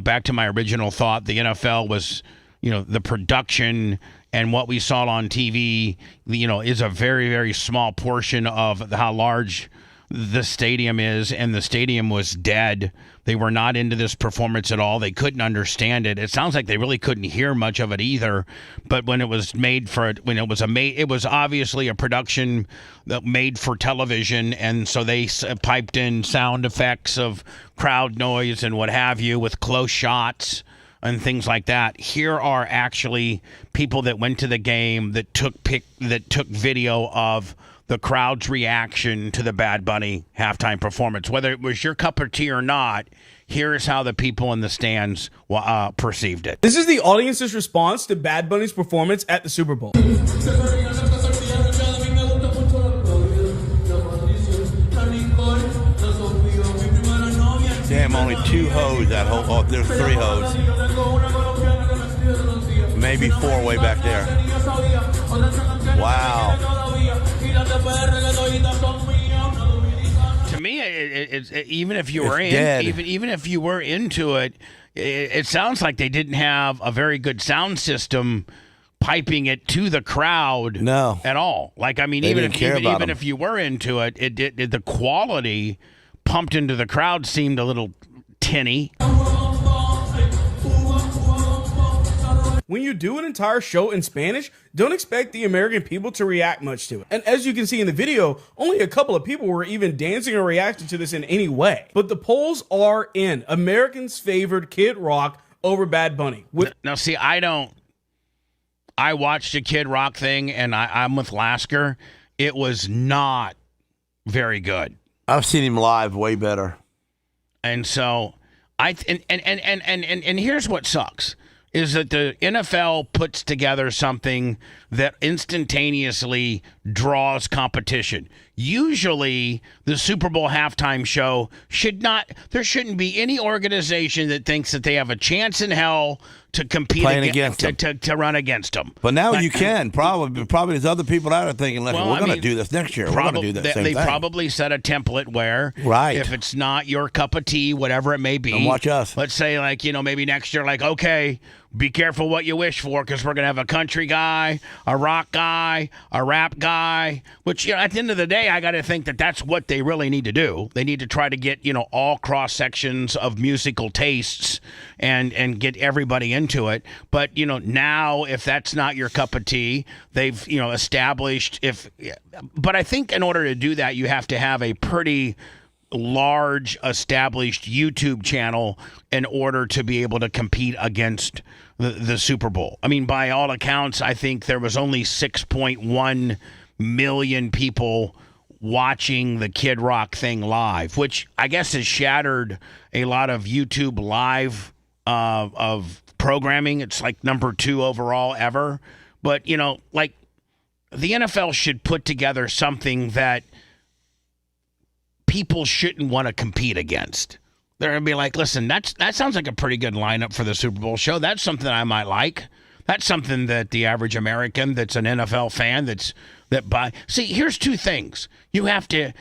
back to my original thought, the NFL was, the production and what we saw on TV, is a very, very small portion of how large the stadium is, and the stadium was dead. They were not into this performance at all. They couldn't understand it. It sounds like they really couldn't hear much of it either. But when it was it was obviously a production that made for television, and so they piped in sound effects of crowd noise and what have you with close shots and things like that. Here are actually people that went to the game that took video of the crowd's reaction to the Bad Bunny halftime performance. Whether it was your cup of tea or not, here's how the people in the stands perceived it. This is the audience's response to Bad Bunny's performance at the Super Bowl. Damn, only 2 hoes that whole. Oh, there's 3 hoes. Maybe 4 way back there. Wow. To me, even if you were even if you were into it, it sounds like they didn't have a very good sound system piping it to the crowd. No, at all. Like, I mean, even if you were into it, the quality pumped into the crowd seemed a little tinny. When you do an entire show in Spanish, don't expect the American people to react much to it. And as you can see in the video, only a couple of people were even dancing or reacting to this in any way. But the polls are in. Americans favored Kid Rock over Bad Bunny. Now, see, I watched the Kid Rock thing, and I'm with Lasker. It was not very good. I've seen him live, way better. And so and here's what sucks is that the NFL puts together something that instantaneously draws competition. usually the Super Bowl halftime show there shouldn't be any organization that thinks that they have a chance in hell to compete to run against them. But now you can. Probably there's other people out there thinking, we're going to do this next year. We're going to do that same thing. They probably set a template where if it's not your cup of tea, whatever it may be. And watch us. Let's say, maybe next year, okay, be careful what you wish for, because we're going to have a country guy, a rock guy, a rap guy, which, at the end of the day, I got to think that that's what they really need to do. They need to try to get, all cross sections of musical tastes and get everybody into it. But, now if that's not your cup of tea, they've, established but I think in order to do that, you have to have a pretty large established YouTube channel in order to be able to compete against the Super Bowl. I mean, by all accounts, I think there was only 6.1 million people watching the Kid Rock thing live, which I guess has shattered a lot of YouTube live of programming. It's like number 2 overall ever. But, the NFL should put together something that people shouldn't want to compete against. They're going to be like, listen, that sounds like a pretty good lineup for the Super Bowl show. That's something I might like. That's something that the average American that's an NFL fan See, here's 2 things. You have to,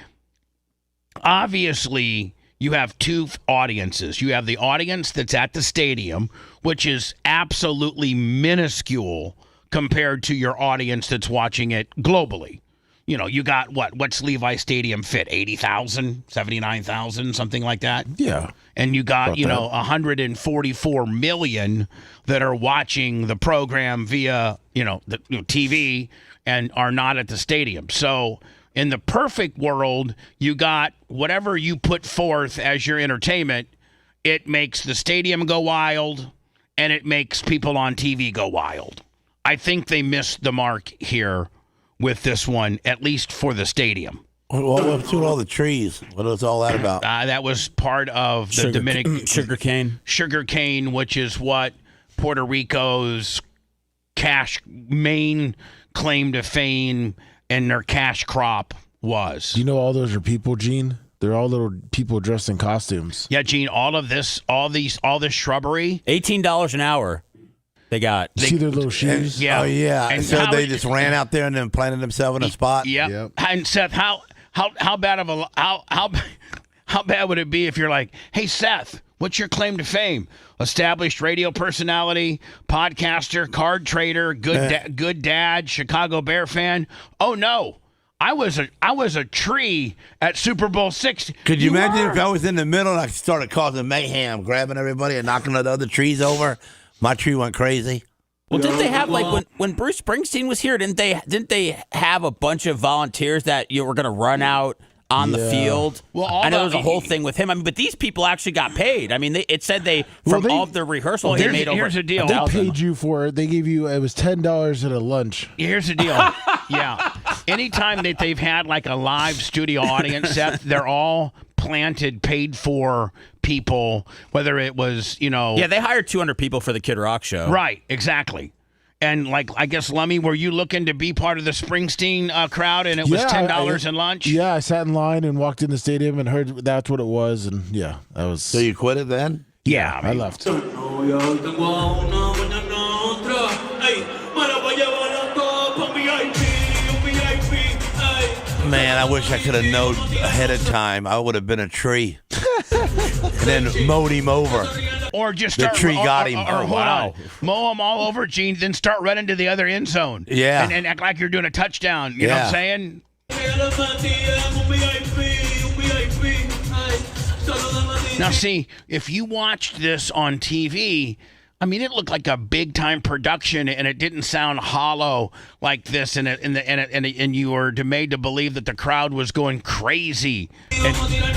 obviously, you have 2 audiences. You have the audience that's at the stadium, which is absolutely minuscule compared to your audience that's watching it globally. You got what's Levi Stadium fit? 80,000, 79,000, something like that? Yeah. And you got, 144 million that are watching the program via, the TV and are not at the stadium. So in the perfect world, you got whatever you put forth as your entertainment, it makes the stadium go wild and it makes people on TV go wild. I think they missed the mark here with this one, at least for the stadium. What's with all the trees? What was all that about? That was part of the Dominican sugarcane, which is what Puerto Rico's main claim to fame and their cash crop was. Do you know all those are people, Gene? They're all little people dressed in costumes. Yeah, Gene. All this shrubbery. $18 an hour. They see their little shoes. Yeah. Oh yeah. And so they just ran out there and then planted themselves in a spot. Yep. And Seth, how bad would it be if you're like, hey Seth, what's your claim to fame? Established radio personality, podcaster, card trader, good dad, Chicago Bear fan. Oh no. I was a tree at Super Bowl 60. Could you imagine if I was in the middle and I started causing mayhem, grabbing everybody and knocking the other trees over? My tree went crazy. Well, didn't they have when Bruce Springsteen was here? Didn't they have a bunch of volunteers that you were going to run out on the field? Well, I know there was a whole thing with him. I mean, but these people actually got paid. I mean, it said all of the rehearsal they made over. Here's the deal. They paid you for it. They gave you it was $10 at a lunch. Here's the deal. Yeah, anytime that they've had like a live studio audience set, they're all paid for people, whether it was, Yeah, they hired 200 people for the Kid Rock show. Right, exactly. And I guess, Lummy, were you looking to be part of the Springsteen crowd and it was $10 in lunch? Yeah, I sat in line and walked in the stadium and heard that's what it was. And yeah, that was. So you quit it then? Yeah. I left. Man, I wish I could have known ahead of time. I would have been a tree. And then mowed him over. Or just the tree got him. Or wow. Mow him all over, Gene, then start running to the other end zone. Yeah. And act like you're doing a touchdown. You know what I'm saying? Now, see, if you watched this on TV, I mean, it looked like a big-time production, and it didn't sound hollow like this, and you were made to believe that the crowd was going crazy.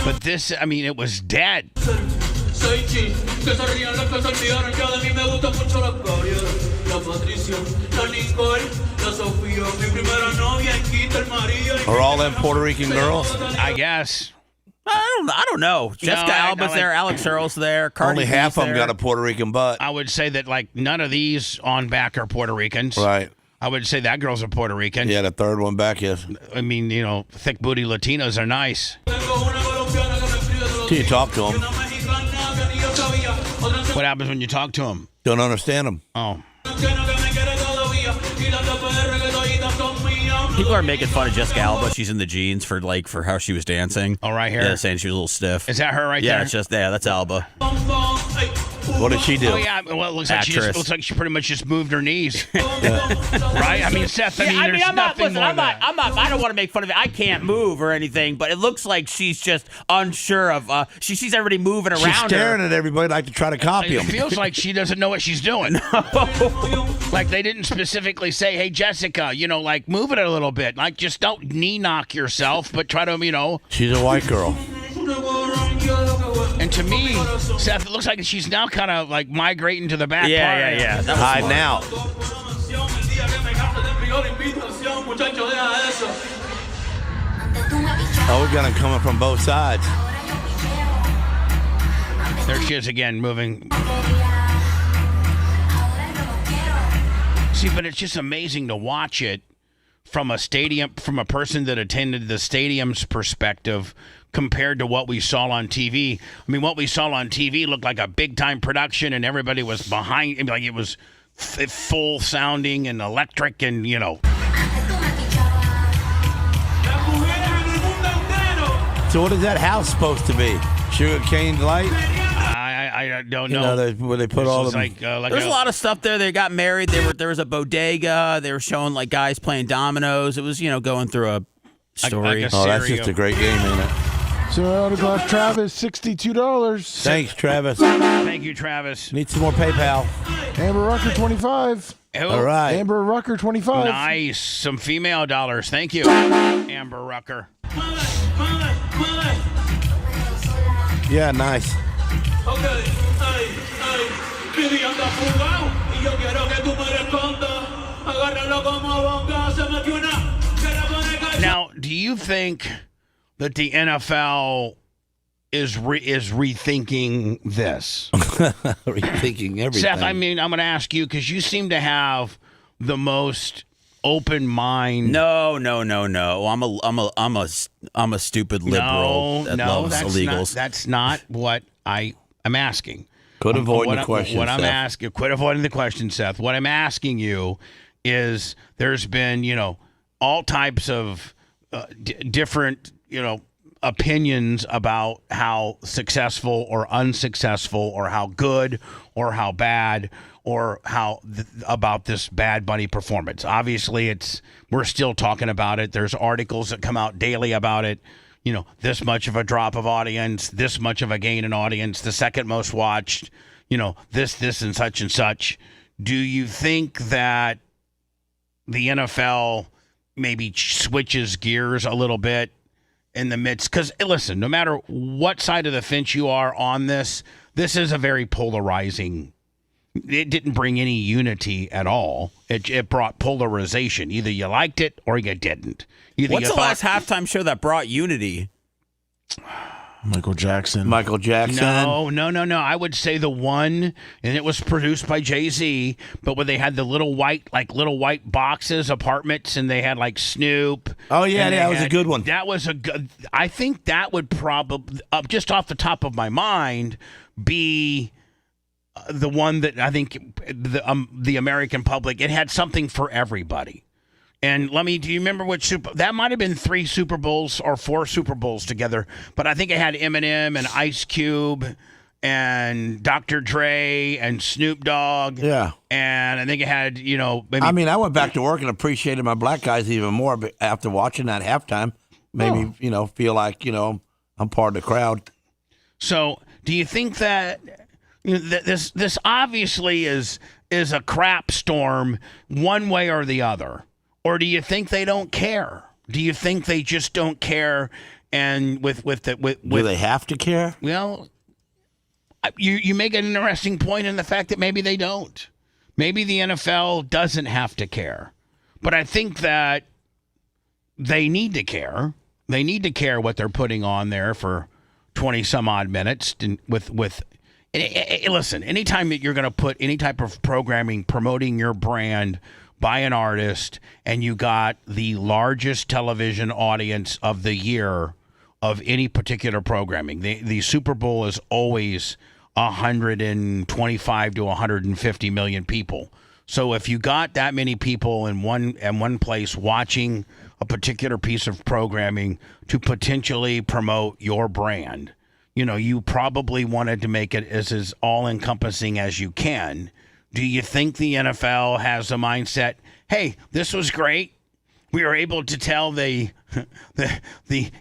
But this, I mean, it was dead. Are all them Puerto Rican girls? I guess. I don't know. Jessica Alba's there, Alex Earl's there, Cardi Only half B's of them got a Puerto Rican butt. I would say that none of these on back are Puerto Ricans. Right. I would say that girl's a Puerto Rican. Yeah, the third one back is. I mean, thick booty Latinos are nice. Till you talk to them. What happens when you talk to them? Don't understand them. Oh. People are making fun of Jessica Alba. She's in the jeans for how she was dancing. Oh, right here. Yeah, saying she was a little stiff. Is that her right there? Yeah, it's just that's Alba. What did she do? Oh yeah, well, it looks like she pretty much just moved her knees. Right? I mean, Seth. I mean, I'm not. Listen, I don't want to make fun of it. I can't move or anything, but it looks like she's just unsure of. She sees everybody moving around. She's staring at everybody like to try to copy them. It feels like she doesn't know what she's doing. Like they didn't specifically say, "Hey, Jessica, like move it a little bit." Like just don't knee knock yourself, but try to, She's a white girl. And to me, Seth, it looks like she's now kind of like migrating to the back part. Yeah. Hiding out. Oh, we got them coming from both sides. There she is again, moving. See, but it's just amazing to watch it from a person that attended the stadium's perspective compared to what we saw on TV. I mean, what we saw on TV looked like a big-time production, and everybody was behind. Like it was full sounding and electric, and So what is that house supposed to be? Sugar cane light? I don't know. Where they put all the There's a lot of stuff there. They got married. There was a bodega. They were showing guys playing dominoes. It was going through a story. That's just a great game, ain't it? So autograph Travis, $62. Thanks, Travis. Thank you, Travis. Need some more PayPal. Amber Rucker, 25. All right. Amber Rucker, 25. Nice. Some female dollars. Thank you, Amber Rucker. Yeah, nice. Now, do you think that the NFL is rethinking this? Rethinking everything. Seth, I mean, I'm going to ask you because you seem to have the most open mind. No. I'm a stupid liberal that loves illegals. That's not what I am asking. Quit avoiding the question. What I'm asking, quit avoiding the question, Seth. What I'm asking you is, there's been, all types of different, opinions about how successful or unsuccessful, or how good or how bad, or how about this Bad Bunny performance. Obviously, we're still talking about it. There's articles that come out daily about it. This much of a drop of audience, this much of a gain in audience, the second most watched, this and such and such. Do you think that the NFL maybe switches gears a little bit in the midst? Because, listen, no matter what side of the fence you are on this is a very polarizing. It didn't bring any unity at all. It brought polarization. Either you liked it or you didn't. What's the last halftime show that brought unity? Michael Jackson. No. I would say the one, and it was produced by Jay-Z, but where they had the little white boxes, apartments, and they had Snoop. Oh yeah, that was a good one. That was a good. I think that would probably, just off the top of my mind, be the one that I think the American public. It had something for everybody. And do you remember that might have been 3 Super Bowls or 4 Super Bowls together, but I think it had Eminem and Ice Cube and Dr. Dre and Snoop Dogg. Yeah. And I think it had, maybe. I went back to work and appreciated my black guys even more after watching that halftime. Made me, feel like, I'm part of the crowd. So do you think that this obviously is a crap storm one way or the other? Or do you think they don't care? Do you think they just don't care? And do they have to care? Well, you make an interesting point in the fact that maybe they don't. Maybe the NFL doesn't have to care. But I think that they need to care. They need to care what they're putting on there for 20 some odd minutes listen, anytime that you're going to put any type of programming promoting your brand by an artist, and you got the largest television audience of the year of any particular programming. The Super Bowl is always 125 to 150 million people. So if you got that many people in one place watching a particular piece of programming to potentially promote your brand, you probably wanted to make it as all-encompassing as you can. Do you think the NFL has a mindset, hey, this was great. We were able to tell the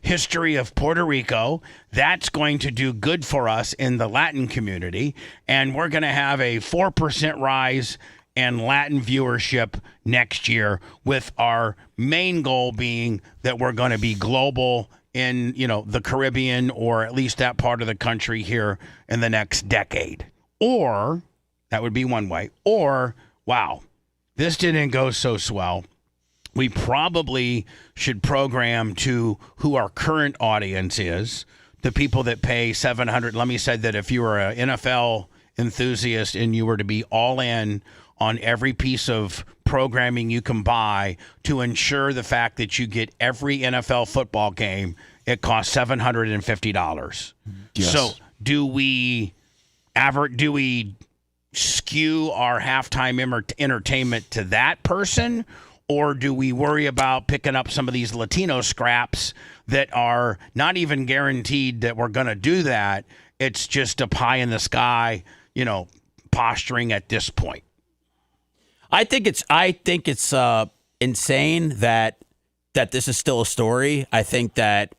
history of Puerto Rico. That's going to do good for us in the Latin community, and we're going to have a 4% rise in Latin viewership next year, with our main goal being that we're going to be global in, the Caribbean, or at least that part of the country here in the next decade. Or that would be one way. Or, wow, this didn't go so swell. We probably should program to who our current audience is, the people that pay $700. Let me say that if you were an NFL enthusiast and you were to be all in on every piece of programming you can buy to ensure the fact that you get every NFL football game, it costs $750. Yes. So do we skew our halftime entertainment to that person? Or do we worry about picking up some of these Latino scraps that are not even guaranteed that we're going to do that? It's just a pie in the sky, posturing at this point. I think it's insane that this is still a story. I think that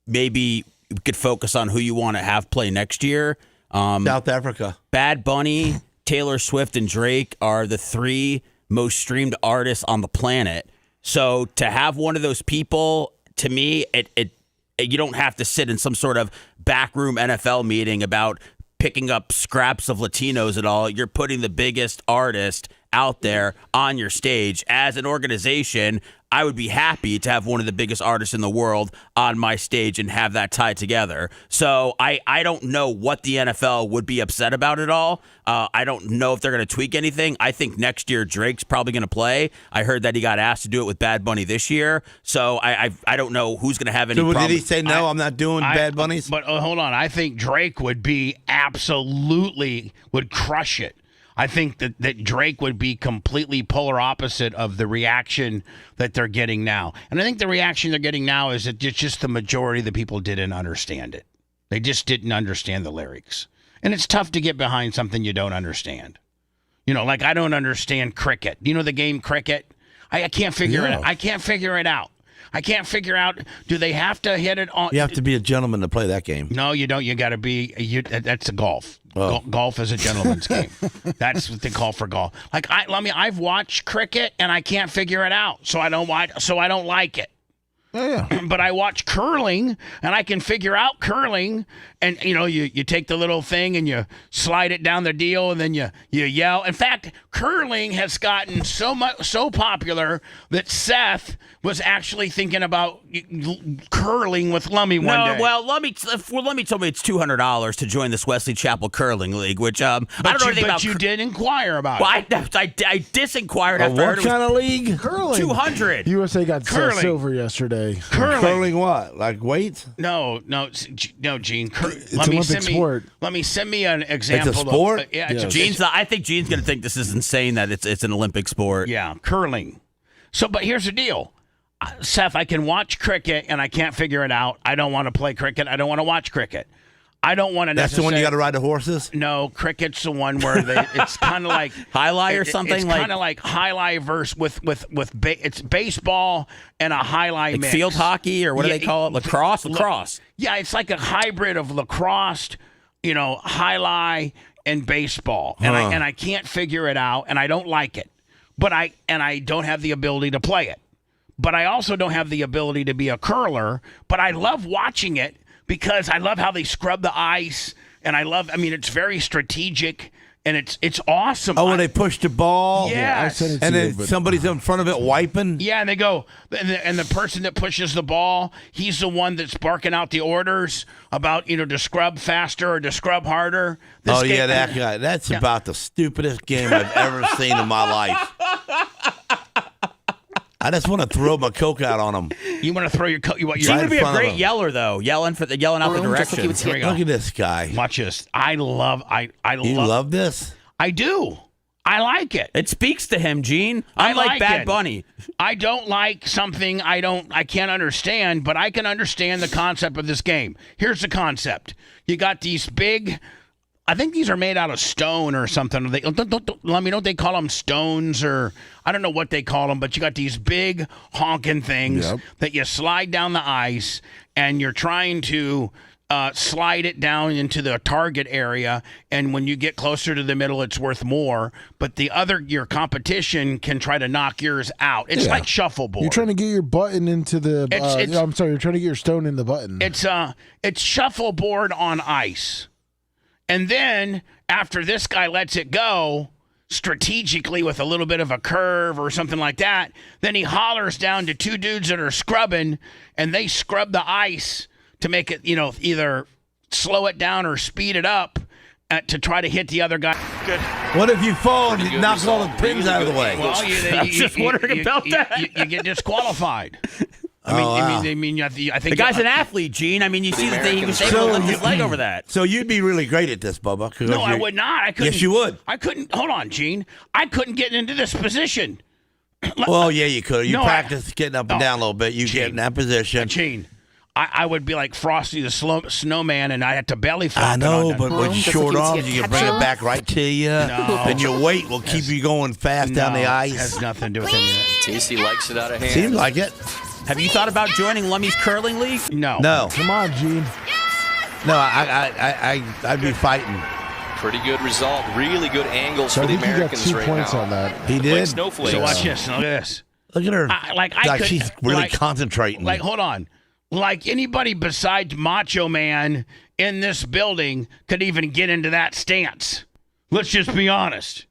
maybe we could focus on who you want to have play next year. South Africa. Bad Bunny, Taylor Swift, and Drake are the three most streamed artists on the planet. So to have one of those people, to me, it you don't have to sit in some sort of backroom NFL meeting about picking up scraps of Latinos at all. You're putting the biggest artist out there on your stage. As an organization, I would be happy to have one of the biggest artists in the world on my stage and have that tied together. So I don't know what the NFL would be upset about at all. I don't know if they're going to tweak anything. I think next year Drake's probably going to play. I heard that he got asked to do it with Bad Bunny this year. So I don't know who's going to have any So problem. did he say, no, I'm not doing Bad Bunnies? But hold on. I think Drake would crush it. I think that Drake would be completely polar opposite of the reaction that they're getting now. And I think the reaction they're getting now is that just the majority of the people didn't understand it. They just didn't understand the lyrics. And it's tough to get behind something you don't understand. Like I don't understand cricket. You know the game cricket? I can't figure it out. I can't figure it out. I can't figure out, do they have to hit it on? You have to be a gentleman to play that game. No, you don't. You got to be, that's a golf. Oh. Golf is a gentleman's game. That's what they call for golf. Like, I've watched cricket and I can't figure it out. So I don't like it. Oh, yeah. But I watch curling and I can figure out curling. And, you take the little thing and you slide it down the deal and then you yell. In fact, curling has gotten so popular that Seth was actually thinking about curling with Lummy one day. Well, Lummy told me it's $200 to join this Wesley Chapel Curling League, which I don't know anything about. But you did inquire about it. Well, I disinquired after I heard what kind of league? Curling. 200. USA got silver yesterday. Curling what? Like weights? No, Gene. It's an Olympic sport. Send me an example. It's a sport? Yes. I think Gene's going to think this is insane that it's an Olympic sport. Yeah, curling. So, but here's the deal. Seth, I can watch cricket and I can't figure it out. I don't want to play cricket. I don't want to watch cricket. I don't want to. That's the one you got to ride the horses. No, cricket's the one where it's kind of like highlight or something. It's kind of like highlight verse it's baseball and a highlight mix. Field hockey or what do they call it? Lacrosse. Yeah, it's like a hybrid of lacrosse, highlight and baseball, and I can't figure it out, and I don't like it, but I don't have the ability to play it. But I also don't have the ability to be a curler, but I love watching it because I love how they scrub the ice, and it's very strategic, and it's awesome. Oh, when they push the ball? Yes. And then somebody's in front of it wiping? Yeah, and they go, and the person that pushes the ball, he's the one that's barking out the orders about, to scrub faster or to scrub harder. That guy. That's about the stupidest game I've ever seen in my life. I just want to throw my Coke out on him. You want to throw your Coke? He would be a great yeller, though, yelling out the direction. Look at this guy. Watch this. I love. You love this? I do. I like it. It speaks to him, Gene. Unlike Bad Bunny. I don't like something I can't understand, but I can understand the concept of this game. Here's the concept. You got these big, I think these are made out of stone or something. Don't they call them stones, or I don't know what they call them, but you got these big honking things that you slide down the ice, and you're trying to slide it down into the target area, and when you get closer to the middle, it's worth more. But your competition can try to knock yours out. It's like shuffleboard. You're trying to get your button into the. You're trying to get your stone in the button. It's shuffleboard on ice, and then after this guy lets it go strategically with a little bit of a curve or something like that, then he hollers down to two dudes that are scrubbing, and they scrub the ice to make it, either slow it down or speed it up to try to hit the other guy. Good. What if you fall and you knock all the pins out of the way? Well, I was just wondering about that. You get disqualified. I think the guy's an athlete, Gene. I mean, you see that he was able to lift his leg over that. So you'd be really great at this, Bubba. No, I would not. I couldn't. Yes, you would. I couldn't. Hold on, Gene. I couldn't get into this position. Well, yeah, you could. You practice getting up and down a little bit. You get in that position. Gene. I would be like Frosty the Snowman, and I had to belly flop. I know, but with short arms, you can bring it back right to you. No. And your weight will keep you going fast down the ice. Has nothing to do with any of that. Casey likes it out of hand. Seems like it. Have you thought about joining Lummy's curling league? No. Come on, Gene. No, I'd be fighting. Pretty good result. Really good angles So for the I think you got Americans 2 right points now. on that. He did. Snowflakes. So watch this. Look at this. Look at her. I she's really concentrating. Hold on. Like anybody besides Macho Man in this building could even get into that stance. Let's just be honest.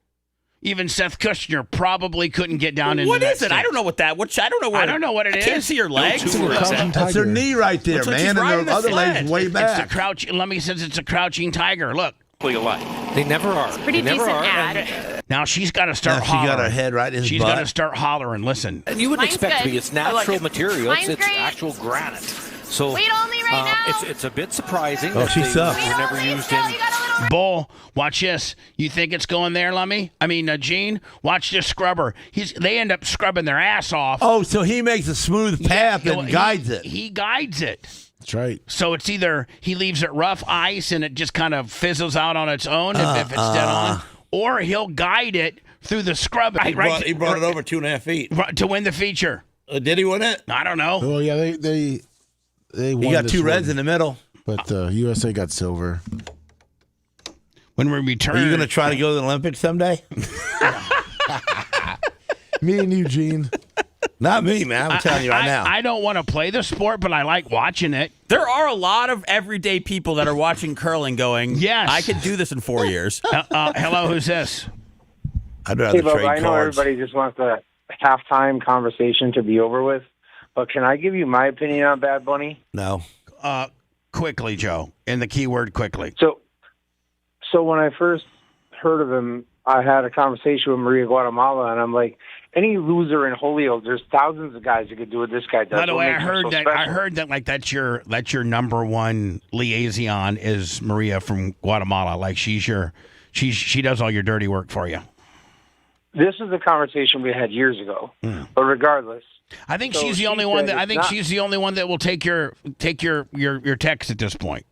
Even Seth Kushner probably couldn't get down into that. What is it? stance. I don't know what that. I don't know where. I don't know what it is. I can't see your legs. That's her knee right there, Looks like man, she's and riding the the other sled. leg's way back. It's a crouch. Lummy says it's a crouching tiger. Look. They never are. Pretty they never decent are. ad. Now she's got to start Now she hollering. got her head right in his She's butt. got to start hollering. Listen. And you wouldn't Mine's expect good. to be. It's I like natural it. material. Mine's It's great. actual granite. So Wait on me right now. It's a bit surprising. Oh, that she they sucks. were never used in. Bull, watch this. You think it's going there, Lummy? Gene, watch this scrubber. They end up scrubbing their ass off. Oh, so he makes a smooth path and guides it. He guides it. That's right. So it's either he leaves it rough ice and it just kind of fizzles out on its own if it's dead on, or he'll guide it through the scrub. He brought it over 2.5 feet to win the feature. Did he win it? I don't know. Oh yeah, they won. He got this 2 reds one, in the middle. but USA got silver. When we return, Are you going to try to go to the Olympics someday? Me and Eugene. Not me, man. I'm telling you right now. I don't want to play the sport, but I like watching it. There are a lot of everyday people that are watching curling going, yes, I could do this in 4 years. Hello, who's this? I'd rather Bubba, trade I know cards. everybody just wants the halftime conversation to be over with, but can I give you my opinion on Bad Bunny? No. Quickly, Joe, and the keyword quickly. So when I first heard of him, I had a conversation with Maria Guatemala, and I'm like, any loser in Holyoke, there's thousands of guys that could do what this guy does. By the way, I heard that. Special. I heard that like that's your number one liaison is Maria from Guatemala. Like she does all your dirty work for you. This is a conversation we had years ago, but regardless, I think she's the only one that she's the only one that will take your text at this point.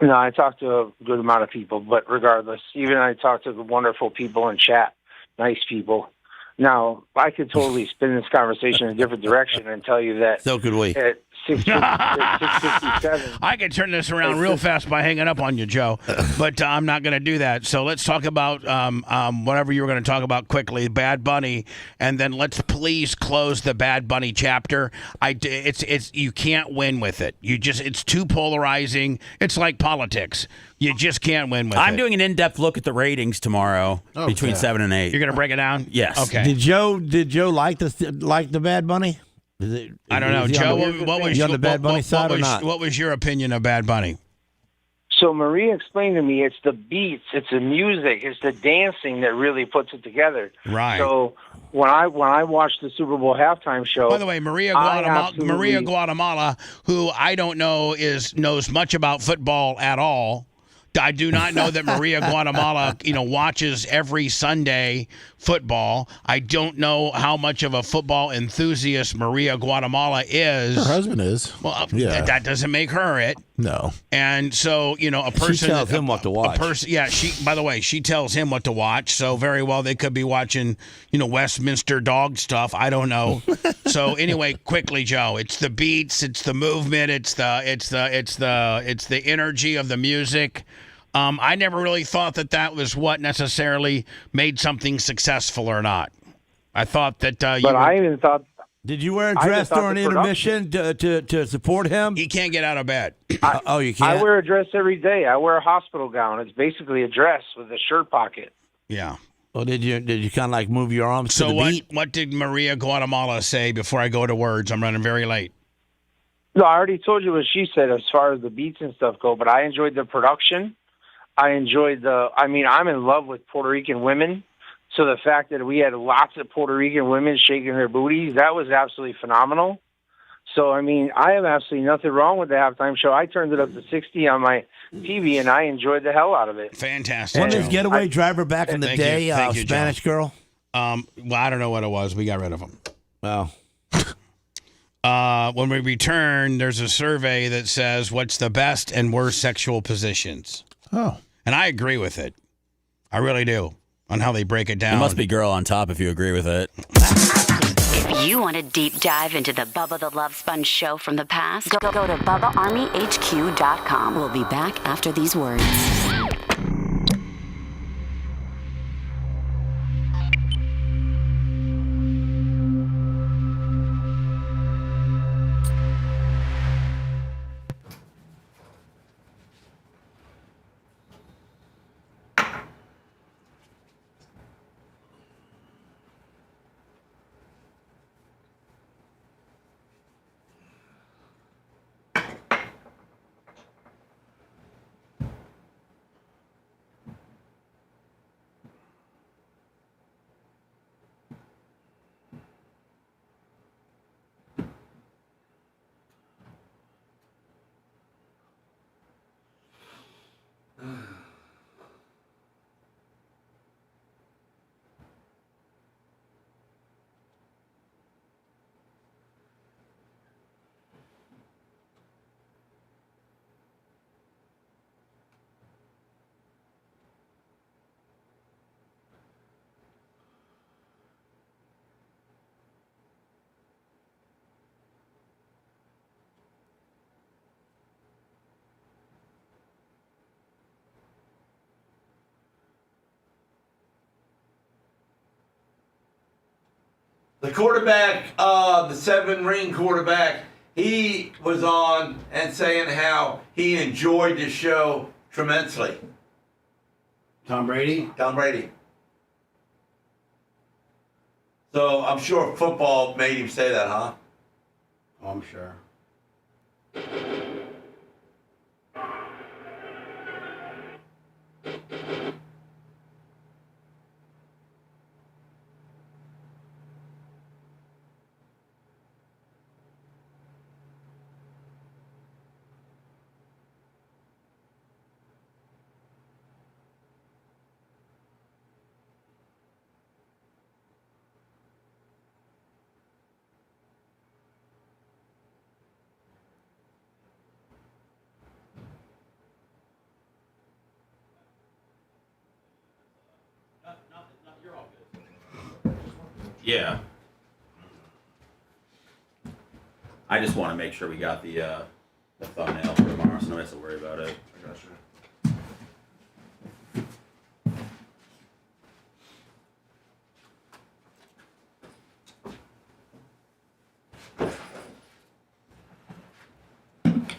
No, I talked to a good amount of people, but regardless, even I talked to the wonderful people in chat, nice people. Now, I could totally spin this conversation in a different direction and tell you that. So could we. At 6:57. I could turn this around real fast by hanging up on you, Joe, but I'm not going to do that. So let's talk about whatever you were going to talk about quickly, Bad Bunny, and then let's please close the Bad Bunny chapter. It's you can't win with it. It's too polarizing. It's like politics. You just can't win with it. I'm doing an in-depth look at the ratings tomorrow between 7 and 8. You're going to break it down? Yes. Okay. Did Joe like the Bad Bunny? I don't know, Joe. What was you on the Bad Bunny side or not? What was your opinion of Bad Bunny? So Maria explained to me it's the beats, it's the music, it's the dancing that really puts it together. Right. So when I watched the Super Bowl halftime show, By the way, Maria Guatemala, who I don't know knows much about football at all. I do not know that Maria Guatemala, watches every Sunday football. I don't know how much of a football enthusiast Maria Guatemala is. Her husband is. Well, yeah. that doesn't make her it. No. And so, a person... She tells him what to watch. By the way, she tells him what to watch. So very well, they could be watching, Westminster dog stuff. I don't know. So anyway, quickly, Joe, it's the beats, it's the movement, it's the energy of the music. I never really thought that was what necessarily made something successful or not. I thought that I even thought. Did you wear a dress during intermission to support him? He can't get out of bed. You can't? I wear a dress every day. I wear a hospital gown. It's basically a dress with a shirt pocket. Yeah. Well, did you kind of like move your arms to the beat? What did Maria Guatemala say before I go to words? I'm running very late. No, I already told you what she said as far as the beats and stuff go, but I enjoyed the production. I enjoyed I'm in love with Puerto Rican women. So the fact that we had lots of Puerto Rican women shaking their booties, that was absolutely phenomenal. So, I have absolutely nothing wrong with the halftime show. I turned it up to 60 on my TV, and I enjoyed the hell out of it. Fantastic. Wasn't his getaway driver back in the day, Thank you, Spanish girl? Well, I don't know what it was. We got rid of him. Well. When we return, there's a survey that says what's the best and worst sexual positions. Oh. And I agree with it. I really do. On how they break it down. It must be girl on top if you agree with it. If you want a deep dive into the Bubba the Love Sponge show from the past, go to BubbaArmyHQ.com. We'll be back after these words. The quarterback, the 7-ring quarterback, he was on and saying how he enjoyed the show tremendously. Tom Brady? Tom Brady. So I'm sure football made him say that, huh? Oh, I'm sure. Yeah. I just want to make sure we got the thumbnail for tomorrow, so nobody has to worry about it. I got you.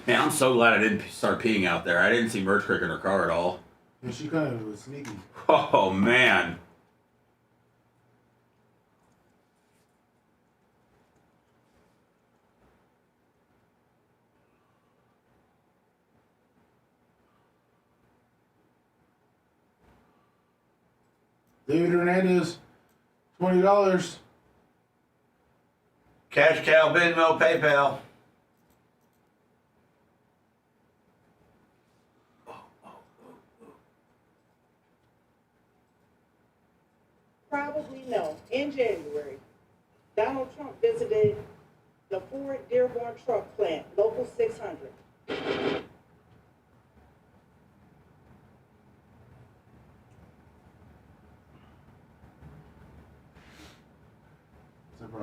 Man, I'm so glad I didn't start peeing out there. I didn't see Merch Crick in her car at all. Yeah, she kind of was sneaky. Oh, man. David Hernandez, $20. Cash Cow, Venmo, PayPal. Probably no. In January, Donald Trump visited the Ford Dearborn truck plant, local 600.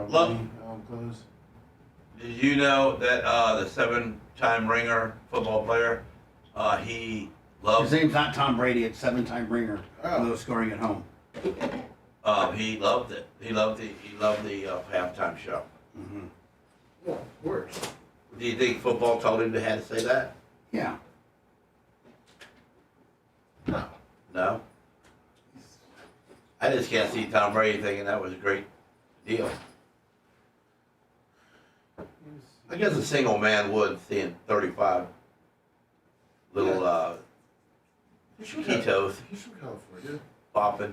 Look, did you know that the 7-time ringer football player, he loves... His name's not Tom Brady, it's 7-time ringer. No scoring at home. He loved it. He loved the halftime show. Mm-hmm. Well, of course. Do you think football told him to have to say that? Yeah. No. No? I just can't see Tom Brady thinking that was a great deal. I guess a single man would, seeing 35 little Cheetos He's from California. popping.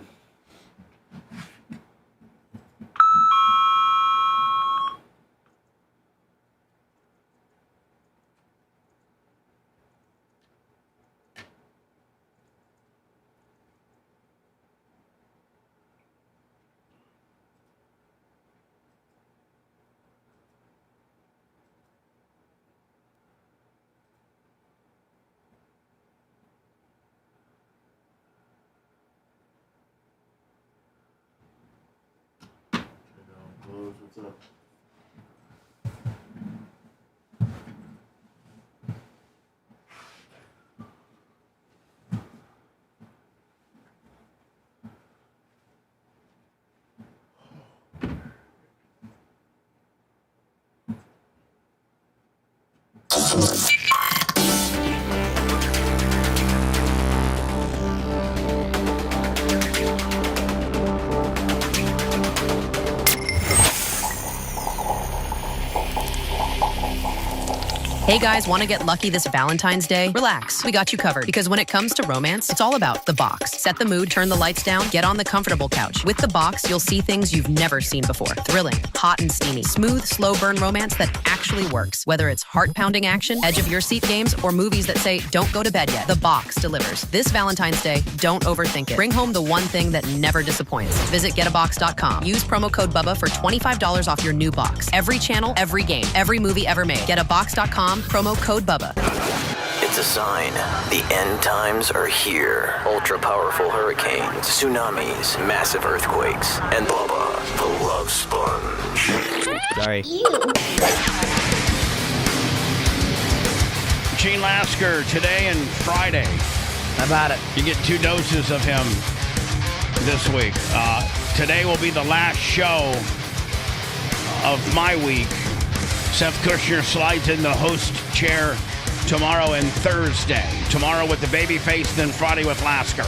What's up? Hey guys, want to get lucky this Valentine's Day? Relax, we got you covered. Because when it comes to romance, it's all about the box. Set the mood, turn the lights down, get on the comfortable couch. With the box, you'll see things you've never seen before. Thrilling, hot and steamy, smooth, slow burn romance that actually works. Whether it's heart-pounding action, edge-of-your-seat games, or movies that say, don't go to bed yet, the box delivers. This Valentine's Day, don't overthink it. Bring home the one thing that never disappoints. Visit getabox.com. Use promo code Bubba for $25 off your new box. Every channel, every game, every movie ever made. Getabox.com, promo code Bubba. It's a sign. The end times are here. Ultra-powerful hurricanes, tsunamis, massive earthquakes, and Bubba the Love Sponge. Sorry. Gene Lasker today and Friday. How about it? You get 2 doses of him this week. Today will be the last show of my week. Seth Kushner slides in the host chair tomorrow and Thursday. Tomorrow with the babyface, then Friday with Lasker.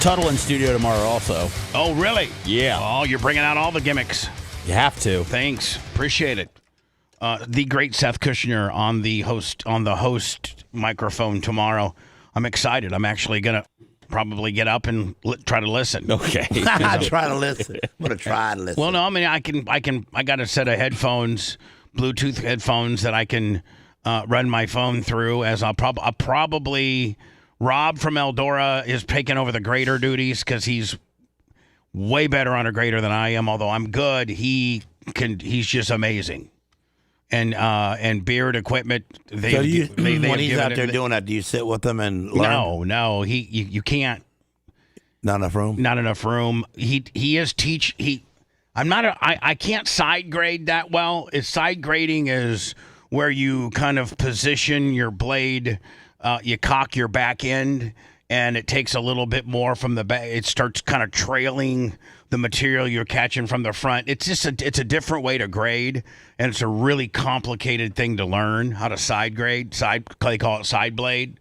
Tuttle in studio tomorrow also. Oh, really? Yeah. Oh, you're bringing out all the gimmicks. You have to. Thanks. Appreciate it. The great Seth Kushner on the host microphone tomorrow. I'm excited. I'm actually going to probably get up and try to listen. Okay. Try to listen. I'm going to try to listen. Well, no, I mean, I got a set of headphones, Bluetooth headphones that I can run my phone through, as I'll probably Rob from Eldora is taking over the grader duties because he's way better on a grader than I am. Although I'm good, he's just amazing. And beard equipment. When he's out there doing that, do you sit with him and learn? No, you can't. Not enough room. Not enough room. I can't side grade that well. Side grading is where you kind of position your blade, you cock your back end, and it takes a little bit more from the back. It starts kind of trailing the material you're catching from the front. It's just it's a different way to grade, and it's a really complicated thing to learn how to side grade. They call it side blade.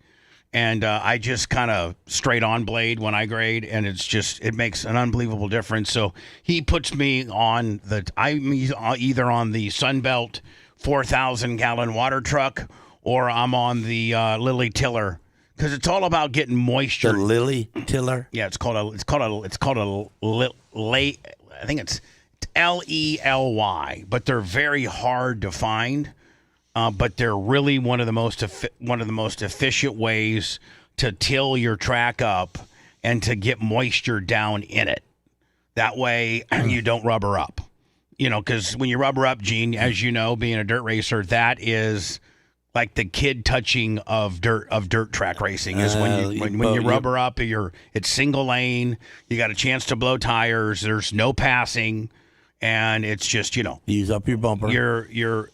And I just kind of straight on blade when I grade, and it makes an unbelievable difference. So he puts me on I'm either on the Sunbelt 4,000 gallon water truck, or I'm on the Lily Tiller because it's all about getting moisture. The lily tiller. Yeah, it's called a lay. I think it's Lely, but they're very hard to find. But they're really one of the most efficient ways to till your track up and to get moisture down in it. That way you don't rubber up. You know, because when you rubber up, Gene, as you know, being a dirt racer, that is like the kid touching of dirt track racing is when you rubber up. It's single lane. You got a chance to blow tires. There's no passing, and it's just use up your bumper. You're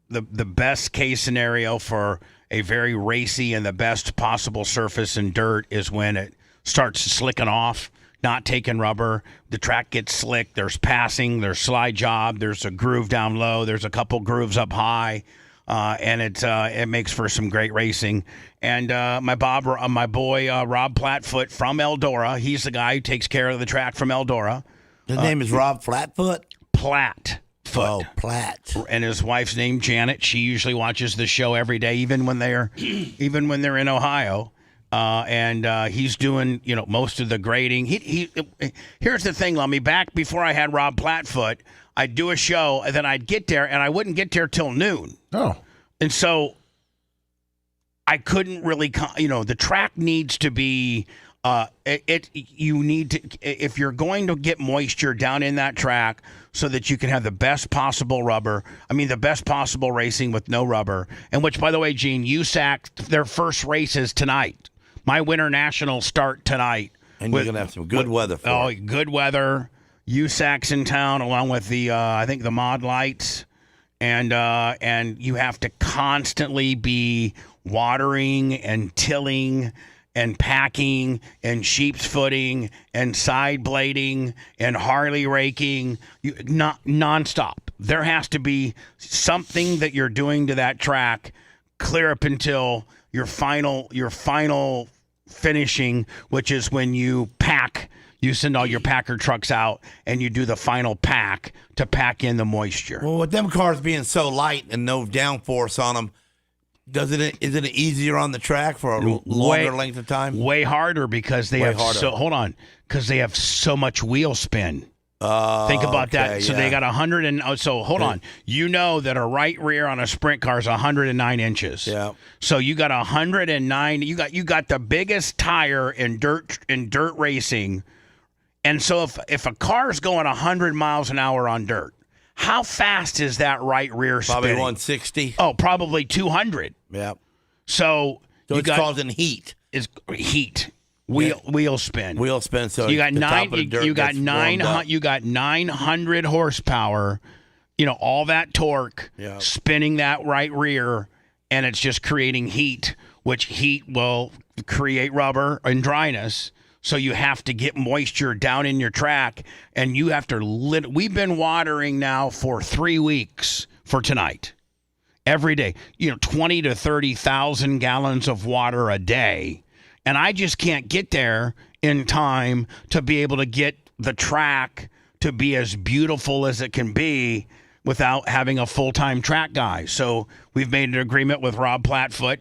the best case scenario for a very racy and the best possible surface in dirt is when it starts slicking off. Not taking rubber, the track gets slick, there's passing, there's slide job, there's a groove down low, there's a couple grooves up high, and it makes for some great racing. And my boy Rob Plattfoot from Eldora, he's the guy who takes care of the track from Eldora. His name is Rob Flatfoot? Plattfoot. Oh, Platt. And his wife's name Janet. She usually watches the show every day, even when they're in Ohio. And he's doing, most of the grading. Here's the thing, Lummy. Back before I had Rob Plattfoot, I'd do a show, and then I'd get there, and I wouldn't get there till noon. Oh. And so I couldn't really, the track needs to be, you need to, if you're going to get moisture down in that track so that you can have the best possible the best possible racing with no rubber, and which, by the way, Gene, USAC, their first race is tonight. My Winter Nationals start tonight. And you're going to have some good weather for it. Good weather. USAC's in town along with the, I think, the Mod Lights. And you have to constantly be watering and tilling and packing and sheep's footing and side blading and Harley raking, nonstop. There has to be something that you're doing to that track clear up until your final finishing, which is when you pack. You send all your packer trucks out and you do the final pack to pack in the moisture. Well, with them cars being so light and no downforce on them, is it easier on the track for a longer length of time? Way harder because they have so much wheel spin. Think about that. So they got 100 and so hold on. You know that a right rear on a sprint car is 109 inches. Yeah. So you got 109. You got the biggest tire in dirt racing. And so if a car's going 100 miles an hour on dirt, how fast is that right rear spinning? Probably 160. Oh, probably 200. Yeah. So it's causing heat. It's heat. Wheel spin. Wheel spin. So you got 900 horsepower. All that torque spinning that right rear, and it's just creating heat, which heat will create rubber and dryness. So you have to get moisture down in your track, and you have to. We've been watering now for 3 weeks for tonight, every day. 20 to 30,000 gallons of water a day. And I just can't get there in time to be able to get the track to be as beautiful as it can be without having a full-time track guy. So we've made an agreement with Rob Plattfoot,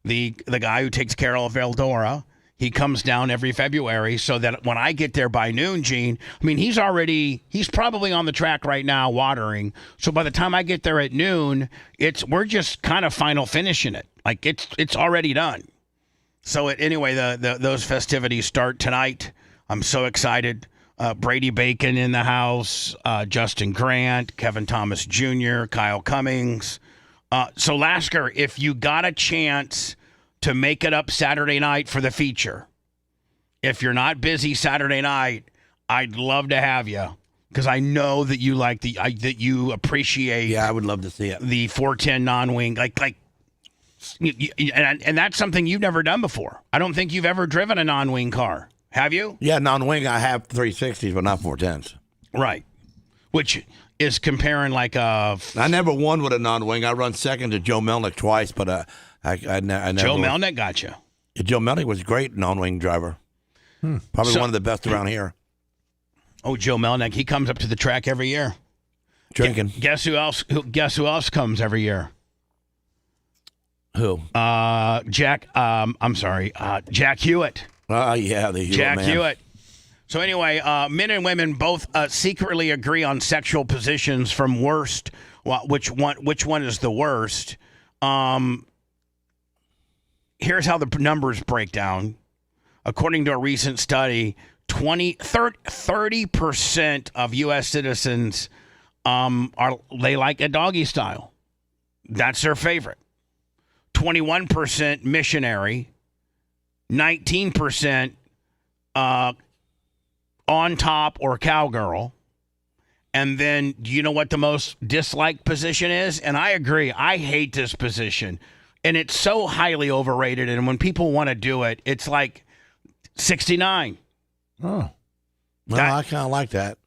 the guy who takes care of Eldora. He comes down every February so that when I get there by noon, Gene, he's probably on the track right now watering. So by the time I get there at noon, we're just kind of final finishing it. Like it's already done. So anyway, those festivities start tonight. I'm so excited. Brady Bacon in the house, Justin Grant, Kevin Thomas Jr., Kyle Cummings. So Lasker, if you got a chance to make it up Saturday night for the feature, if you're not busy Saturday night, I'd love to have you because I know that you like that you appreciate. Yeah, I would love to see it. The 410 non-wing, and that's something you've never done before. I don't think you've ever driven a non-wing car, have you? Yeah, non-wing. I have 360s, but not 410s. Right, which is comparing I never won with a non-wing. I run second to Joe Melnick twice, but I never. Joe Melnick got you. Yeah, Joe Melnick was a great non-wing driver. Probably one of the best around here. Oh, Joe Melnick, he comes up to the track every year. Drinking. Guess who else comes every year? Who? Jack. I'm sorry. Jack Hewitt. Oh yeah, the Hewitt Jack man. Hewitt. So anyway, men and women both secretly agree on sexual positions from worst. Well, which one is the worst? Here's how the numbers break down. According to a recent study, 30% of U.S. citizens they like a doggy style. That's their favorite. 21% missionary. 19% on top or cowgirl. And then, do you know what the most disliked position is? And I agree. I hate this position. And it's so highly overrated. And when people want to do it, it's like 69. Oh. Well, I kind of like that.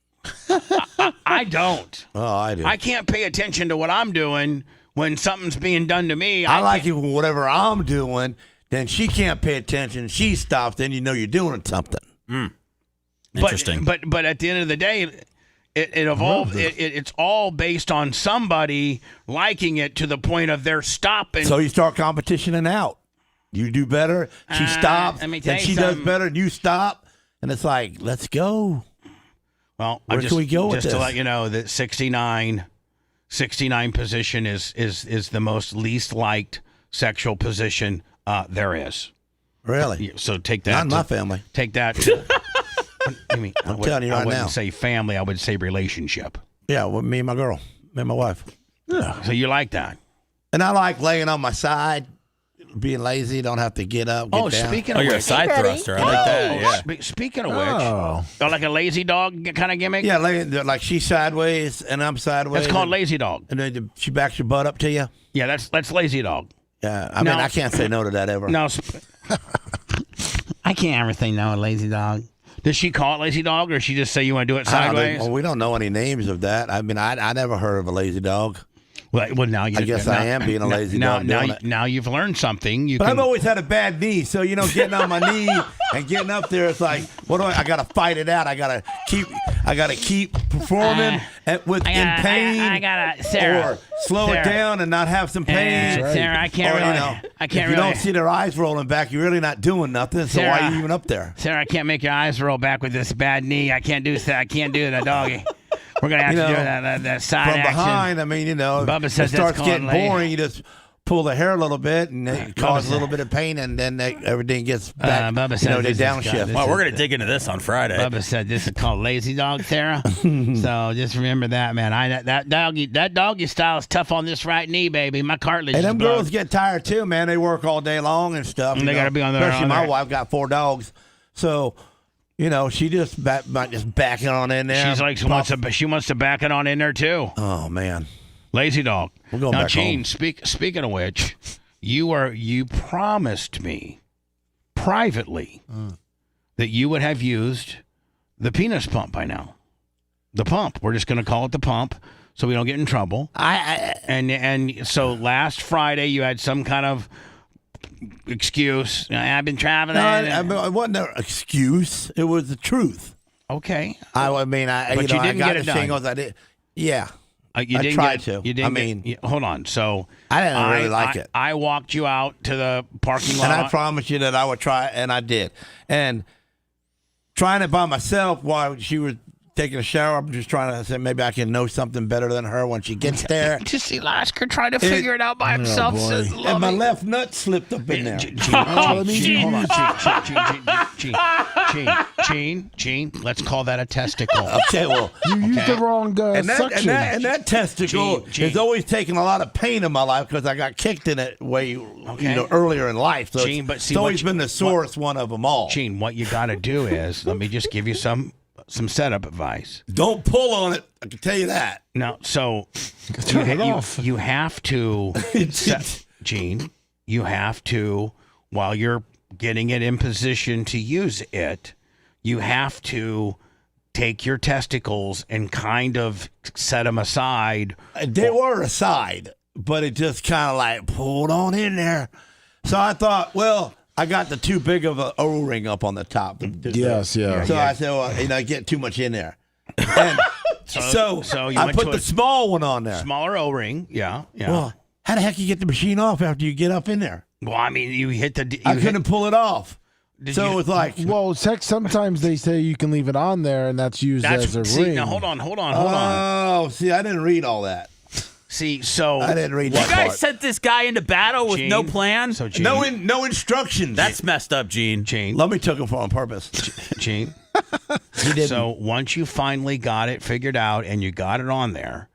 I don't. Oh, I do. I can't pay attention to what I'm doing when something's being done to me. I like it when whatever I'm doing, then she can't pay attention. She stops, then you know you're doing something. Interesting. But at the end of the day, it evolved. It's all based on somebody liking it to the point of their stopping. So you start competitioning out. You do better. She stops. Let me tell Then you she does something. better, and you stop. And it's like, let's go. Well, Where can we go with just to this? let you know that 69 position is the most least liked sexual position there is. Really? So take that. Not in my family. Take that. I mean, I'm telling you right I wouldn't now. say family. I would say relationship. Yeah, with me and my girl, me and my wife. Yeah. So you like that? And I like laying on my side, being lazy, don't have to get up, get down. Speaking of you're a which, side thruster. I like that. Yeah. Speaking of which, like a lazy dog kind of gimmick. Yeah, like she's sideways and I'm sideways. That's called lazy dog. And then she backs your butt up to you. Yeah, that's lazy dog. Yeah, I mean, I can't say no to that ever. No, I can't ever say no to lazy dog. Does she call it lazy dog, or does she just say you want to do it sideways? Well, we don't know any names of that. I mean, I never heard of a lazy dog. Well, now you. I guess I am being a lazy dog. Now you've learned something. But I've always had a bad knee, so getting on my knee and getting up there, it's like, what do I got to fight it out. I got to keep performing in pain. I gotta, Sarah, or slow Sarah, it down and not have some pain. Sarah, I can't really. If you don't see their eyes rolling back, you're really not doing nothing. So why are you even up there? Sarah, I can't make your eyes roll back with this bad knee. I can't do that, doggy. We're gonna have to do that side from action. behind. I mean, Bubba says it starts that's getting called boring. You just pull the hair a little bit, and it causes a little bit of pain, and then everything gets back. Bubba says they downshift. Well, we're gonna dig into this on Friday. Bubba said this is called lazy dog, Sarah. So just remember that, man. That doggy style is tough on this right knee, baby. My cartilage. And is them broke. girls get tired too, man. They work all day long and stuff. And they got to be on their. Especially my wife got 4 dogs, so. She just might just back it on in there. She's like she wants to back it on in there too. Oh man, lazy dog. We're going now, back Gene, home. Speaking of which, you promised me privately that you would have used the penis pump by now. The pump. We're just going to call it the pump, so we don't get in trouble. And so last Friday you had some kind of excuse. I've been traveling. No, it wasn't an excuse. It was the truth. Okay. I mean, but you didn't got get it the done. shingles. I did. Yeah. You I didn't tried get, to. You didn't I mean, hold on. So I didn't really like it. I walked you out to the parking lot, and I promised you that I would try, and I did. And trying it by myself while she was taking a shower, I'm just trying to say maybe I can know something better than her when she gets there. Just see Lasker trying to figure it out by himself. And my left nut slipped up in there. Gene, let's call that a testicle. Okay, well, you used the wrong suction. And that testicle has always taken a lot of pain in my life because I got kicked in it way earlier in life. So it's always been the sorest one of them all. Gene, what you got to do is, let me just give you some setup advice. Don't pull on it. I can tell you that. No, so turn it off. You have to, Gene. You have to, while you're getting it in position to use it, you have to take your testicles and kind of set them aside. They were aside, but it just kind of like pulled on in there. So I thought, well, I got the too big of an O-ring up on the top. Yes, yeah. So I said, well, I get too much in there. And so you I went put to the small one on there. Smaller O-ring, yeah. Well, How the heck you get the machine off after you get up in there? Well, I mean, you hit the. I couldn't pull it off. So it's like, well, sometimes they say you can leave it on there, and that's used as a ring. Now hold on. Oh, see, I didn't read all that. See, so I didn't read You that guys part. sent this guy into battle with no plan? So, Gene, No instructions. That's messed up, Gene. Lummy took him for on purpose. Gene. He didn't. So once you finally got it figured out and you got it on there,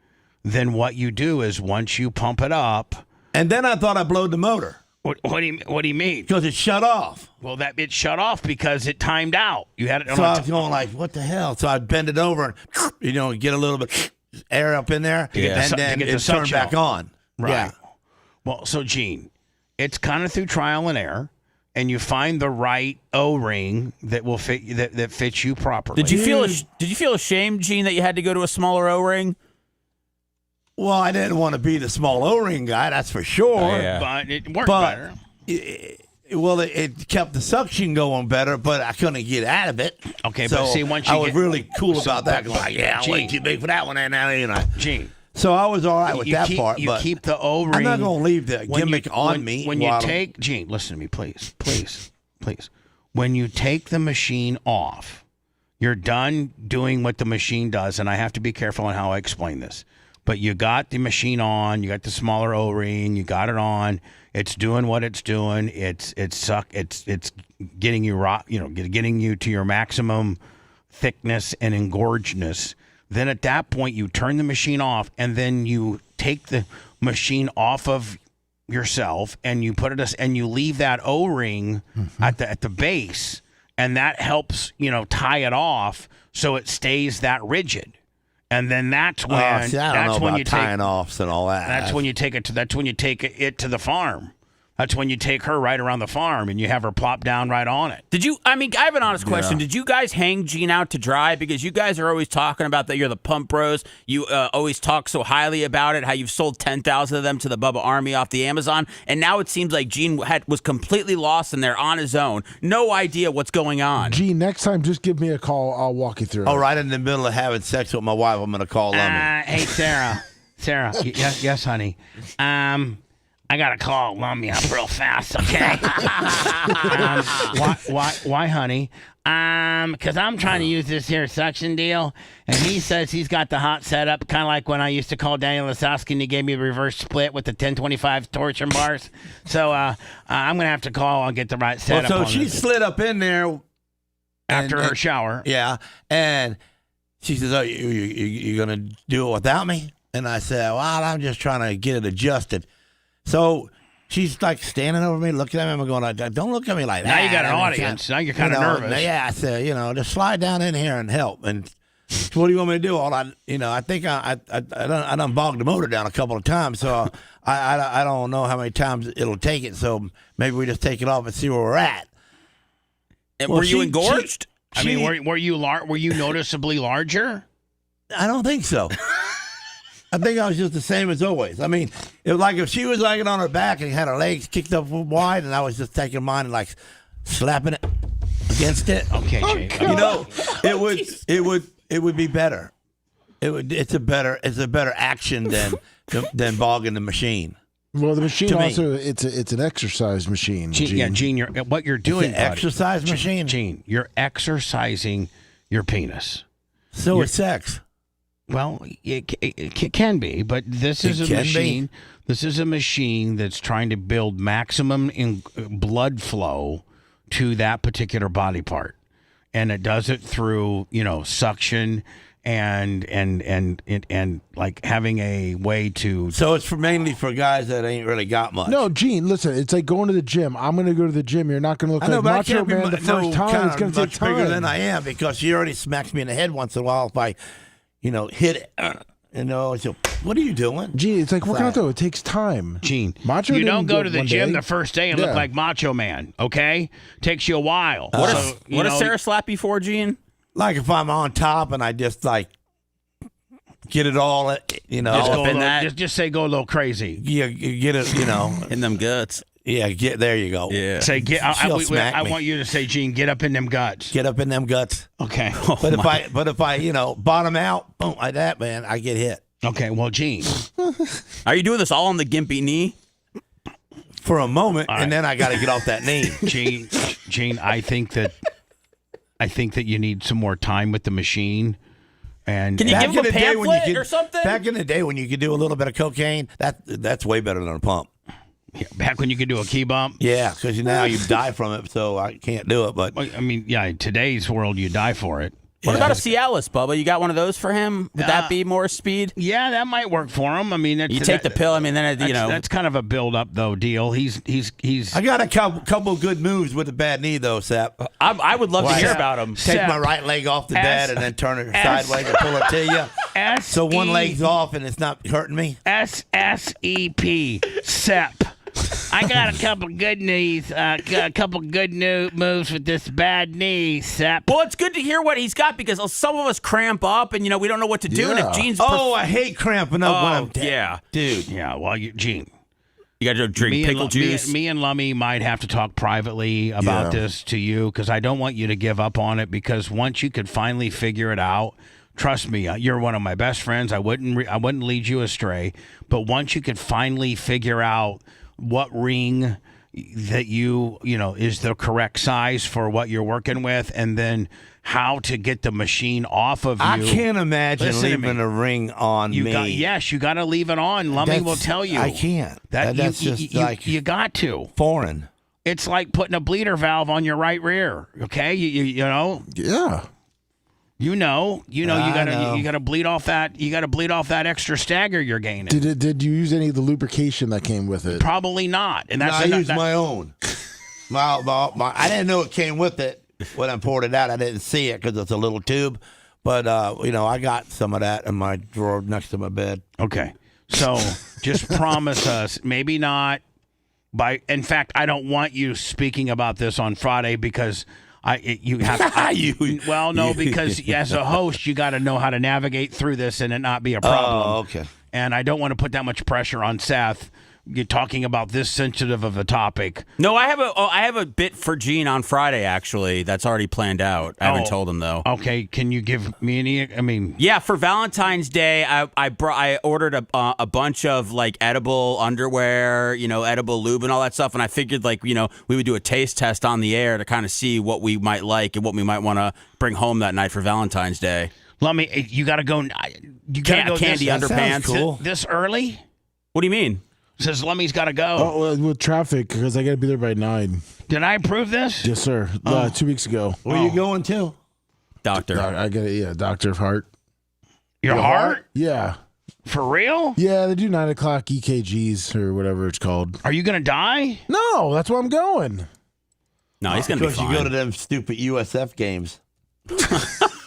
then what you do is once you pump it up, and then I thought I blowed the motor. What do you mean? Because it shut off. Well, it shut off because it timed out. You had it on. So I was going like, what the hell? So I'd bend it over and, get a little bit air up in there, and then it turned back on. Right. Yeah. Well, so Gene, it's kind of through trial and error, and you find the right O-ring that will fit that fits you properly. Did you feel ashamed, Gene, that you had to go to a smaller O-ring? Well, I didn't want to be the small O-ring guy, that's for sure. But it worked better. It kept the suction going better, but I couldn't get out of it. Okay, so but see, once you I was really cool about that. Going like, I'm way too big for that one, Gene. So I was all right with that part. You but keep the O-ring. I'm not going to leave the gimmick on me. When you take, Gene, listen to me, please. When you take the machine off, you're done doing what the machine does, and I have to be careful on how I explain this. But you got the machine on, you got the smaller O-ring, you got it on. It's doing what it's doing. It's getting you getting you to your maximum thickness and engorgedness. Then at that point, you turn the machine off, and then you take the machine off of yourself, and you put it and you leave that O-ring at the base, and that helps tie it off so it stays that rigid. And then that's when I don't know about tying offs and all that. That's when you take it to the farm. That's when you take her right around the farm and you have her plop down right on it. I have an honest question. Did you guys hang Gene out to dry? Because you guys are always talking about that you're the pump bros. You always talk so highly about it, how you've sold 10,000 of them to the Bubba Army off the Amazon. And now it seems like Gene was completely lost in there on his own. No idea what's going on. Gene, next time, just give me a call. I'll walk you through it. Oh, right in the middle of having sex with my wife, I'm going to call Lummy. Hey, Sarah. Yes, honey. I got to call Lummy up real fast, okay? Why, honey? Because I'm trying to use this here suction deal, and he says he's got the hot setup, kind of like when I used to call Daniel Lasowski and he gave me a reverse split with the 1025 torsion bars. So I'm going to have to call and get the right setup. So she slid up in there after her shower. Yeah, and she says, "Oh, you going to do it without me?" And I said, "Well, I'm just trying to get it adjusted." So she's like standing over me, looking at me. I'm going, "Don't look at me like that." Now you got an audience. Now you're kind of nervous. Yeah, I said, just slide down in here and help. And what do you want me to do? I think I done bogged the motor down a couple of times, so I don't know how many times it'll take it. So maybe we just take it off and see where we're at. And were you engorged? Were you noticeably larger? I don't think so. I think I was just the same as always. I mean, it was like if she was laying on her back and had her legs kicked up wide, and I was just taking mine and like slapping it against it. Okay, Jay. It would be better. It's a better action than bogging the machine. Well, the machine also it's an exercise machine. Gene. Yeah, Gene, what you're doing, it's an exercise machine. Gene, you're exercising your penis. So it's sex. Well, it can be, but this is a machine. This is a machine that's trying to build maximum blood flow to that particular body part, and it does it through suction and like having a way to. So it's mainly for guys that ain't really got much. No, Gene, listen, it's like going to the gym. I'm going to go to the gym. You're not going to look like Macho Man the first time. It's going to take time. Bigger than I am because she already smacks me in the head once in a while if I. Hit it. So what are you doing? Gene, it's like working out though. It takes time. Gene, Macho you don't go to the gym day. the first day and look like Macho Man, okay? Takes you a while. What does Sarah slap you for, Gene? Like if I'm on top and I just like get it all, just say go a little crazy. Yeah, you get it, in them guts. Yeah, there you go. Yeah. Say I want you to say, Gene, get up in them guts. Get up in them guts. Okay. But if I bottom out, boom, like that, man, I get hit. Okay, well, Gene, Are you doing this all on the gimpy knee? For a moment, All and right. then I got to get off that knee. Gene, I think that you need some more time with the machine. And Can you give him a pamphlet or something? Back in the day when you could do a little bit of cocaine, that's way better than a pump. Yeah, back when you could do a key bump. Yeah, because now you die from it, so I can't do it. But I mean, yeah, in today's world, you die for it. What about a Cialis, Bubba? You got one of those for him? Would that be more speed? Yeah, that might work for him. I mean, you take the pill. I mean, then that's kind of a build-up though deal. He's. I got a couple good moves with a bad knee though, Sap. I would love to hear about him. Take my right leg off the bed and then turn it sideways and pull it to you. So one leg's off and it's not hurting me. SEP. SEP. I got a couple good knees, a couple good moves with this bad knee, Sep. Well, it's good to hear what he's got because some of us cramp up and, we don't know what to do. And if Gene's... I hate cramping up when I'm dead. Yeah. Dude. Yeah, well, Gene. You got to drink pickle juice. Me and Lummy might have to talk privately about this to you because I don't want you to give up on it because once you could finally figure it out, trust me, you're one of my best friends. I wouldn't lead you astray. But once you could finally figure out what ring that is the correct size for what you're working with, and then how to get the machine off of you. I can't imagine leaving a ring on me. You got to leave it on. Lummy will tell you. I can't. That's you got to. Foreign. It's like putting a bleeder valve on your right rear. Okay, you know. Yeah. You gotta bleed off that. You gotta bleed off that extra stagger you're gaining. Did you use any of the lubrication that came with it? Probably not. And I used my own. I didn't know it came with it when I poured it out. I didn't see it because it's a little tube. But I got some of that in my drawer next to my bed. Okay, so just promise us, maybe not. In fact, I don't want you speaking about this on Friday because. Because as a host, you got to know how to navigate through this and it not be a problem. Oh, okay. And I don't want to put that much pressure on Seth. You're talking about this sensitive of a topic. No, I have a bit for Gene on Friday. Actually, that's already planned out. I haven't told him though. Okay, can you give me any? I mean, yeah, for Valentine's Day, I ordered a bunch of like edible underwear, edible lube and all that stuff, and I figured we would do a taste test on the air to kind of see what we might like and what we might want to bring home that night for Valentine's Day. You got to go. You got to go candy underpants. Cool. This early? What do you mean? Says Lummy's got to go. Oh, with traffic, because I got to be there by 9. Did I approve this? Yes, sir. 2 weeks ago. Where are you going to? Doctor. I got it. Doctor of Heart. Your heart? Yeah. For real? Yeah, they do 9 o'clock EKGs or whatever it's called. Are you going to die? No, that's where I'm going. No, he's going to be fine. Because you go to them stupid USF games.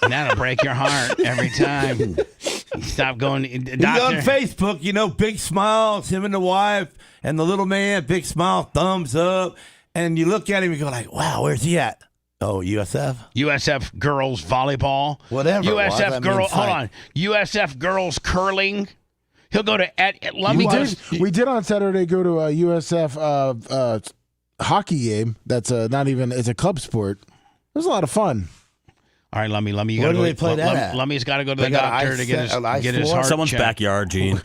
That'll break your heart every time. Stop going. Doctor. He's on Facebook, big smiles, him and the wife, and the little man, big smile, thumbs up. And you look at him, you go like, wow, where's he at? Oh, USF? USF girls volleyball. Whatever. USF girls, hold on. USF girls curling. He'll go to we did on Saturday go to a USF hockey game. That's it's a club sport. It was a lot of fun. All right, Lummy, you got to go. They play that at? Lummy's got to go to the doctor to get his heart Someone's checked. backyard, Gene.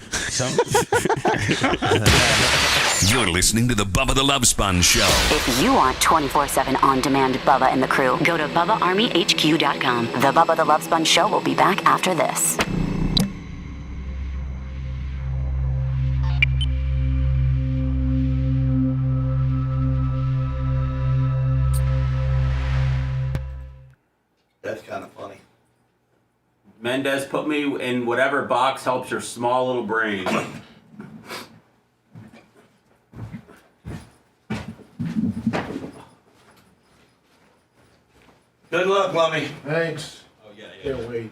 You're listening to the Bubba the Love Sponge Show. If you want 24/7 on-demand Bubba and the crew, go to BubbaArmyHQ.com. The Bubba the Love Sponge Show will be back after this. That's kind of funny. Mendez, put me in whatever box helps your small little brain. Good luck, Lummy. Thanks. Oh, yeah. Can't wait.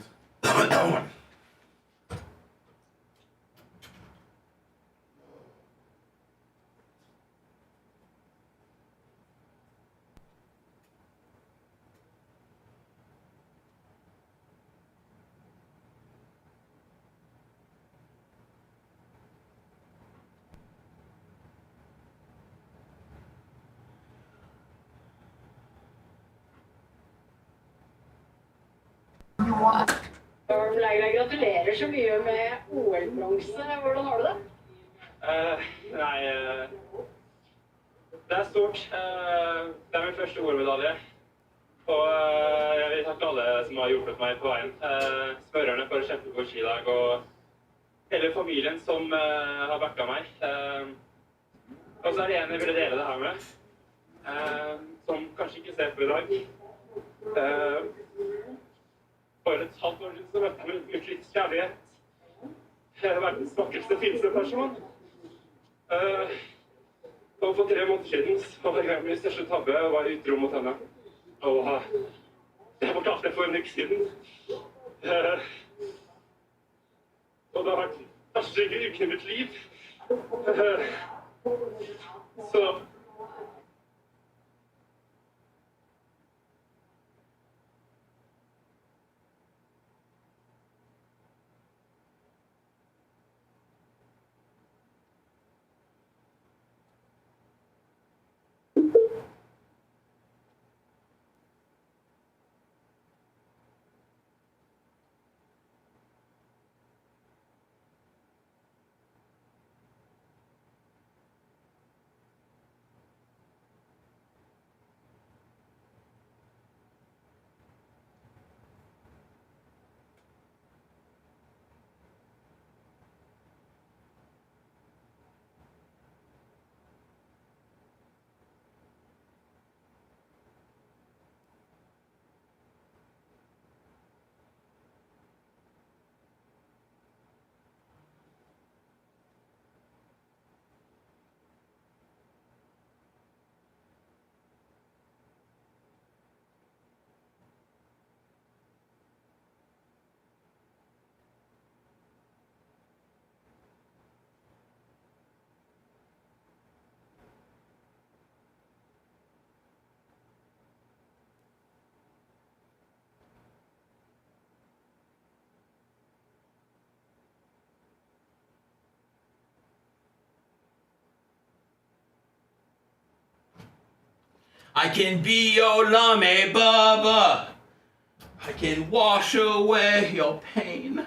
gratulerer så mye med OL-bronse. Hvordan har du det? Det er stort. Det er min første OL-medalje. Og jeg vil takke alle som har hjulpet meg på veien. Smørerne for kjempegod skidag, og hele familien som har backa meg. Og så er det en jeg ville dele det her med, som kanskje ikke ser på i dag. For et halvt år siden så møtte jeg min livs kjærlighet. Verdens vakreste, fineste person. Og for 3 måneder siden så var jeg min største tabbe og var utro mot henne. Og jeg fortalte det for en uke siden. Og det har vært den verste uken i mitt liv. Så I can be your lummy Bubba. I can wash away your pain.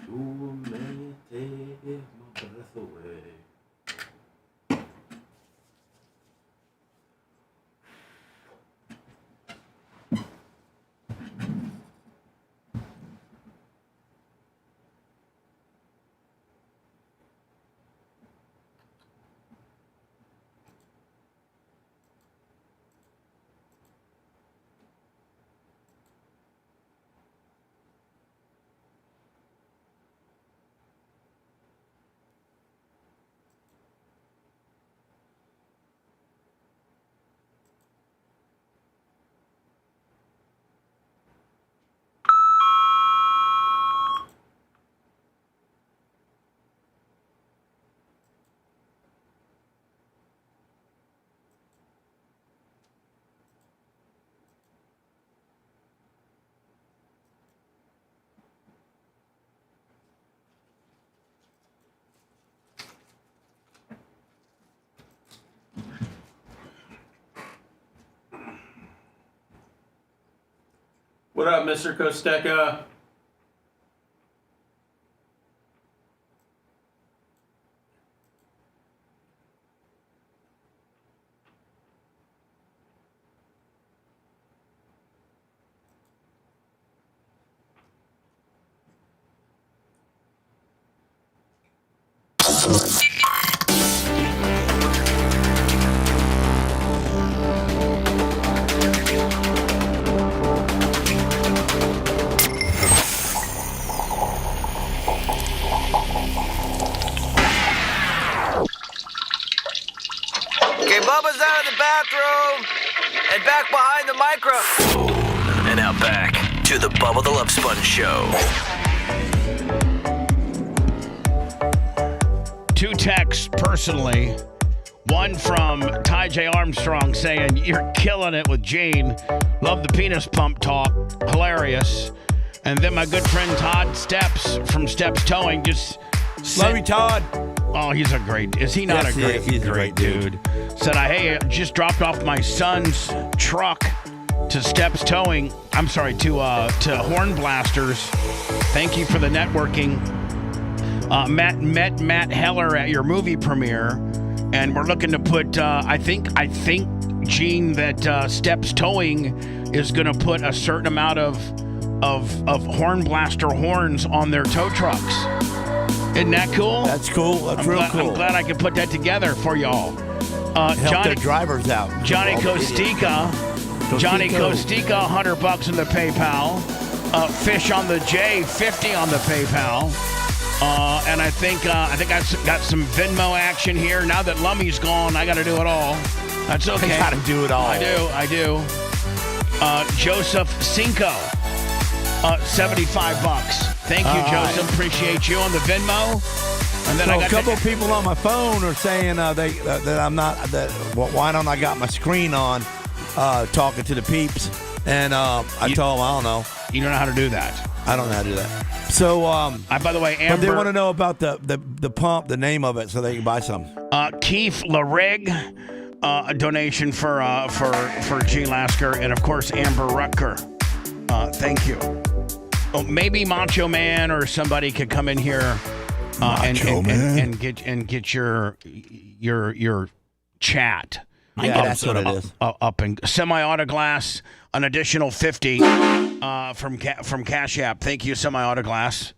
You may take my breath away. What up, Mr. Kosteka? Bubba's out of the bathroom and back behind the microphone. And now back to the Bubba the Love Sponge Show. 2 texts personally. One from Ty J. Armstrong saying, "You're killing it with Gene. Love the penis pump talk. Hilarious." And then my good friend Todd Steps from Steps Towing just Love you, Todd. Oh, he's a great. Is he not Yes, a he great? is. He's a great dude. Said, hey, I just dropped off my son's truck to Steps Towing. I'm sorry, to Horn Blasters. Thank you for the networking. Met Matt Heller at your movie premiere, and we're looking to put. I think, Gene, that Steps Towing is going to put a certain amount of Horn Blaster horns on their tow trucks. Isn't that cool? That's cool. That's real cool. I'm glad I could put that together for y'all. Help their drivers out. Johnny Costica, $100 in the PayPal. Fish on the J, $50 on the PayPal. And I think I got some Venmo action here. Now that Lummy's gone, I got to do it all. That's okay. I got to do it all. I do. Joseph Cinco, $75. Thank you, Joseph. Appreciate you on the Venmo. And then so I got a couple of people on my phone are saying that I'm not. Why don't I got my screen on, talking to the peeps? And I told them I don't know. You don't know how to do that. I don't know how to do that. So, by the way, Amber, but they want to know about the pump, the name of it, so they can buy some. Keith Larig, a donation for G. Lasker, and of course Amber Rutger. Thank you. Oh, maybe Macho Man or somebody could come in here and get your chat. Yeah, that's what it is. Up and Semi-Auto Glass, an additional $50 from Cash App. Thank you, Semi-Auto Glass.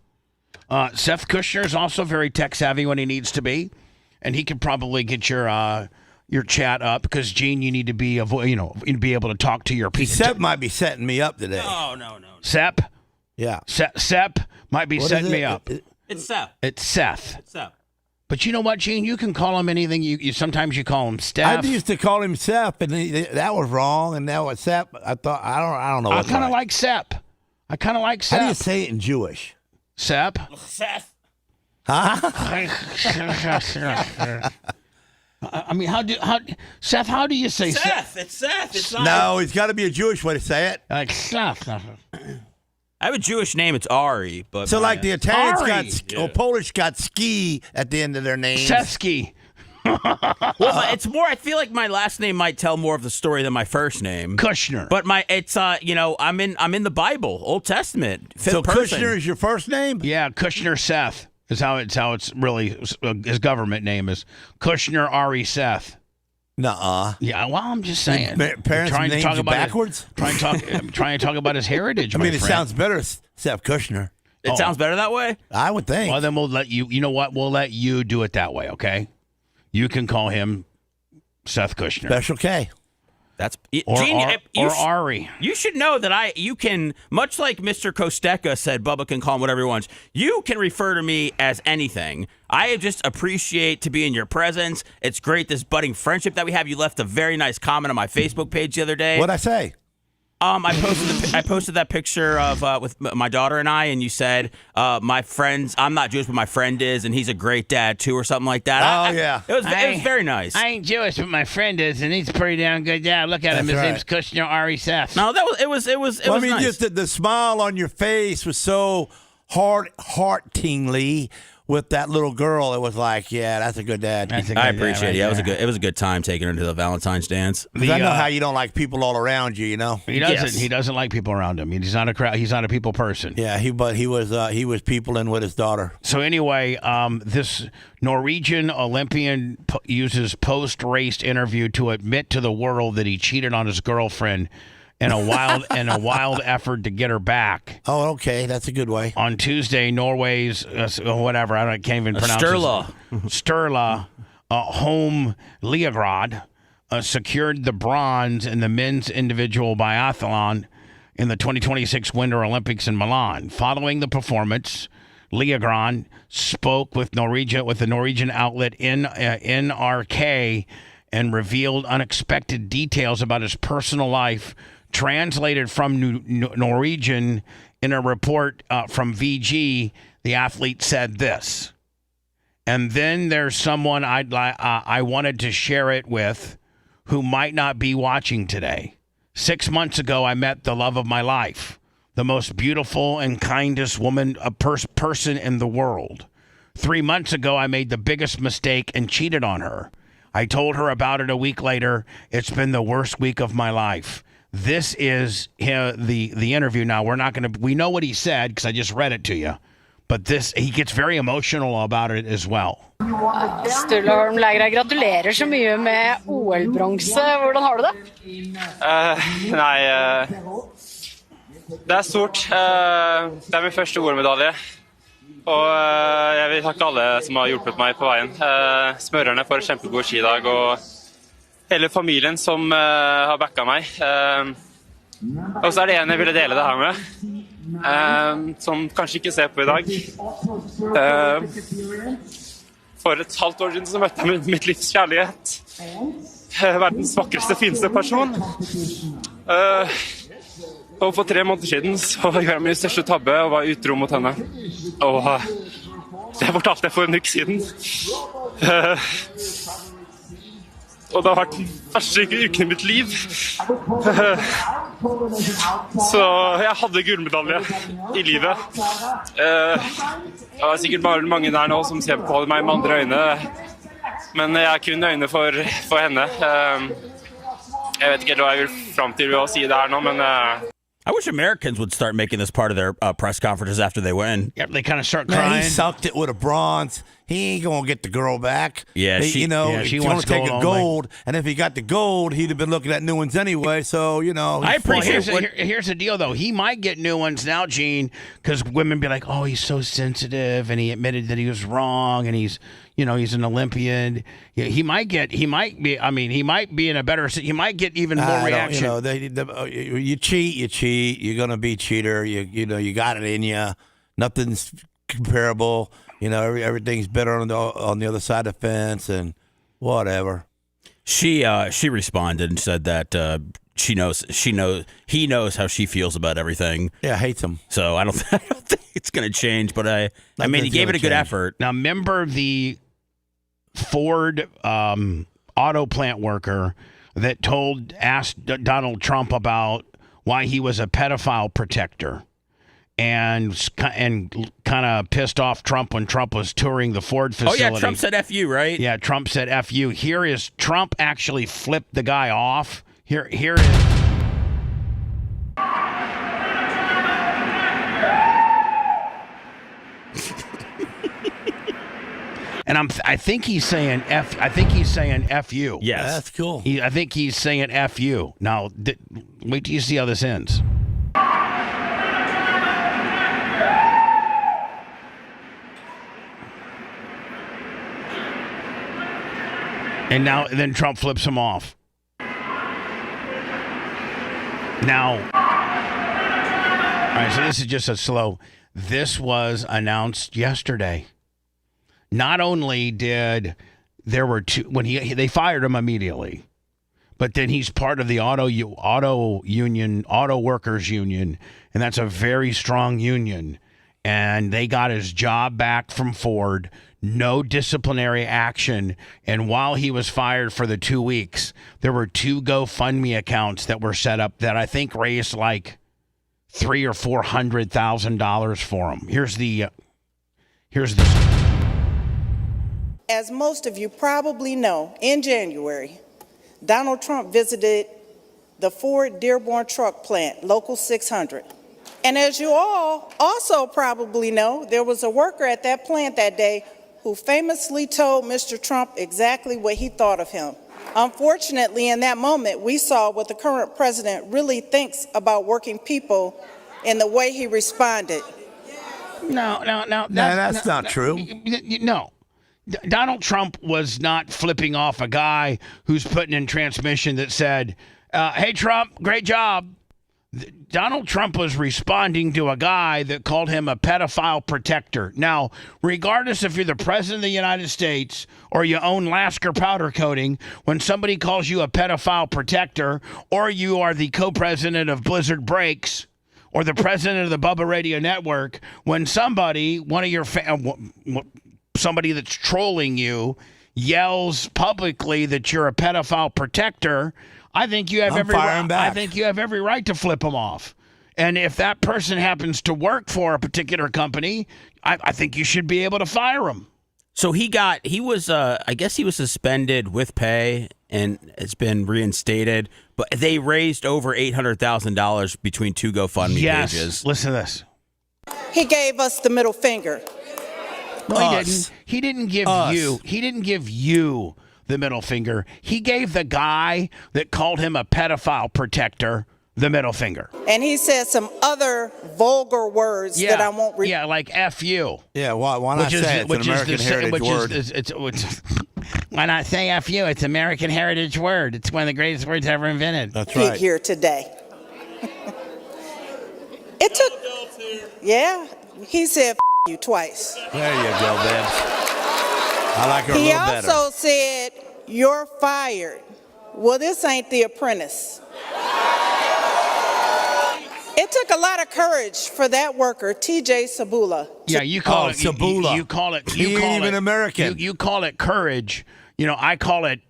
Seth Kushner is also very tech savvy when he needs to be, and he could probably get your chat up because Gene, you need to be be able to talk to your people. Seth might be setting me up today. No. Sep? Yeah. Sep might be setting me up. It's Seth. It's Seth. It's Seth. But you know what, Gene? You can call him anything. You sometimes you call him Steph. I used to call him Seth, and that was wrong. And now it's Seth. I thought I don't know. I kind of like Sep. I kind of like Sep. How do you say it in Jewish? Sep. Seth. Huh? I mean, Seth? How do you say Seth? It's Seth. It's not. No, it's got to be a Jewish way to say it. Like Seth. I have a Jewish name. It's Ari, but so like the Italians Ari. or Polish got ski at the end of their names. Sethski. Well, it's more. I feel like my last name might tell more of the story than my first name, Kushner. But it's I'm in the Bible, Old Testament. So person. Kushner is your first name? Yeah, Kushner Seth is how it's really his government name is Kushner Ari Seth. Nuh-uh. Yeah, well, I'm just saying. Parents trying names to talk you about backwards? Trying to talk about his heritage. I mean, my it friend. sounds better, Seth Kushner. It sounds better that way? I would think. Well, then we'll let you. You know what? We'll let you do it that way. Okay. You can call him Seth Kushner. Special K. That's or Gene, Ari. You should know that you can, much like Mr. Kosteka said, Bubba can call him whatever he wants. You can refer to me as anything. I just appreciate to be in your presence. It's great, this budding friendship that we have. You left a very nice comment on my Facebook page the other day. What'd I say? I posted that picture of with my daughter and I, and you said my friends. I'm not Jewish, but my friend is, and he's a great dad too, or something like that. Yeah, it was very nice. I ain't Jewish, but my friend is, and he's a pretty damn good dad. Look at him. His name's Kushner Ari Seth. No, it was nice. Just the smile on your face was so heartingly. With that little girl, it was like, yeah, that's a good dad. I appreciate it. Yeah, it was a good time taking her to the Valentine's dance. Because I know how you don't like people all around you. You know, he doesn't. Yes. He doesn't like people around him. He's not a crowd. He's not a people person. Yeah, he was peopling with his daughter. So anyway, this Norwegian Olympian uses post-race interview to admit to the world that he cheated on his girlfriend. In a wild effort to get her back. Oh, okay, that's a good way. On Tuesday, Norway's whatever I can't even pronounce Sturla home Leograd secured the bronze in the men's individual biathlon in the 2026 Winter Olympics in Milan. Following the performance, Leograd spoke with the Norwegian outlet NRK and revealed unexpected details about his personal life. Translated from Norwegian in a report from VG, the athlete said this. And then there's someone I wanted to share it with who might not be watching today. 6 months ago, I met the love of my life, the most beautiful and kindest woman, person in the world. 3 months ago, I made the biggest mistake and cheated on her. I told her about it a week later. It's been the worst week of my life. This is the interview. Now, we know what he said because I just read it to you. But he gets very emotional about it as well. Sturlaholm Lægra, gratulerer så mye med OL-bronse. Hvordan har du det? Det stort. Det min første OL-medalje. Og jeg vil takke alle som har hjulpet meg på veien. Smørerne for kjempegod skidag, og hele familien som har backa meg. Og så det en jeg ville dele det her med, som kanskje ikke ser på i dag. For et halvt år siden så møtte jeg mitt livs kjærlighet. Verdens vakreste, fineste person. Og for 3 måneder siden så gjorde jeg min største tabbe og var utro mot henne. Og det fortalte jeg for en uke siden. Og det har vært den verste uken i mitt liv. Så jeg hadde gullmedalje i livet. Det var sikkert bare mange der nå som ser på meg med andre øyne. Men jeg har kun øyne for henne. Jeg vet ikke hva jeg vil frem til ved å si det her nå, men... I wish Americans would start making this part of their press conferences after they win. Yep, they kind of start Man, crying. he sucked it with a bronze. He ain't going to get the girl back. Yeah, she wants to take a gold. And if he got the gold, he'd have been looking at new ones anyway. So, I appreciate here's the deal, though. He might get new ones now, Gene, because women be like, oh, he's so sensitive, and he admitted that he was wrong, and he's an Olympian. Yeah, he might be in a better, he might get even more reaction. You cheat. You're going to be a cheater. You got it in you. Nothing's comparable. Everything's better on the other side of the fence and whatever. She responded and said that he knows how she feels about everything. Yeah, hates him. So I don't think it's going to change. But I mean, he gave it a good effort. Now, remember the Ford auto plant worker that asked Donald Trump about why he was a pedophile protector. And kind of pissed off Trump when Trump was touring the Ford facility. Oh, yeah, Trump said F you, right? Yeah, Trump said F you. Here is Trump actually flipped the guy off. Here is... And I think he's saying F you. Yes. That's cool. I think he's saying F you. Now, wait till you see how this ends. And then Trump flips him off. Now, all right, so this is just this was announced yesterday. Not only did there were two, they fired him immediately, but then he's part of the auto workers union, and that's a very strong union. And they got his job back from Ford. No disciplinary action. And while he was fired for the 2 weeks, there were 2 GoFundMe accounts that were set up that I think raised like $300,000 or $400,000 for him. Here's the. As most of you probably know, in January, Donald Trump visited the Ford Dearborn truck plant, Local 600. And as you all also probably know, there was a worker at that plant that day who famously told Mr. Trump exactly what he thought of him. Unfortunately, in that moment, we saw what the current president really thinks about working people in the way he responded. No. That's not true. No. Donald Trump was not flipping off a guy who's putting in transmission that said, hey, Trump, great job. Donald Trump was responding to a guy that called him a pedophile protector. Now, regardless if you're the president of the United States or you own Lasker powder coating, when somebody calls you a pedophile protector, or you are the co-president of Blizzard Brakes or the president of the Bubba Radio Network, when somebody, somebody that's trolling you, yells publicly that you're a pedophile protector, I think you have every right to flip them off. And if that person happens to work for a particular company, I think you should be able to fire him. So I guess he was suspended with pay and it's been reinstated, but they raised over $800,000 between two GoFundMe pages. Listen to this. He gave us the middle finger. No, he didn't. He didn't give you. He didn't give you the middle finger. He gave the guy that called him a pedophile protector the middle finger. And he said some other vulgar words that I won't read. Yeah, like F you. Yeah, why not say it's an American heritage word? Why not say F you? It's American heritage word. It's one of the greatest words ever invented. That's right. Here today. It took. Yeah, he said F you twice. There you go, Babs. I like her a He little better. also said, "You're fired." Well, this ain't The Apprentice. It took a lot of courage for that worker, TJ Sabula. Yeah, you call it Sabula. You call it. He You ain't call even it, American. You call it courage. I call it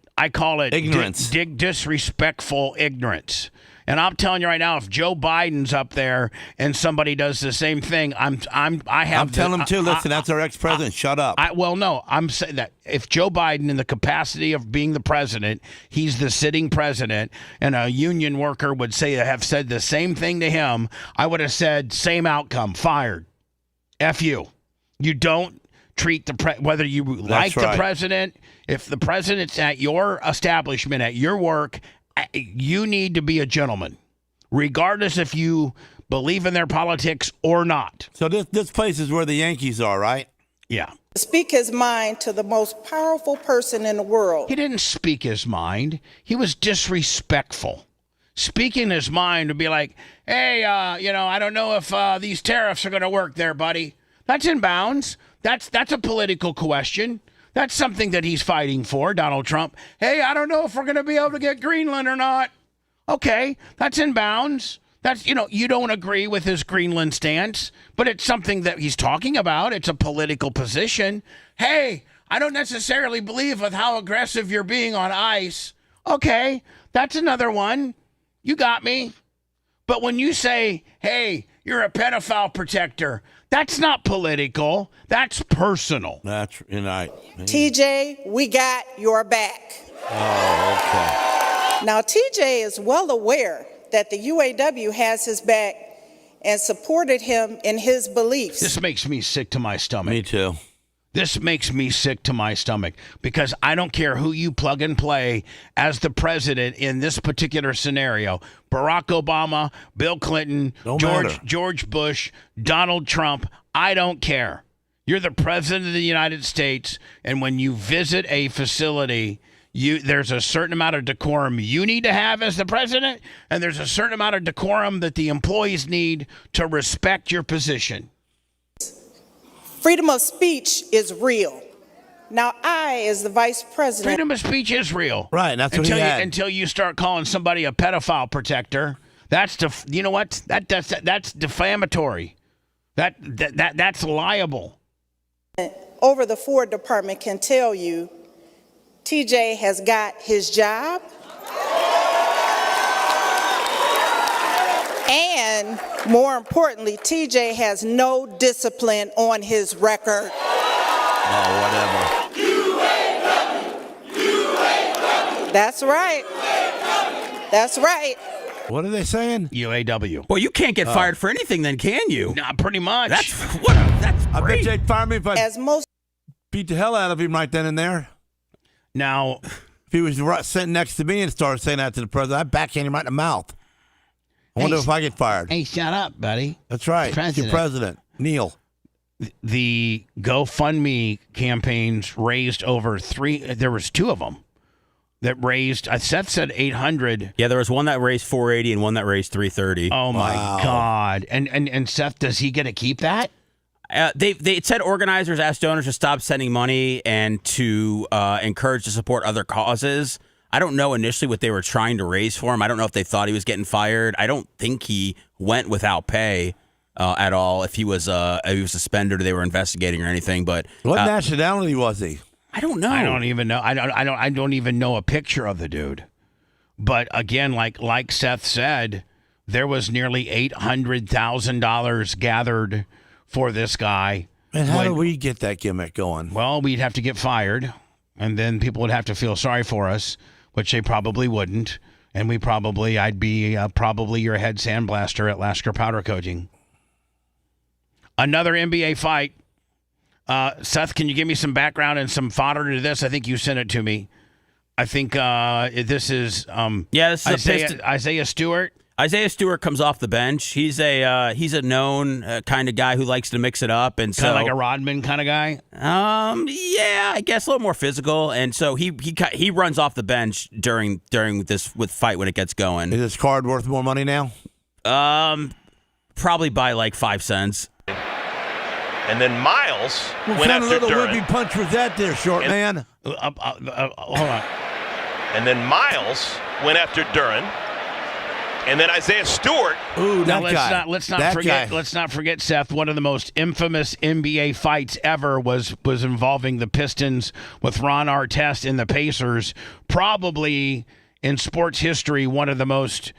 ignorance. Disrespectful ignorance. And I'm telling you right now, if Joe Biden's up there and somebody does the same thing, I'm telling him too. Listen, that's our ex-president. Shut up. I'm saying that if Joe Biden, in the capacity of being the president, he's the sitting president, and a union worker would have said the same thing to him, I would have said same outcome, fired. F you. You don't treat whether you like the president, if the president's at your establishment, at your work, you need to be a gentleman, regardless if you believe in their politics or not. So this place is where the Yankees are, right? Yeah. Speak his mind to the most powerful person in the world. He didn't speak his mind. He was disrespectful. Speaking his mind would be like, hey, I don't know if these tariffs are going to work there, buddy. That's in bounds. That's a political question. That's something that he's fighting for, Donald Trump. Hey, I don't know if we're going to be able to get Greenland or not. Okay, that's in bounds. That's, you don't agree with his Greenland stance, but it's something that he's talking about. It's a political position. Hey, I don't necessarily believe with how aggressive you're being on ice. Okay, that's another one. You got me. But when you say, hey, you're a pedophile protector, that's not political. That's personal. That's right. TJ, we got your back. Oh, okay. Now, TJ is well aware that the UAW has his back and supported him in his beliefs. This makes me sick to my stomach. Me too. This makes me sick to my stomach because I don't care who you plug and play as the president in this particular scenario. Barack Obama, Bill Clinton, George Bush, Donald Trump. I don't care. You're the president of the United States, and when you visit a facility, there's a certain amount of decorum you need to have as the president, and there's a certain amount of decorum that the employees need to respect your position. Freedom of speech is real. Now, I, as the vice president... Freedom of speech is real. Right, that's what he had. Until you start calling somebody a pedophile protector, you know what? That's defamatory. That's liable. Over the Ford department can tell you, TJ has got his job. And more importantly, TJ has no discipline on his record. Oh, whatever. That's right. That's right. What are they saying? UAW. Well, you can't get fired for anything then, can you? Nah, pretty much. That's I bet they'd fire me if I as most beat the hell out of him right then and there. Now, if he was sitting next to me and started saying that to the president, I'd backhand him right in the mouth. I wonder if I get fired. Hey, shut up, buddy. That's right. It's your president, Neil. The GoFundMe campaigns raised over there was two of them that raised, Seth said 800. Yeah, there was one that raised 480 and one that raised 330. Oh, my God. And Seth, does he get to keep that? They said organizers asked donors to stop sending money and to encourage to support other causes. I don't know initially what they were trying to raise for him. I don't know if they thought he was getting fired. I don't think he went without pay at all. If he was suspended or they were investigating or anything. But what nationality was he? I don't know. I don't even know. I don't even know a picture of the dude. But again, like Seth said, There was nearly $800,000 gathered for this guy. And how do we get that gimmick going? Well, we'd have to get fired, and then people would have to feel sorry for us, which they probably wouldn't. And I'd be probably your head sandblaster at Lasker Powder Coating. Another NBA fight. Seth, can you give me some background and some fodder to this? I think you sent it to me. I think this is this is Isaiah Stewart. Isaiah Stewart comes off the bench. He's a known kind of guy who likes to mix it up, and kind of like a Rodman kind of guy. Yeah, I guess a little more physical, and so he runs off the bench during this fight when it gets going. Is this card worth more money now? Probably by like 5 cents. And then Miles what went kind after of little Duran. whippy punch was that there, short man? Hold on. And then Miles went after Duran. And then Isaiah Stewart. Ooh, that guy. Let's not forget, Seth. One of the most infamous NBA fights ever was involving the Pistons with Ron Artest and the Pacers. Probably in sports history, one of the most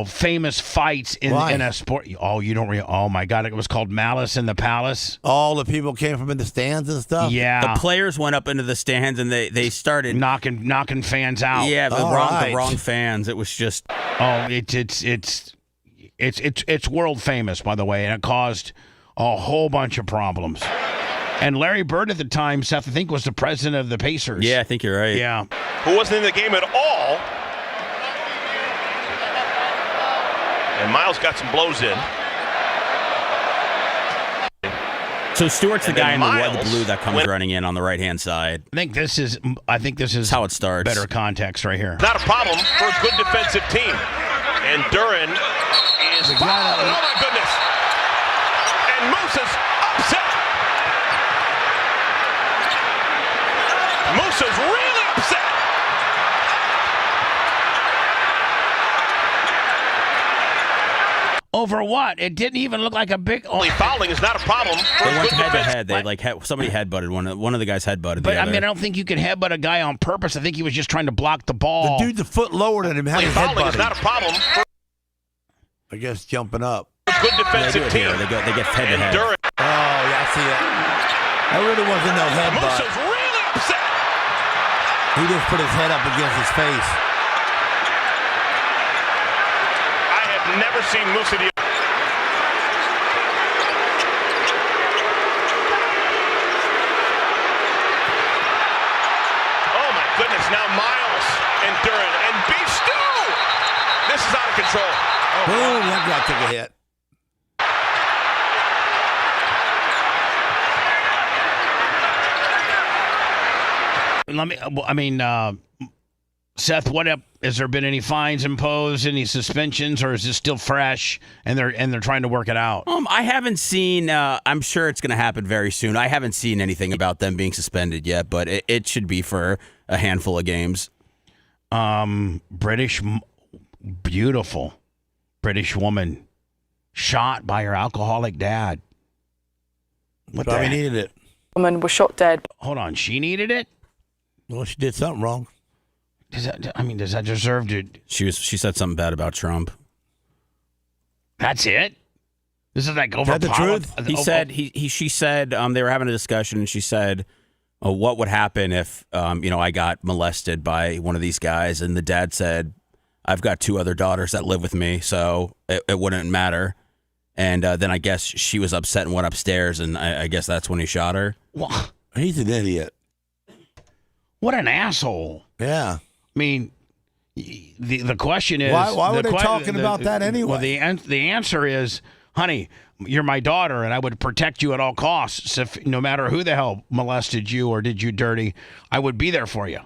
famous fights in a sport. Oh, you don't. Oh my God! It was called Malice in the Palace. All the people came from in the stands and stuff. Yeah, the players went up into the stands and they started knocking fans out. Yeah, the wrong fans. It was just it's world famous, by the way, and it caused a whole bunch of problems. And Larry Bird at the time, Seth, I think, was the president of the Pacers. Yeah, I think you're right. Yeah, who wasn't in the game at all. And Miles got some blows in. So Stewart's the guy in the blue that comes went, running in on the right-hand side. I think this is how it starts. Better context right here. Not a problem for a good defensive team. And Duran is fouled. Oh my goodness! And Musa's upset. Musa's really upset. Over what? It didn't even look like a big. Only fouling is not a problem. They went head to head. They somebody headbutted one of the guys headbutted. But I mean, I don't think you could headbutt a guy on purpose. I think he was just trying to block the ball. The dude's a foot lower than him. Only fouling is not a problem. I guess jumping up. Good defensive team. They get head to head. Oh yeah, I see it. That really wasn't no headbutt. Musa's really upset. He just put his head up against his face. Never seen Musa. Oh my goodness! Now Miles and Duran and Beef Stew. This is out of control. Boom! That guy took a hit. Seth, what up? Has there been any fines imposed, any suspensions, or is this still fresh and they're trying to work it out? I haven't seen. I'm sure it's going to happen very soon. I haven't seen anything about them being suspended yet, but it should be for a handful of games. Beautiful British woman shot by her alcoholic dad. What probably needed it. Woman was shot dead. Hold on, she needed it? Well, she did something wrong. Does that deserve to? She said something bad about Trump. That's it. This is like over. Is that the truth? She said they were having a discussion, and she said, "What would happen if I got molested by one of these guys?" And the dad said, "I've got 2 other daughters that live with me, so it wouldn't matter." And then I guess she was upset and went upstairs, and I guess that's when he shot her. What? He's an idiot. What an asshole. Yeah. I mean, the question is... Why were they talking about that anyway? Well, the answer is, honey, you're my daughter, and I would protect you at all costs. If no matter who the hell molested you or did you dirty, I would be there for you.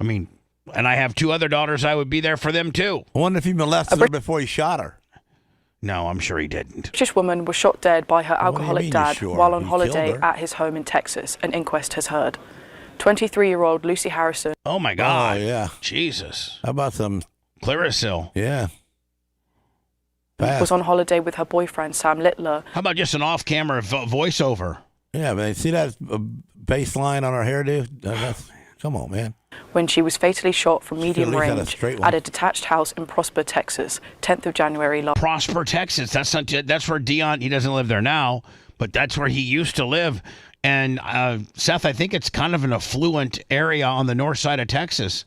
I mean, and I have 2 other daughters, I would be there for them too. I wonder if he molested her before he shot her. No, I'm sure he didn't. British woman was shot dead by her alcoholic dad while on He holiday killed her? at his home in Texas, an inquest has heard. 23-year-old Lucy Harrison. Oh, my God. Oh, yeah. Jesus. How about some... Clarisil. Yeah. Was on holiday with her boyfriend, Sam Littler. How about just an off-camera voiceover? Yeah, man. See that baseline on her hairdo? Come on, man. When she was fatally shot from medium at least had a range straight one. at a detached house in Prosper, Texas, 10th of January last. Prosper, Texas. That's where Dion. He doesn't live there now, but that's where he used to live. And Seth, I think it's kind of an affluent area on the north side of Texas.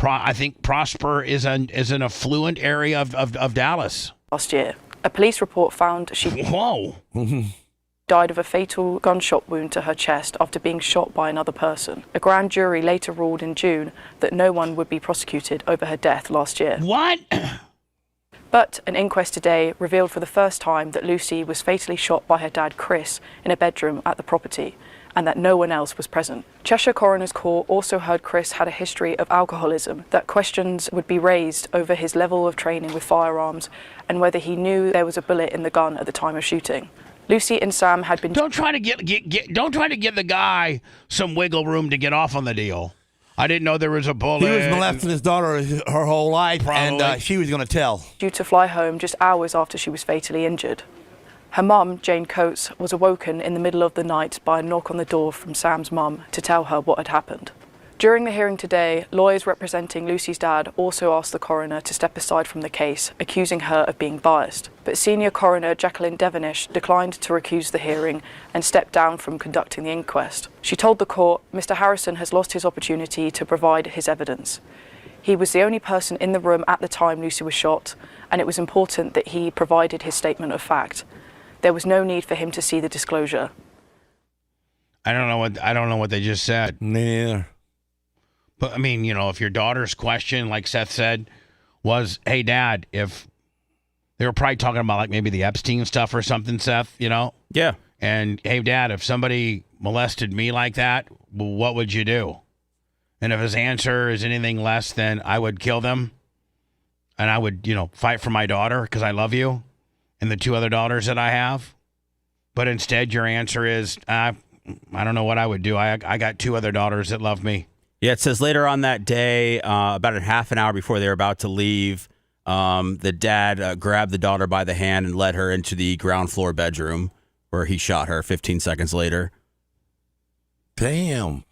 I think Prosper is an affluent area of Dallas. Last year, a police report found she died of a fatal gunshot wound to her chest after being shot by another person. A grand jury later ruled in June that no one would be prosecuted over her death last year. What? But an inquest today revealed for the first time that Lucy was fatally shot by her dad, Chris, in a bedroom at the property, and that no one else was present. Cheshire Coroner's Court also heard Chris had a history of alcoholism, that questions would be raised over his level of training with firearms and whether he knew there was a bullet in the gun at the time of shooting. Lucy and Sam had been... Don't try to give the guy some wiggle room to get off on the deal. I didn't know there was a bullet. He was molesting his daughter her whole life, and she was going to tell. Due to fly home just hours after she was fatally injured. Her mum, Jane Coates, was awoken in the middle of the night by a knock on the door from Sam's mum to tell her what had happened. During the hearing today, lawyers representing Lucy's dad also asked the coroner to step aside from the case, accusing her of being biased. But senior coroner Jacqueline Devonish declined to recuse the hearing and stepped down from conducting the inquest. She told the court Mr. Harrison has lost his opportunity to provide his evidence. He was the only person in the room at the time Lucy was shot, and it was important that he provided his statement of fact. There was no need for him to see the disclosure. I don't know what they just said. Neither. But I mean, if your daughter's question, like Seth said, was, "Hey, Dad," if they were probably talking about like maybe the Epstein stuff or something, Seth, Yeah. And hey, Dad, if somebody molested me like that, what would you do? And if his answer is anything less than I would kill them, and I would, fight for my daughter because I love you and the two other daughters that I have, but instead your answer is, I don't know what I would do. I got two other daughters that love me. Yeah, it says later on that day, about a half an hour before they were about to leave, the dad grabbed the daughter by the hand and led her into the ground floor bedroom where he shot her 15 seconds later. Damn.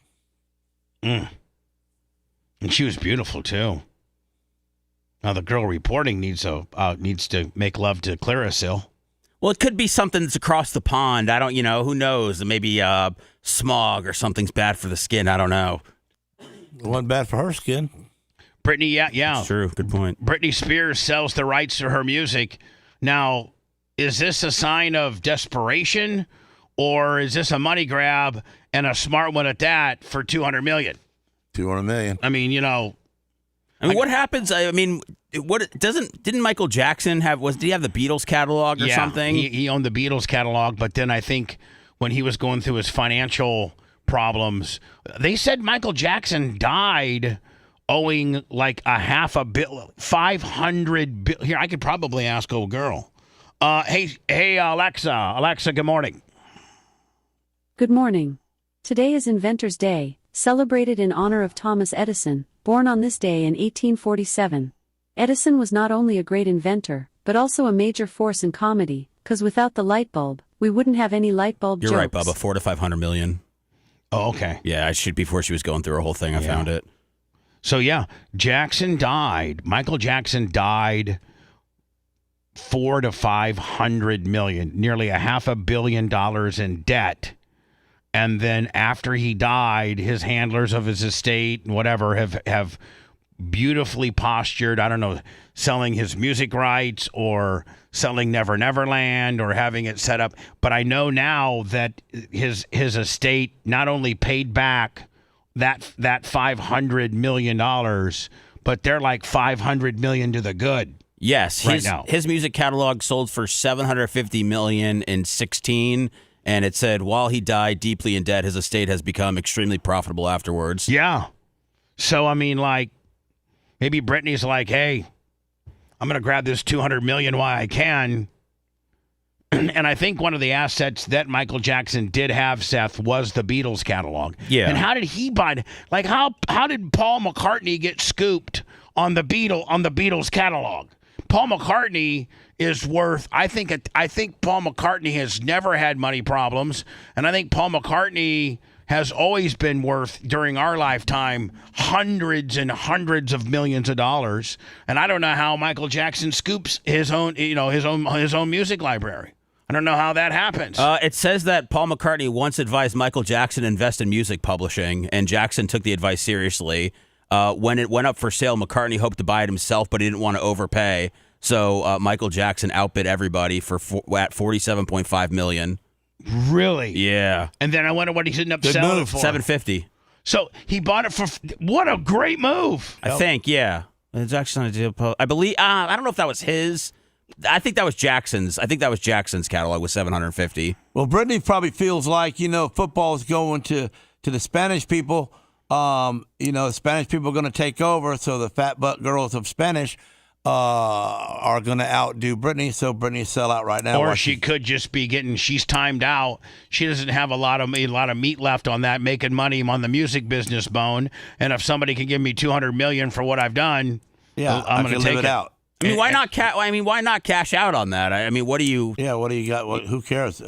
And she was beautiful, too. Now, the girl reporting needs to make love to Clarisil. Well, it could be something that's across the pond. I don't, who knows? Maybe smog or something's bad for the skin. I don't know. It wasn't bad for her skin. Brittany, yeah. That's true. Good point. Britney Spears sells the rights to her music. Now, is this a sign of desperation, or is this a money grab and a smart one at that for $200 million? $200 million. I mean, what happens? Didn't Michael Jackson did he have the Beatles catalog or something? He owned the Beatles catalog, but then I think when he was going through his financial problems, they said Michael Jackson died owing like $500 billion. Here, I could probably ask old girl. Hey, Alexa, good morning. Good morning. Today is Inventor's Day, celebrated in honor of Thomas Edison, born on this day in 1847. Edison was not only a great inventor, but also a major force in comedy, because without the light bulb, we wouldn't have any light bulb jokes. You're right, Bubba. $400 to $500 million. Oh, okay. Yeah, I should before she was going through her whole thing. I found it. So yeah, Jackson died. Michael Jackson died $400 to $500 million, nearly $500 million in debt. And then after he died, his handlers of his estate and whatever have beautifully postured, I don't know, selling his music rights or selling Never Neverland or having it set up. But I know now that his estate not only paid back that $500 million, but they're like $500 million to the good. Yes, his music catalog sold for $750 million in 2016. And it said, while he died deeply in debt, his estate has become extremely profitable afterwards. Yeah. So, I mean, like, maybe Britney's like, hey, I'm going to grab this $200 million while I can. And I think one of the assets that Michael Jackson did have, Seth, was the Beatles catalog. Yeah. And how did he buy it? Like, how did Paul McCartney get scooped on the Beatles catalog? Paul McCartney is worth, I think Paul McCartney has never had money problems, and I think Paul McCartney has always been worth, during our lifetime, hundreds and hundreds of millions of dollars. And I don't know how Michael Jackson scoops his own music library. I don't know how that happens. It says that Paul McCartney once advised Michael Jackson to invest in music publishing, and Jackson took the advice seriously. When it went up for sale, McCartney hoped to buy it himself, but he didn't want to overpay. So Michael Jackson outbid everybody at $47.5 million. Really? Yeah. And then I wonder what he's ended up selling it for. $750. So he bought it for. What a great move! I think, yeah. Jackson, I believe. I don't know if that was his. I think that was Jackson's. I think that was Jackson's catalog with $750. Well, Brittany probably feels like football is going to the Spanish people. The Spanish people are going to take over, so the fat butt girls of Spanish are going to outdo Brittany, so Brittany sell out right now. Or she could just be she's timed out. She doesn't have a lot of meat left on that, making money on the music business bone. And if somebody can give me $200 million for what I've done, I'm going to take it out. I mean, why not? Why not cash out on that? I mean, what do you? Yeah, what do you got? Who cares?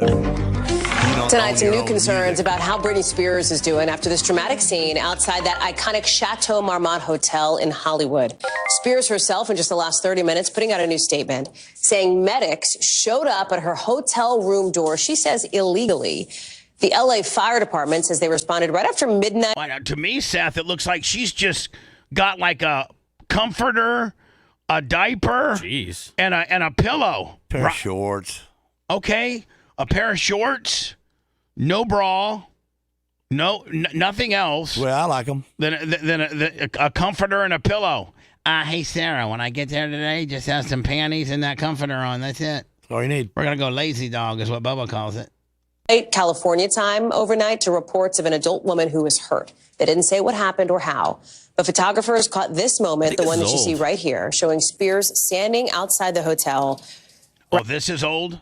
Tonight, some new concerns about how Britney Spears is doing after this dramatic scene outside that iconic Chateau Marmont Hotel in Hollywood. Spears herself, in just the last 30 minutes, putting out a new statement saying medics showed up at her hotel room door, she says illegally. The LA Fire Department says they responded right after midnight. To me, Seth, it looks like she's just got like a comforter, a diaper, and a pillow. Pair of shorts. Okay, a pair of shorts. No bra, nothing else. Well, I like them. Then a comforter and a pillow. Hey, Sarah, when I get there today, just have some panties and that comforter on. That's it. That's all you need. We're going to go lazy dog is what Bubba calls it. California time overnight to reports of an adult woman who was hurt. They didn't say what happened or how. But photographers caught this moment, the one that you see right here, showing Spears standing outside the hotel. Oh, this is old?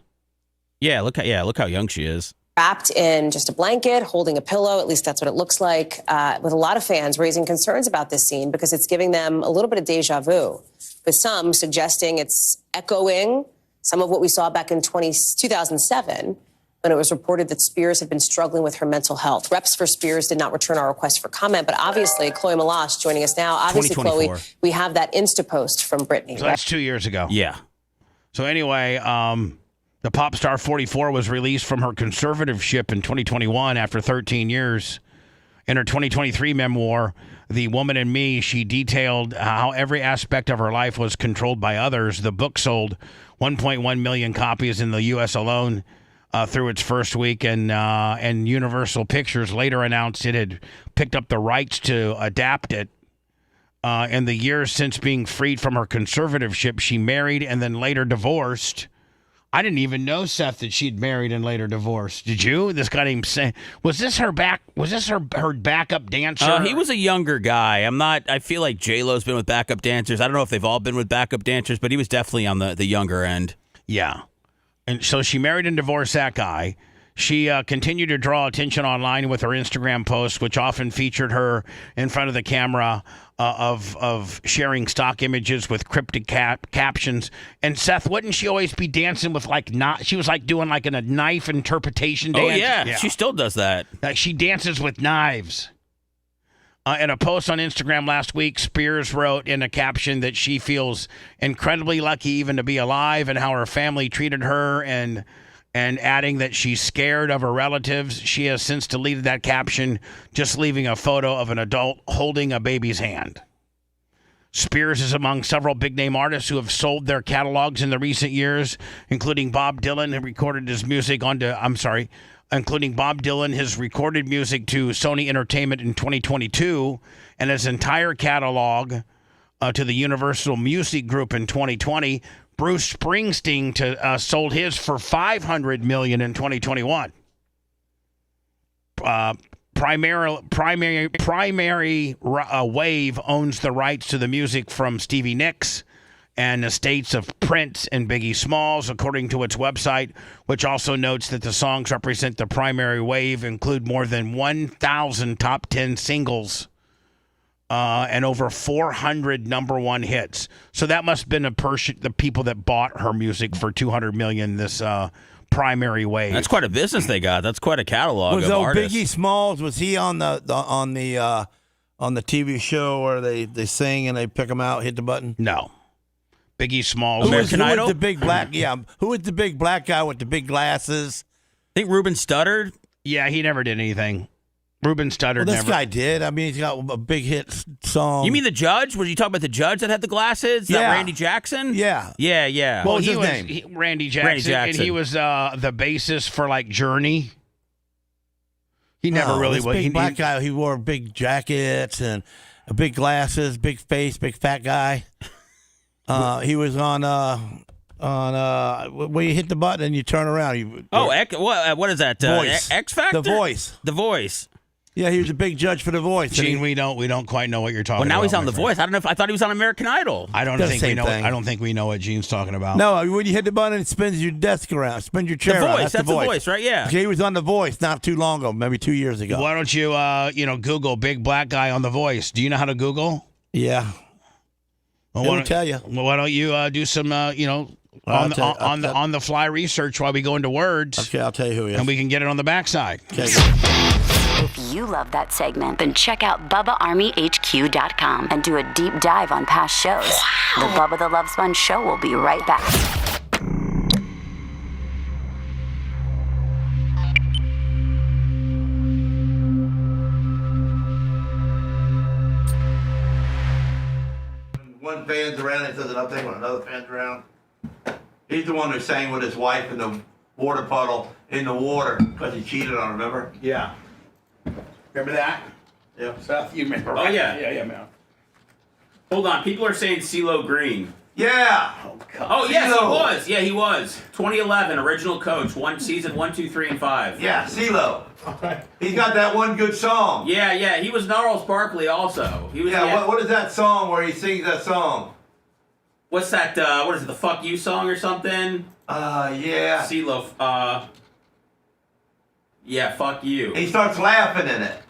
Yeah, look how young she is. Wrapped in just a blanket, holding a pillow, at least that's what it looks like, with a lot of fans raising concerns about this scene because it's giving them a little bit of deja vu, with some suggesting it's echoing some of what we saw back in 2007 when it was reported that Spears had been struggling with her mental health. Reps for Spears did not return our request for comment, but obviously, Chloe Malash joining us now. Obviously, Chloe, we have that Insta post from Britney. So that's 2 years ago. Yeah. So anyway, the pop star 44 was released from her conservatorship in 2021 after 13 years. In her 2023 memoir, The Woman in Me, she detailed how every aspect of her life was controlled by others. The book sold 1.1 million copies in the U.S. alone through its first week, and Universal Pictures later announced it had picked up the rights to adapt it. In the years since being freed from her conservatorship, she married and then later divorced. I didn't even know, Seth, that she'd married and later divorced. Did you? This guy named Sam. Was this her backup dancer? He was a younger guy. I feel like J-Lo's been with backup dancers. I don't know if they've all been with backup dancers, but he was definitely on the younger end. Yeah. And so she married and divorced that guy. She continued to draw attention online with her Instagram posts, which often featured her in front of the camera of sharing stock images with cryptic captions. And Seth, wouldn't she always be dancing with she was like doing like a knife interpretation dance? Oh, yeah. She still does that. She dances with knives. In a post on Instagram last week, Spears wrote in a caption that she feels incredibly lucky even to be alive and how her family treated her, and adding that she's scared of her relatives. She has since deleted that caption, just leaving a photo of an adult holding a baby's hand. Spears is among several big-name artists who have sold their catalogs in the recent years, including Bob Dylan, who recorded his music including Bob Dylan, his recorded music to Sony Entertainment in 2022, and his entire catalog to the Universal Music Group in 2020. Bruce Springsteen sold his for $500 million in 2021. Primary Wave owns the rights to the music from Stevie Nicks and estates of Prince and Biggie Smalls, according to its website, which also notes that the songs represent the Primary Wave, include more than 1,000 top 10 singles and over 400 number one hits. So that must have been the people that bought her music for $200 million, this primary ways. That's quite a business they got. That's quite a catalog Was of old artists. Biggie Smalls? Was he on the TV show where they sing and they pick them out, hit the button? No. Biggie Smalls. Who was Idol? the big black? Yeah. Who was the big black guy with the big glasses? I think Ruben stuttered. Yeah, he never did anything. Ruben stuttered. Well, this never. guy did. I mean, he's got a big hit song. You mean the judge? Was you talking about the judge that had the glasses? That Yeah. Randy Jackson? Yeah. Yeah, yeah. What was he his name? Randy Jackson. Randy Jackson. And he was the bassist for like Journey. He never really this was. Big black guy. He wore big jackets and big glasses, big face, big fat guy. He was on where you hit the button and you turn around. What is that? Voice. X Factor? The Voice. The Voice. Yeah, he was a big judge for The Voice. Gene, we don't quite know what you're talking Well, about. now he's on my The friend. Voice. I don't know. I thought he was on American Idol. I don't Does think the we same know. thing. I don't think we know what Gene's talking about. No, when you hit the button, it spins your desk around, spins your chair The around. Voice. That's The Voice, right? Yeah. Okay, he was on The Voice not too long ago, maybe 2 years ago. Why don't you Google big black guy on The Voice? Do you know how to Google? Yeah. Well, It'll tell you. Well, why don't you do some on the fly research while we go into words? Okay, I'll tell you who he is. And we can get it on the backside. Okay. If you love that segment, then check out BubbaArmyHQ.com and do a deep dive on past shows. The Bubba the Love Sponge Show will be right back. One fan's around, he does another thing when another fan's around. He's the one who sang with his wife in the water puddle in the water because he cheated on her, remember? Yeah. Remember that? Yep. Seth, you remember? Oh, right? yeah. Yeah, man. Hold on. People are saying CeeLo Green. Yeah. Oh, yes, he CeeLo. was. Yeah, he was. 2011, original coach. Season 1, 2, 3, and 5. Yeah, CeeLo. He's got that one good song. Yeah, yeah. He was Gnarls Barkley also. He was. Yeah, what is that song where he sings that song? What's that? What is it? The "Fuck You" song or something? Yeah. CeeLo. Yeah, "Fuck You." He starts laughing in it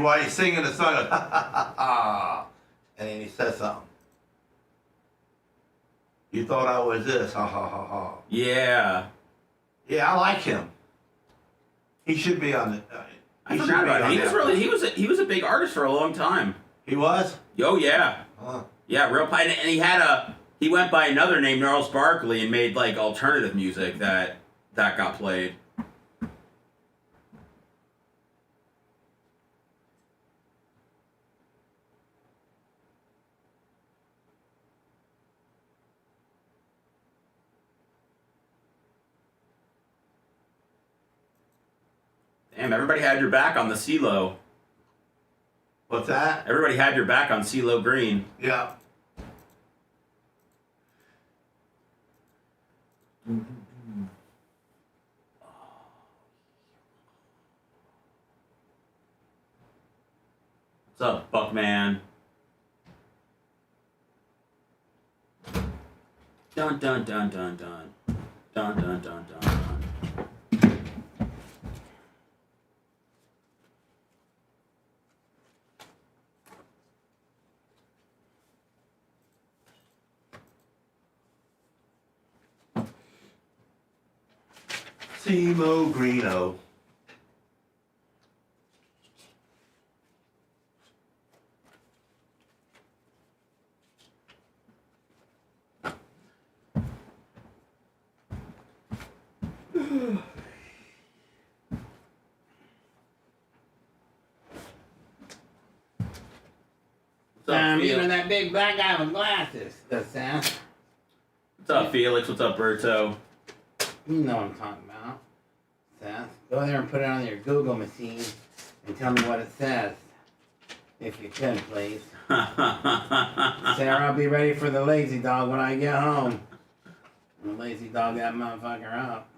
while he's singing the song. Ha ha ha ha. And then he says something. You thought I was this, ha ha ha ha. Yeah. Yeah, I like him. He should be on the. I forgot about him. He was a big artist for a long time. He was? Oh yeah. Huh. Yeah, real. And he went by another name, Gnarls Barkley, and made like alternative music that got played. Damn, everybody had your back on the CeeLo. What's that? Everybody had your back on CeeLo Green. Yeah. What's up, Buckman? Dun dun dun dun dun. Dun dun dun dun dun. CeeLo Greeno. Felix? that big black guy with glasses. That's Sam. What's up, Felix? What's up, Berto? You know what I'm talking about. Seth, go there and put it on your Google machine and tell me what it says. If you could, please. Sarah, I'll be ready for the lazy dog when I get home. The lazy dog that motherfucker up.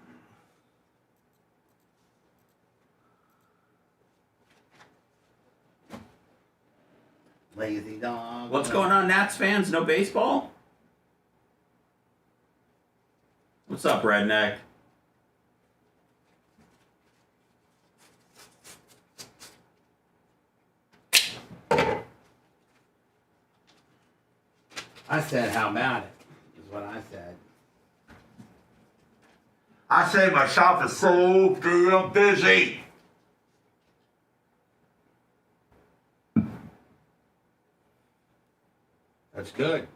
Lazy dog. What's going on, Nats fans? No baseball? What's up, Redneck? I said, how about it? Is what I said. I say my shop is so damn busy. That's good.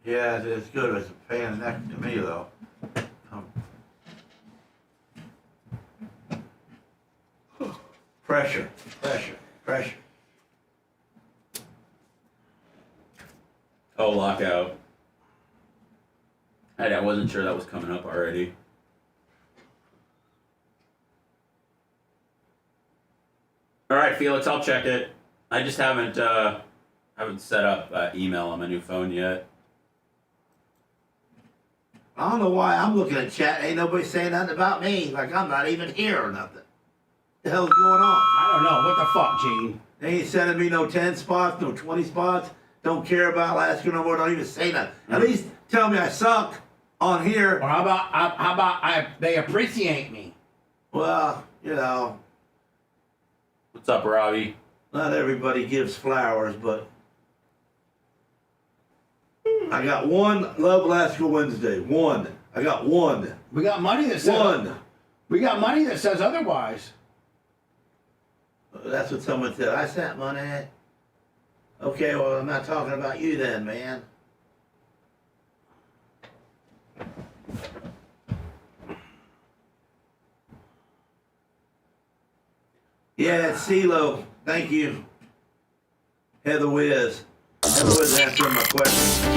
Yeah, it's good. It's a pain in the neck to me, though. Pressure. Oh, lockout. I wasn't sure that was coming up already. All right, Felix, I'll check it. I just haven't set up email on my new phone yet. I don't know why I'm looking at chat. Ain't nobody saying nothing about me. Like I'm not even here or nothing. The hell's going on? I don't know. What the fuck, Gene? They ain't sending me no 10 spots, no 20 spots. Don't care about Alaska no more. Don't even say nothing. At least tell me I suck on here. Or how about they appreciate me? Well, you know. What's up, Robbie? Not everybody gives flowers, but I got one Love Alaska Wednesday. One. I got one. We got money that says We got money that says otherwise. That's what someone said. I sent money. Okay, well, I'm not talking about you then, man. Yeah, it's CeeLo. Thank you. Heather Wiz. Heather Wiz answering my question.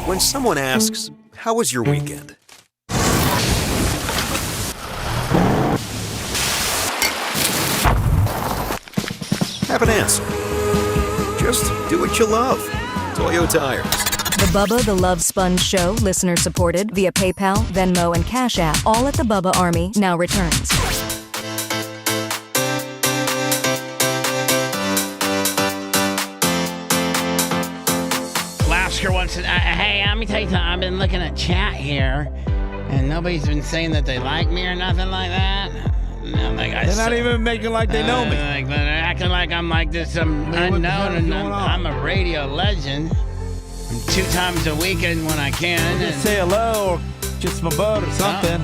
When someone asks, "How was your weekend?" Have an answer. Just do what you love. Toyo Tires. The Bubba the Love Sponge Show, listener supported via PayPal, Venmo, and Cash App, all at the Bubba Army, now returns. Lasker wants to, hey, let me tell you something. I've been looking at chat here, and nobody's been saying that they like me or nothing like that. No, like They're not even making like they know me. Like, they're acting like I'm like this, unknown, and I'm a radio legend. I'm 2 times a weekend when I can. Just say hello or kiss my butt or something.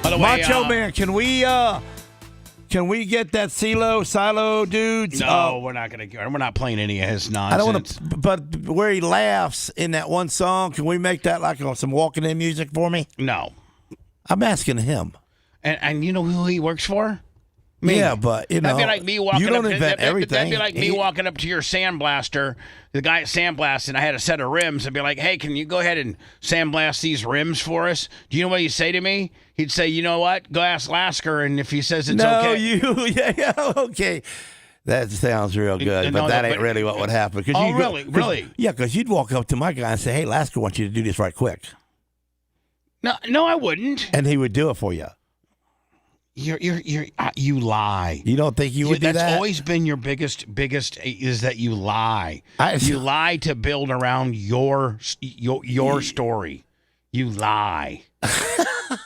By the way, Macho Man, can we get that Silo dude? No, we're not gonna. We're not playing any of his nonsense. I don't want to, but where he laughs in that one song, can we make that like some walking in music for me? No, I'm asking him. And you know who he works for? Me. Yeah, but you know, that'd be like me walking you don't up, invent everything. That'd be like me walking up to your sandblaster, the guy at Sandblast, and I had a set of rims, and be like, "Hey, can you go ahead and sandblast these rims for us?" Do you know what he'd say to me? He'd say, "You know what? Go ask Lasker, and if he says it's okay." Yeah, okay. That sounds real good, but that ain't really what would happen. Really? Yeah, because you'd walk up to my guy and say, "Hey, Lasker wants you to do this right quick." No, I wouldn't. And he would do it for you. You lie. You don't think you would do that? That's always been your biggest is that you lie. You lie to build around your story. You lie.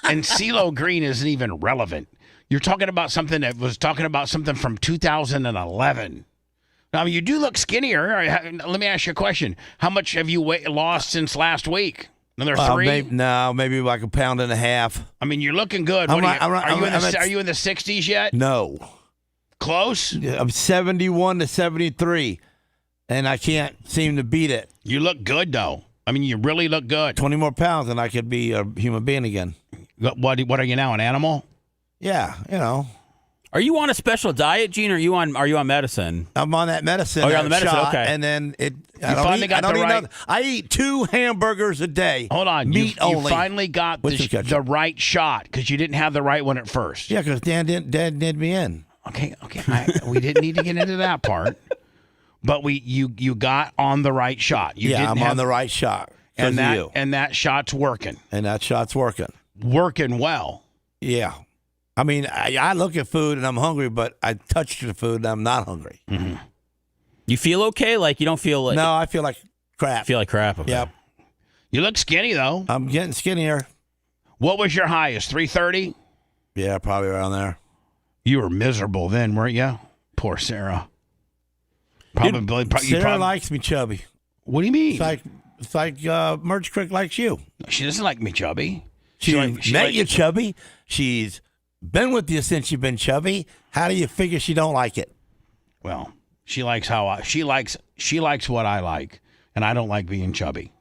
And CeeLo Green isn't even relevant. You're talking about something that was talking about something from 2011. Now, you do look skinnier. Let me ask you a question. How much have you lost since last week? Another 3? Maybe like a pound and a half. I mean, you're looking good. Are you in the 60s yet? No. Close? I'm 71 to 73, and I can't seem to beat it. You look good, though. I mean, you really look good. 20 more pounds, and I could be a human being again. What are you now, an animal? Yeah, you know. Are you on a special diet, Gene, or are you on medicine? I'm on that medicine. Oh, you're on the medicine, shot, okay. And then I eat 2 hamburgers a day. Hold on. Meat only. You finally got the right shot because you didn't have the right one at first. Yeah, because Dad did me in. Okay. We didn't need to get into that part. But you got on the right shot. I'm on the right shot. And that shot's working. Working well. Yeah. I mean, I look at food and I'm hungry, but I touch the food and I'm not hungry. Mm-hmm. You feel okay? Like you don't feel like... No, I feel like crap. Okay. Yep. You look skinny, though. I'm getting skinnier. What was your highest? 330? Yeah, probably around there. You were miserable then, weren't you? Poor Sarah. Probably. Sarah likes me chubby. What do you mean? It's like Merge Creek likes you. She doesn't like me chubby. She met you chubby. She's been with you since you've been chubby. How do you figure she don't like it? Well, she likes she likes what I like, and I don't like being chubby.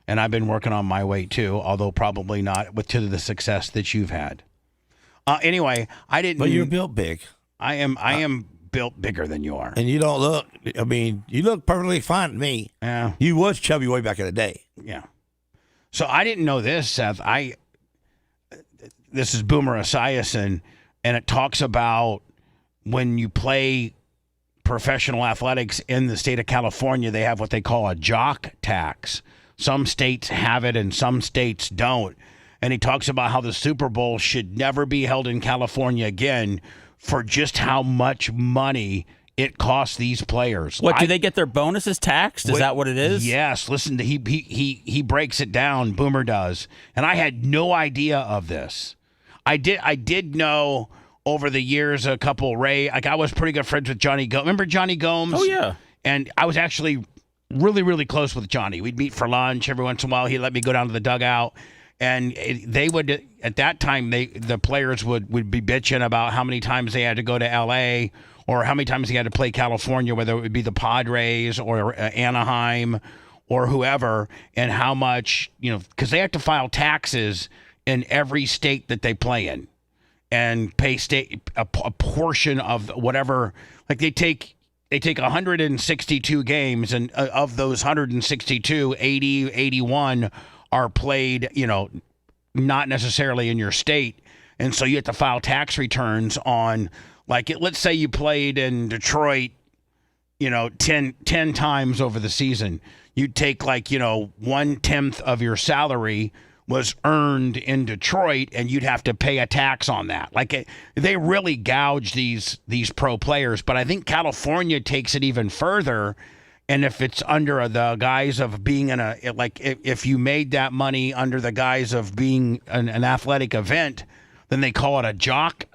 And I've been working on my weight too, although probably not to the success that you've had. Anyway, I didn't. But you're built big. I am built bigger than you are, and you don't look. I mean, you look perfectly fine to me. Yeah, you was chubby way back in the day. Yeah. So I didn't know this, Seth. This is Boomer Esiason, and it talks about when you play professional athletics in the state of California, they have what they call a jock tax. Some states have it and some states don't. And he talks about how the Super Bowl should never be held in California again for just how much money it costs these players. What, do they get their bonuses taxed? Is that what it is? Yes. Listen, he breaks it down. Boomer does. And I had no idea of this. I did know over the years a couple I was pretty good friends with Johnny Gomes. Remember Johnny Gomes? Oh, yeah. And I was actually really, really close with Johnny. We'd meet for lunch every once in a while. He'd let me go down to the dugout. And they would, at that time, the players would be bitching about how many times they had to go to L.A. or how many times they had to play California, whether it would be the Padres or Anaheim or whoever, and how much, because they have to file taxes in every state that they play in and pay a portion of whatever. Like they take 162 games, and of those 162, 81 are played, not necessarily in your state. And so you have to file tax returns on, let's say you played in Detroit, 10 times over the season. You'd take 1/10 of your salary was earned in Detroit, and you'd have to pay a tax on that. They really gouge these pro players, but I think California takes it even further. And if it's under the guise of being if you made that money under the guise of being an athletic event, then they call it a jock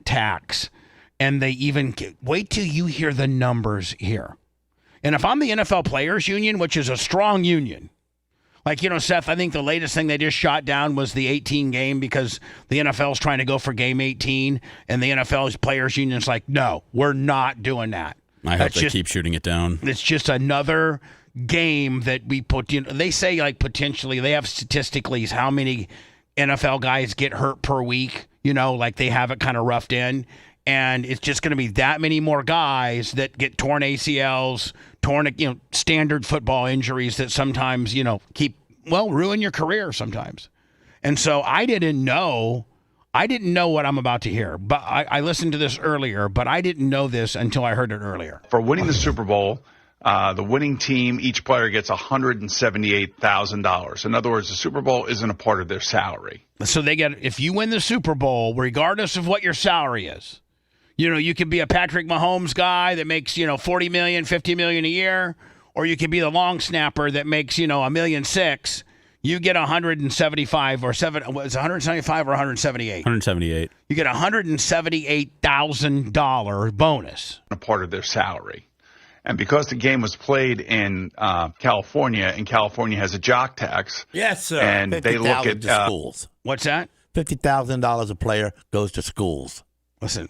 tax. And they even wait till you hear the numbers here. And if I'm the NFL Players Union, which is a strong union, Seth, I think the latest thing they just shot down was the 18 game because the NFL's trying to go for game 18, and the NFL's Players Union's like, no, we're not doing that. I hope they keep shooting it down. It's just another game that we put. They say potentially they have statistically how many NFL guys get hurt per week. They have it kind of roughed in, and it's just going to be that many more guys that get torn ACLs, standard football injuries that sometimes ruin your career sometimes. And so I didn't know what I'm about to hear, but I listened to this earlier, but I didn't know this until I heard it earlier. For winning the Super Bowl, the winning team, each player gets $178,000. In other words, the Super Bowl isn't a part of their salary. So if you win the Super Bowl, regardless of what your salary is, you could be a Patrick Mahomes guy that makes, $40 million, $50 million a year, or you could be the long snapper that makes, $1.6 million. You get 175 or 175 or 178? 178. You get $178,000 bonus. A part of their salary. And because the game was played in California, and California has a jock tax. Yes, sir. And they look at schools. What's that? $50,000 a player goes to schools. Listen.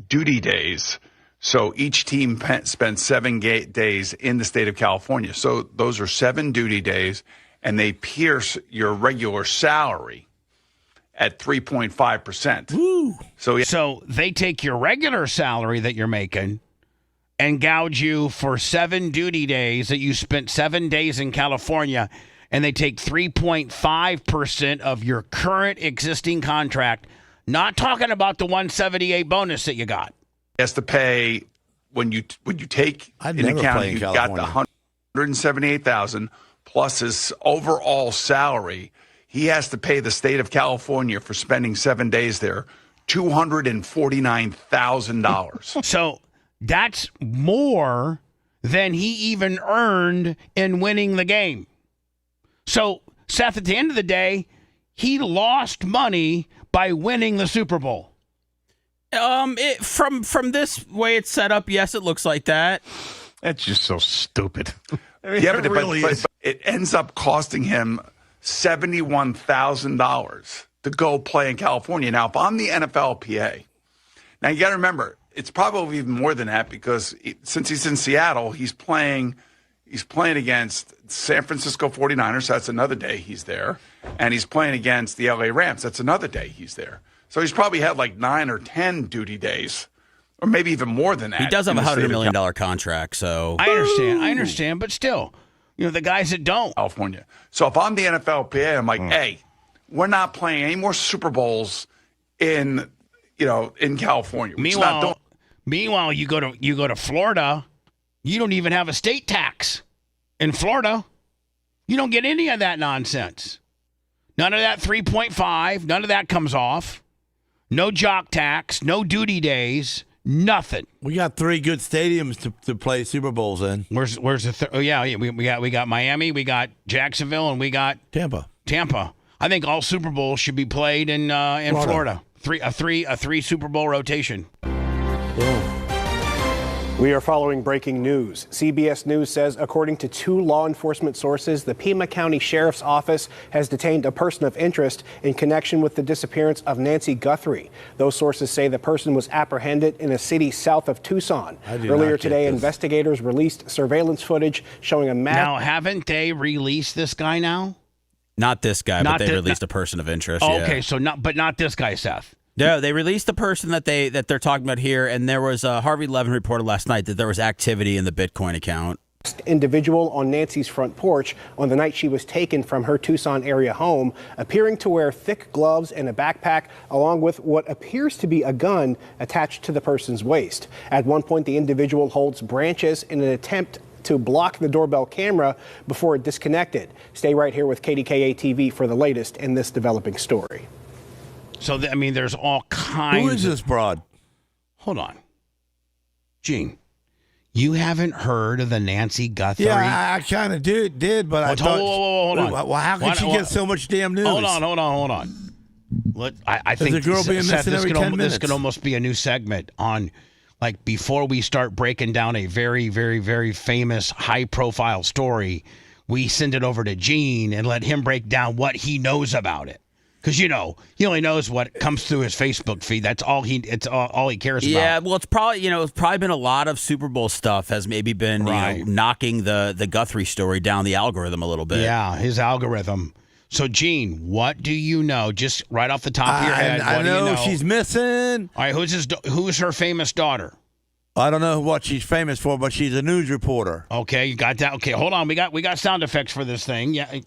Duty days. So each team spends 7 days in the state of California. So those are 7 duty days, and they pierce your regular salary at 3.5%. So they take your regular salary that you're making and gouge you for 7 duty days that you spent 7 days in California, and they take 3.5% of your current existing contract. Not talking about the 178 bonus that you got. Has to pay when you take in account you got the $178,000 plus his overall salary. He has to pay the state of California for spending 7 days there $249,000. So that's more than he even earned in winning the game. So Seth, at the end of the day, he lost money by winning the Super Bowl? From this way it's set up, yes, it looks like that. That's just so stupid. I mean, Yeah, it but, really but is. it ends up costing him $71,000 to go play in California. Now, if I'm the NFLPA, now you got to remember, it's probably even more than that because since he's in Seattle, he's playing against San Francisco 49ers. So that's another day he's there. And he's playing against the LA Rams. That's another day he's there. So he's probably had like 9 or 10 duty days, or maybe even more than that. He does have a $100 million contract, so I understand, but still, the guys that don't. California. So if I'm the NFLPA, I'm like, hey, we're not playing any more Super Bowls in California. Meanwhile, you go to Florida, you don't even have a state tax in Florida. You don't get any of that nonsense. None of that 3.5. None of that comes off. No jock tax. No duty days. Nothing. We got 3 good stadiums to play Super Bowls in. Where's the we got Miami, we got Jacksonville, and we got Tampa. I think all Super Bowls should be played in Florida. A three Super Bowl rotation. We are following breaking news. CBS News says, according to 2 law enforcement sources, the Pima County Sheriff's Office has detained a person of interest in connection with the disappearance of Nancy Guthrie. Those sources say the person was apprehended in a city south of Tucson. Earlier today, investigators released surveillance footage showing a Now, haven't they released this guy now? Not this guy, but they released a person of interest. Oh, okay, so not this guy, Seth. No, they released the person that they're talking about here, and there was Harvey Levin reported last night that there was activity in the Bitcoin account. Individual on Nancy's front porch on the night she was taken from her Tucson area home, appearing to wear thick gloves and a backpack, along with what appears to be a gun attached to the person's waist. At one point, the individual holds branches in an attempt to block the doorbell camera before it disconnected. Stay right here with KDKA TV for the latest in this developing story. So, there's all kinds. Who is this broad? Hold on. Gene, you haven't heard of the Nancy Guthrie? Yeah, I kind of did, but I thought. Hold on. Well, how can she get so much damn news? Hold on. I think the girl being missing every 10 minutes. This could almost be a new segment on, like, before we start breaking down a very, very, very famous, high-profile story, we send it over to Gene and let him break down what he knows about it. Because, he only knows what comes through his Facebook feed. That's all he cares about. Yeah, well, it's probably been a lot of Super Bowl stuff has maybe been knocking the Guthrie story down the algorithm a little bit. Yeah, his algorithm. So, Gene, what do you know? Just right off the top of your head, what do you know? She's missing. All right, who's her famous daughter? I don't know what she's famous for, but she's a news reporter. Okay, you got that. Okay, hold on. We got sound effects for this thing. Yeah.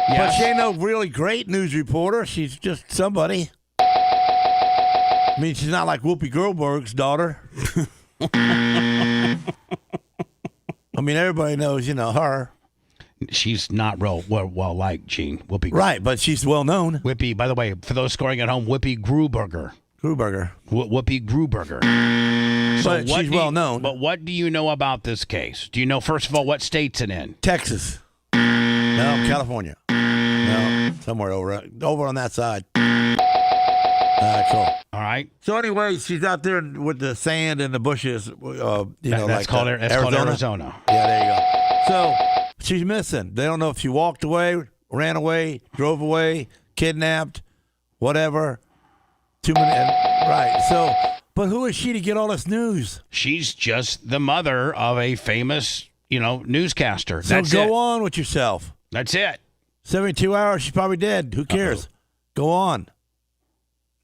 Yes. But she ain't no really great news reporter. She's just somebody. I mean, she's not like Whoopi Goldberg's daughter. I mean, everybody knows, her. She's not real well liked, Gene. Whoopi. Right, but she's well known. Whoopi, by the way, for those scoring at home, Whoopi Gruberger. Whoopi Gruberger. But she's well known. But what do you know about this case? Do you know, first of all, what state's it in? Texas. No, California. No, somewhere over on that side. Cool. All right. So anyway, she's out there with the sand and the bushes. That's called Arizona. Yeah, there you go. So she's missing. They don't know if she walked away, ran away, drove away, kidnapped, whatever. 2 minutes. Right. So, but who is she to get all this news? She's just the mother of a famous, newscaster. So go on with yourself. That's it. 72 hours, she's probably dead. Who cares? Go on.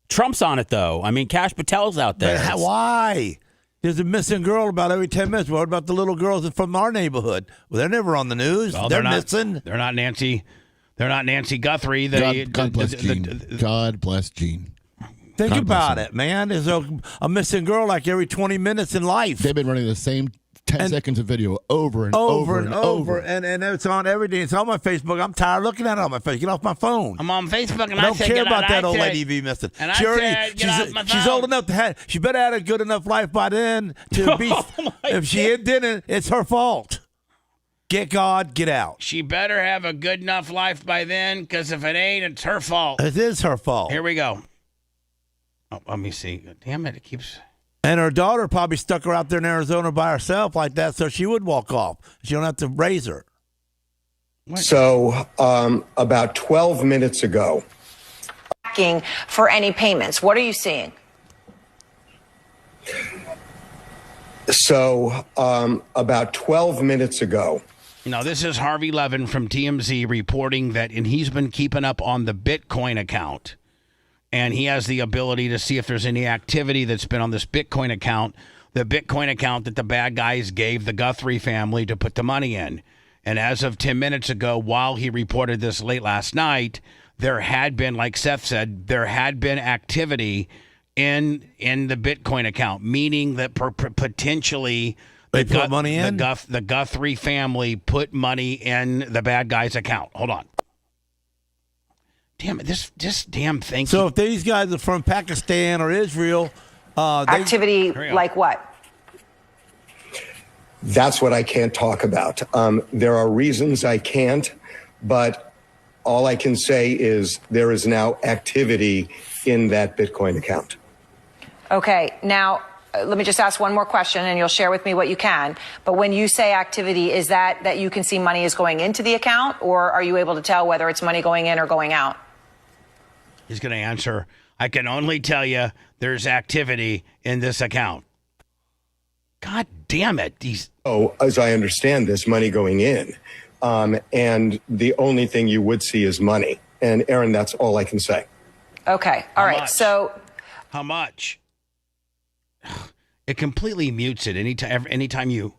Trump's on it, though. I mean, Kash Patel's out there. Why? There's a missing girl about every 10 minutes. What about the little girls from our neighborhood? Well, they're never on the news. Well, they're missing. They're not Nancy Guthrie. God bless Gene. God bless Gene. Think about it, man. There's a missing girl like every 20 minutes in life. They've been running the same 10 seconds of video over and over. And it's on everything. It's on my Facebook. I'm tired of looking at it on my face. Get off my phone. I'm on Facebook, and I don't care about that old lady if you missed it. And she's old enough to have. She better had a good enough life by then to be. If she didn't, it's her fault. get God, get out. She better have a good enough life by then, because if it ain't, it's her fault. It is her fault. Here we go. Oh, let me see. Damn it, it keeps... And her daughter probably stuck her out there in Arizona by herself like that so she would walk off. She don't have to raise her. What? So about 12 minutes ago. For any payments. What are you seeing? So about 12 minutes ago. Now, this is Harvey Levin from TMZ reporting that, and he's been keeping up on the Bitcoin account. And he has the ability to see if there's any activity that's been on this Bitcoin account, the Bitcoin account that the bad guys gave the Guthrie family to put the money in. And as of 10 minutes ago, while he reported this late last night, there had been, like Seth said, there had been activity in the Bitcoin account, meaning that potentially they put money in? The Guthrie family put money in the bad guy's account. Hold on. Damn it, this damn thing. So if these guys are from Pakistan or Israel, activity like what? That's what I can't talk about. There are reasons I can't, but all I can say is there is now activity in that Bitcoin account. Okay, now let me just ask one more question and you'll share with me what you can. But when you say activity, is that you can see money is going into the account, or are you able to tell whether it's money going in or going out? He's going to answer, I can only tell you there's activity in this account. God damn it. As I understand this, money going in. And the only thing you would see is money. And Aaron, that's all I can say. Okay. All right. So how much? It completely mutes it anytime you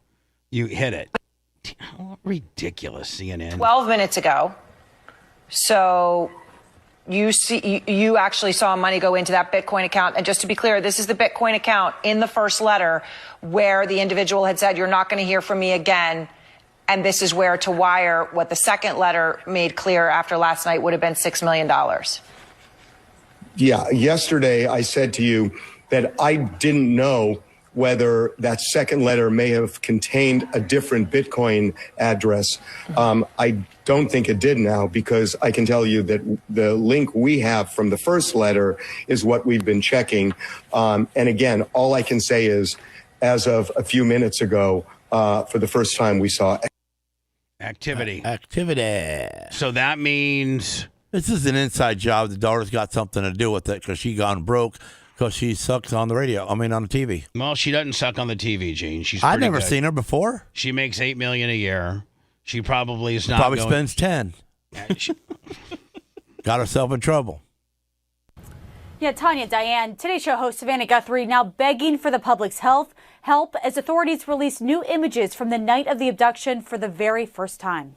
hit it. Ridiculous, CNN. 12 minutes ago. So you actually saw money go into that Bitcoin account. And just to be clear, this is the Bitcoin account in the first letter where the individual had said, you're not going to hear from me again. And this is where to wire what the second letter made clear after last night would have been $6 million. Yeah. Yesterday, I said to you that I didn't know whether that second letter may have contained a different Bitcoin address. I don't think it did now, because I can tell you that the link we have from the first letter is what we've been checking. And again, all I can say is, as of a few minutes ago, for the first time, we saw activity. Activity. So that means this is an inside job. The daughter's got something to do with it because she gone broke. Because she sucks on the radio. I mean, on the TV. Well, she doesn't suck on the TV, Gene. I've never seen her before. She makes $8 million a year. She probably is not. Probably spends 10. Got herself in trouble. Yeah, Tanya, Diane, Today's Show host Savannah Guthrie now begging for the public's help as authorities release new images from the night of the abduction for the very first time.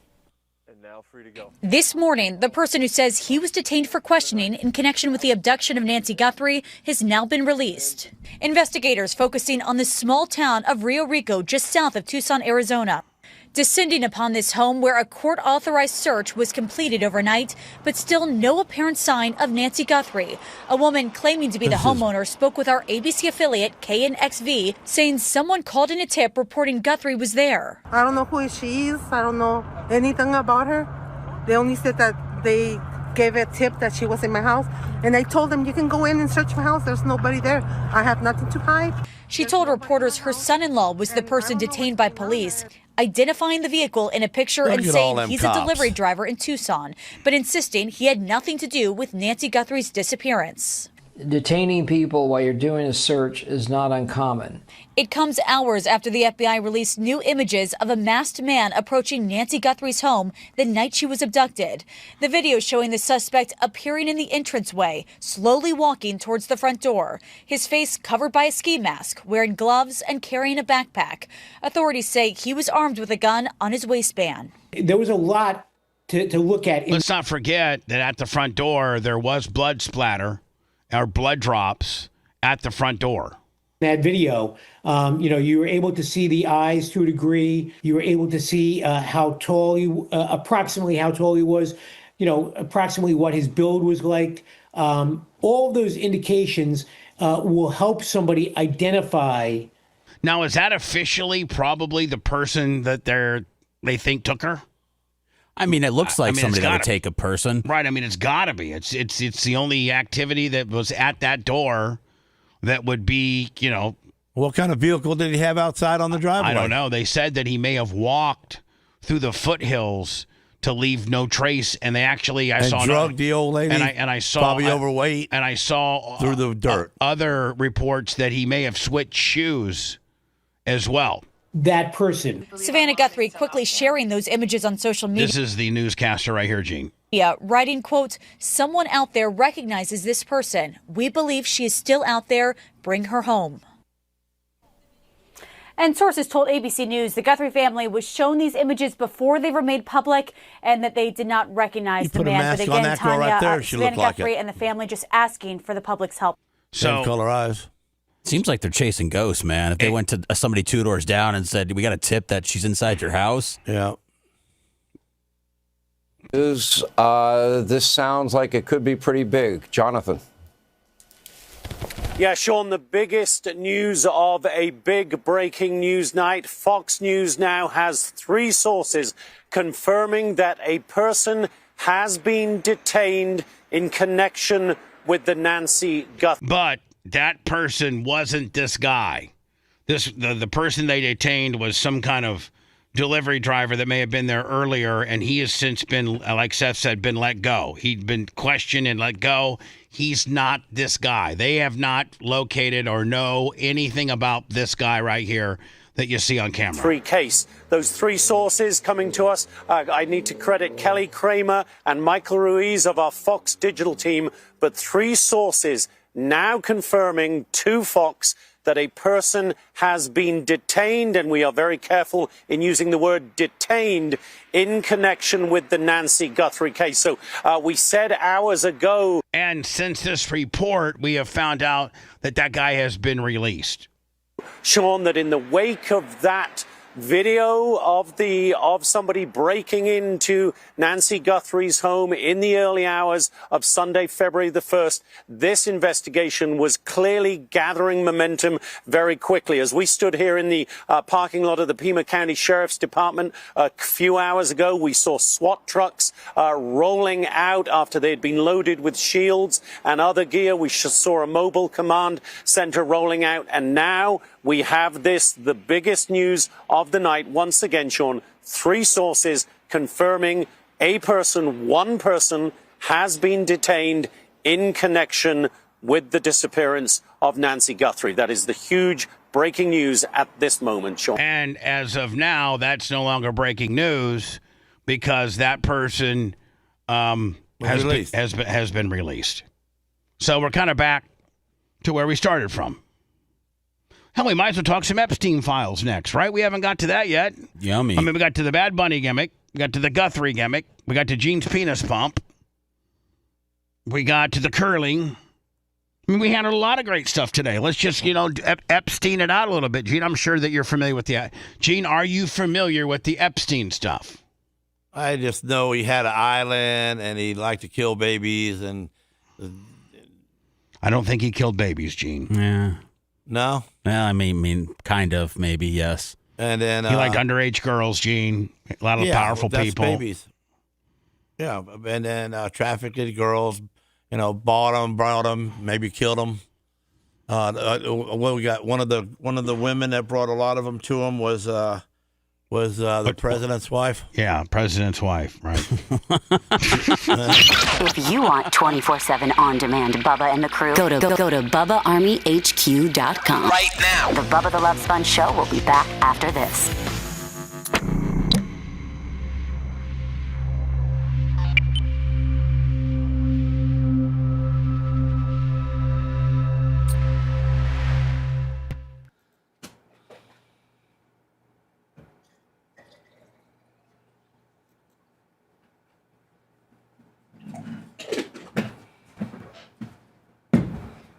Now free to go. This morning, the person who says he was detained for questioning in connection with the abduction of Nancy Guthrie has now been released. Investigators focusing on the small town of Rio Rico just south of Tucson, Arizona. Descending upon this home where a court-authorized search was completed overnight, but still no apparent sign of Nancy Guthrie. A woman claiming to be the homeowner spoke with our ABC affiliate KNXV, saying someone called in a tip reporting Guthrie was there. I don't know who she is. I don't know anything about her. They only said that they gave a tip that she was in my house, and I told them, you can go in and search my house. There's nobody there. I have nothing to hide. She told reporters her son-in-law was the person detained by police, identifying the vehicle in a picture and saying he's a delivery driver in Tucson, but insisting he had nothing to do with Nancy Guthrie's disappearance. Detaining people while you're doing a search is not uncommon. It comes hours after the FBI released new images of a masked man approaching Nancy Guthrie's home the night she was abducted. The video showing the suspect appearing in the entranceway, slowly walking towards the front door, his face covered by a ski mask, wearing gloves and carrying a backpack. Authorities say he was armed with a gun on his waistband. There was a lot to look at. Let's not forget that at the front door there was blood splatter or blood drops at the front door. That video, you were able to see the eyes to a degree. You were able to see how tall approximately how tall he was, approximately what his build was like. All of those indications will help somebody identify. Now, is that officially probably the person that they're they think took her? I mean, it looks like somebody that would take a person. Right. I mean, it's got to be. It's the only activity that was at that door that would be, What kind of vehicle did he have outside on the driveway? I don't know. They said that he may have walked through the foothills to leave no trace, and they actually drugged the old lady. And I saw probably overweight, and I saw through the dirt. Other reports that he may have switched shoes as well. That person. Savannah Guthrie quickly sharing those images on social media. This is the newscaster right here, Gene. Yeah, writing, quote, "Someone out there recognizes this person. We believe she is still out there. Bring her home." And sources told ABC News the Guthrie family was shown these images before they were made public and that they did not recognize the man. But again, Tanya, Savannah Guthrie and the family just asking for the public's help. Same color eyes. Seems like they're chasing ghosts, man. If they went to somebody 2 doors down and said, "We got a tip that she's inside your house." Yeah. This sounds like it could be pretty big. Jonathan. Yeah, Sean, the biggest news of a big breaking news night. Fox News now has 3 sources confirming that a person has been detained in connection with the Nancy Guthrie. But that person wasn't this guy. The person they detained was some kind of delivery driver that may have been there earlier, and he has since been, like Seth said, been let go. He'd been questioned and let go. He's not this guy. They have not located or know anything about this guy right here that you see on camera. Case. Those 3 sources coming to us, I need to credit Kelly Kramer and Michael Ruiz of our Fox Digital team, but 3 sources now confirming to Fox that a person has been detained, and we are very careful in using the word detained, in connection with the Nancy Guthrie case. So we said hours ago. And since this report, we have found out that that guy has been released. Sean, that in the wake of that video of somebody breaking into Nancy Guthrie's home in the early hours of Sunday, February the 1st, this investigation was clearly gathering momentum very quickly. As we stood here in the parking lot of the Pima County Sheriff's Department a few hours ago, we saw SWAT trucks rolling out after they'd been loaded with shields and other gear. We saw a mobile command center rolling out, and now we have the biggest news of the night. Once again, Sean, 3 sources confirming one person has been detained in connection with the disappearance of Nancy Guthrie. That is the huge breaking news at this moment, Sean. And as of now, that's no longer breaking news because that person has been released. So we're kind of back to where we started from. Hell, we might as well talk some Epstein files next, right? We haven't got to that yet. Yummy. I mean, we got to the Bad Bunny gimmick. We got to the Guthrie gimmick. We got to Gene's penis pump. We got to the curling. I mean, we handled a lot of great stuff today. Let's just, Epstein it out a little bit. Gene, I'm sure that you're familiar with Gene, are you familiar with the Epstein stuff? I just know he had an island and he liked to kill babies. And I don't think he killed babies, Gene. Yeah. No? Well, I mean, kind of, maybe, yes. And then he liked underage girls, Gene. A lot of powerful people. Babies. Yeah, and then trafficked girls, bought them, brought them, maybe killed them. Well, we got one of the women that brought a lot of them to him was the president's wife. Yeah, president's wife, right. If you want 24/7 on-demand Bubba and the crew, go to BubbaArmyHQ.com. Right now. The Bubba the Love Sponge show will be back after this.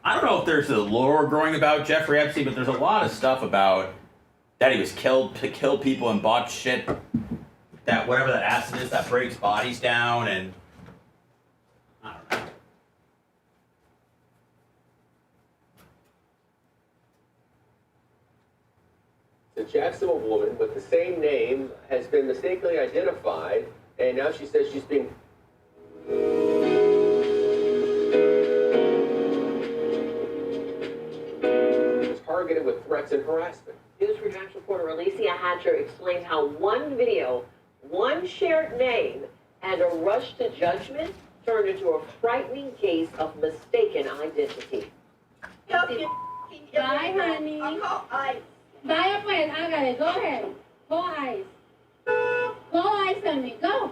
I don't know if there's a lore growing about Jeffrey Epstein, but there's a lot of stuff about that he was killed to kill people and bought shit, that whatever that acid is that breaks bodies down, and I don't know. a Jacksonville woman with the same name has been mistakenly identified, and now she says she's being targeted with threats and harassment. News Retracts reporter Alicia Hatcher explains how one video, one shared name, and a rush to judgment turned into a frightening case of mistaken identity. Bye, honey. Bye, friend. I got it. Go ahead. Go eyes. Go eyes on me. Go.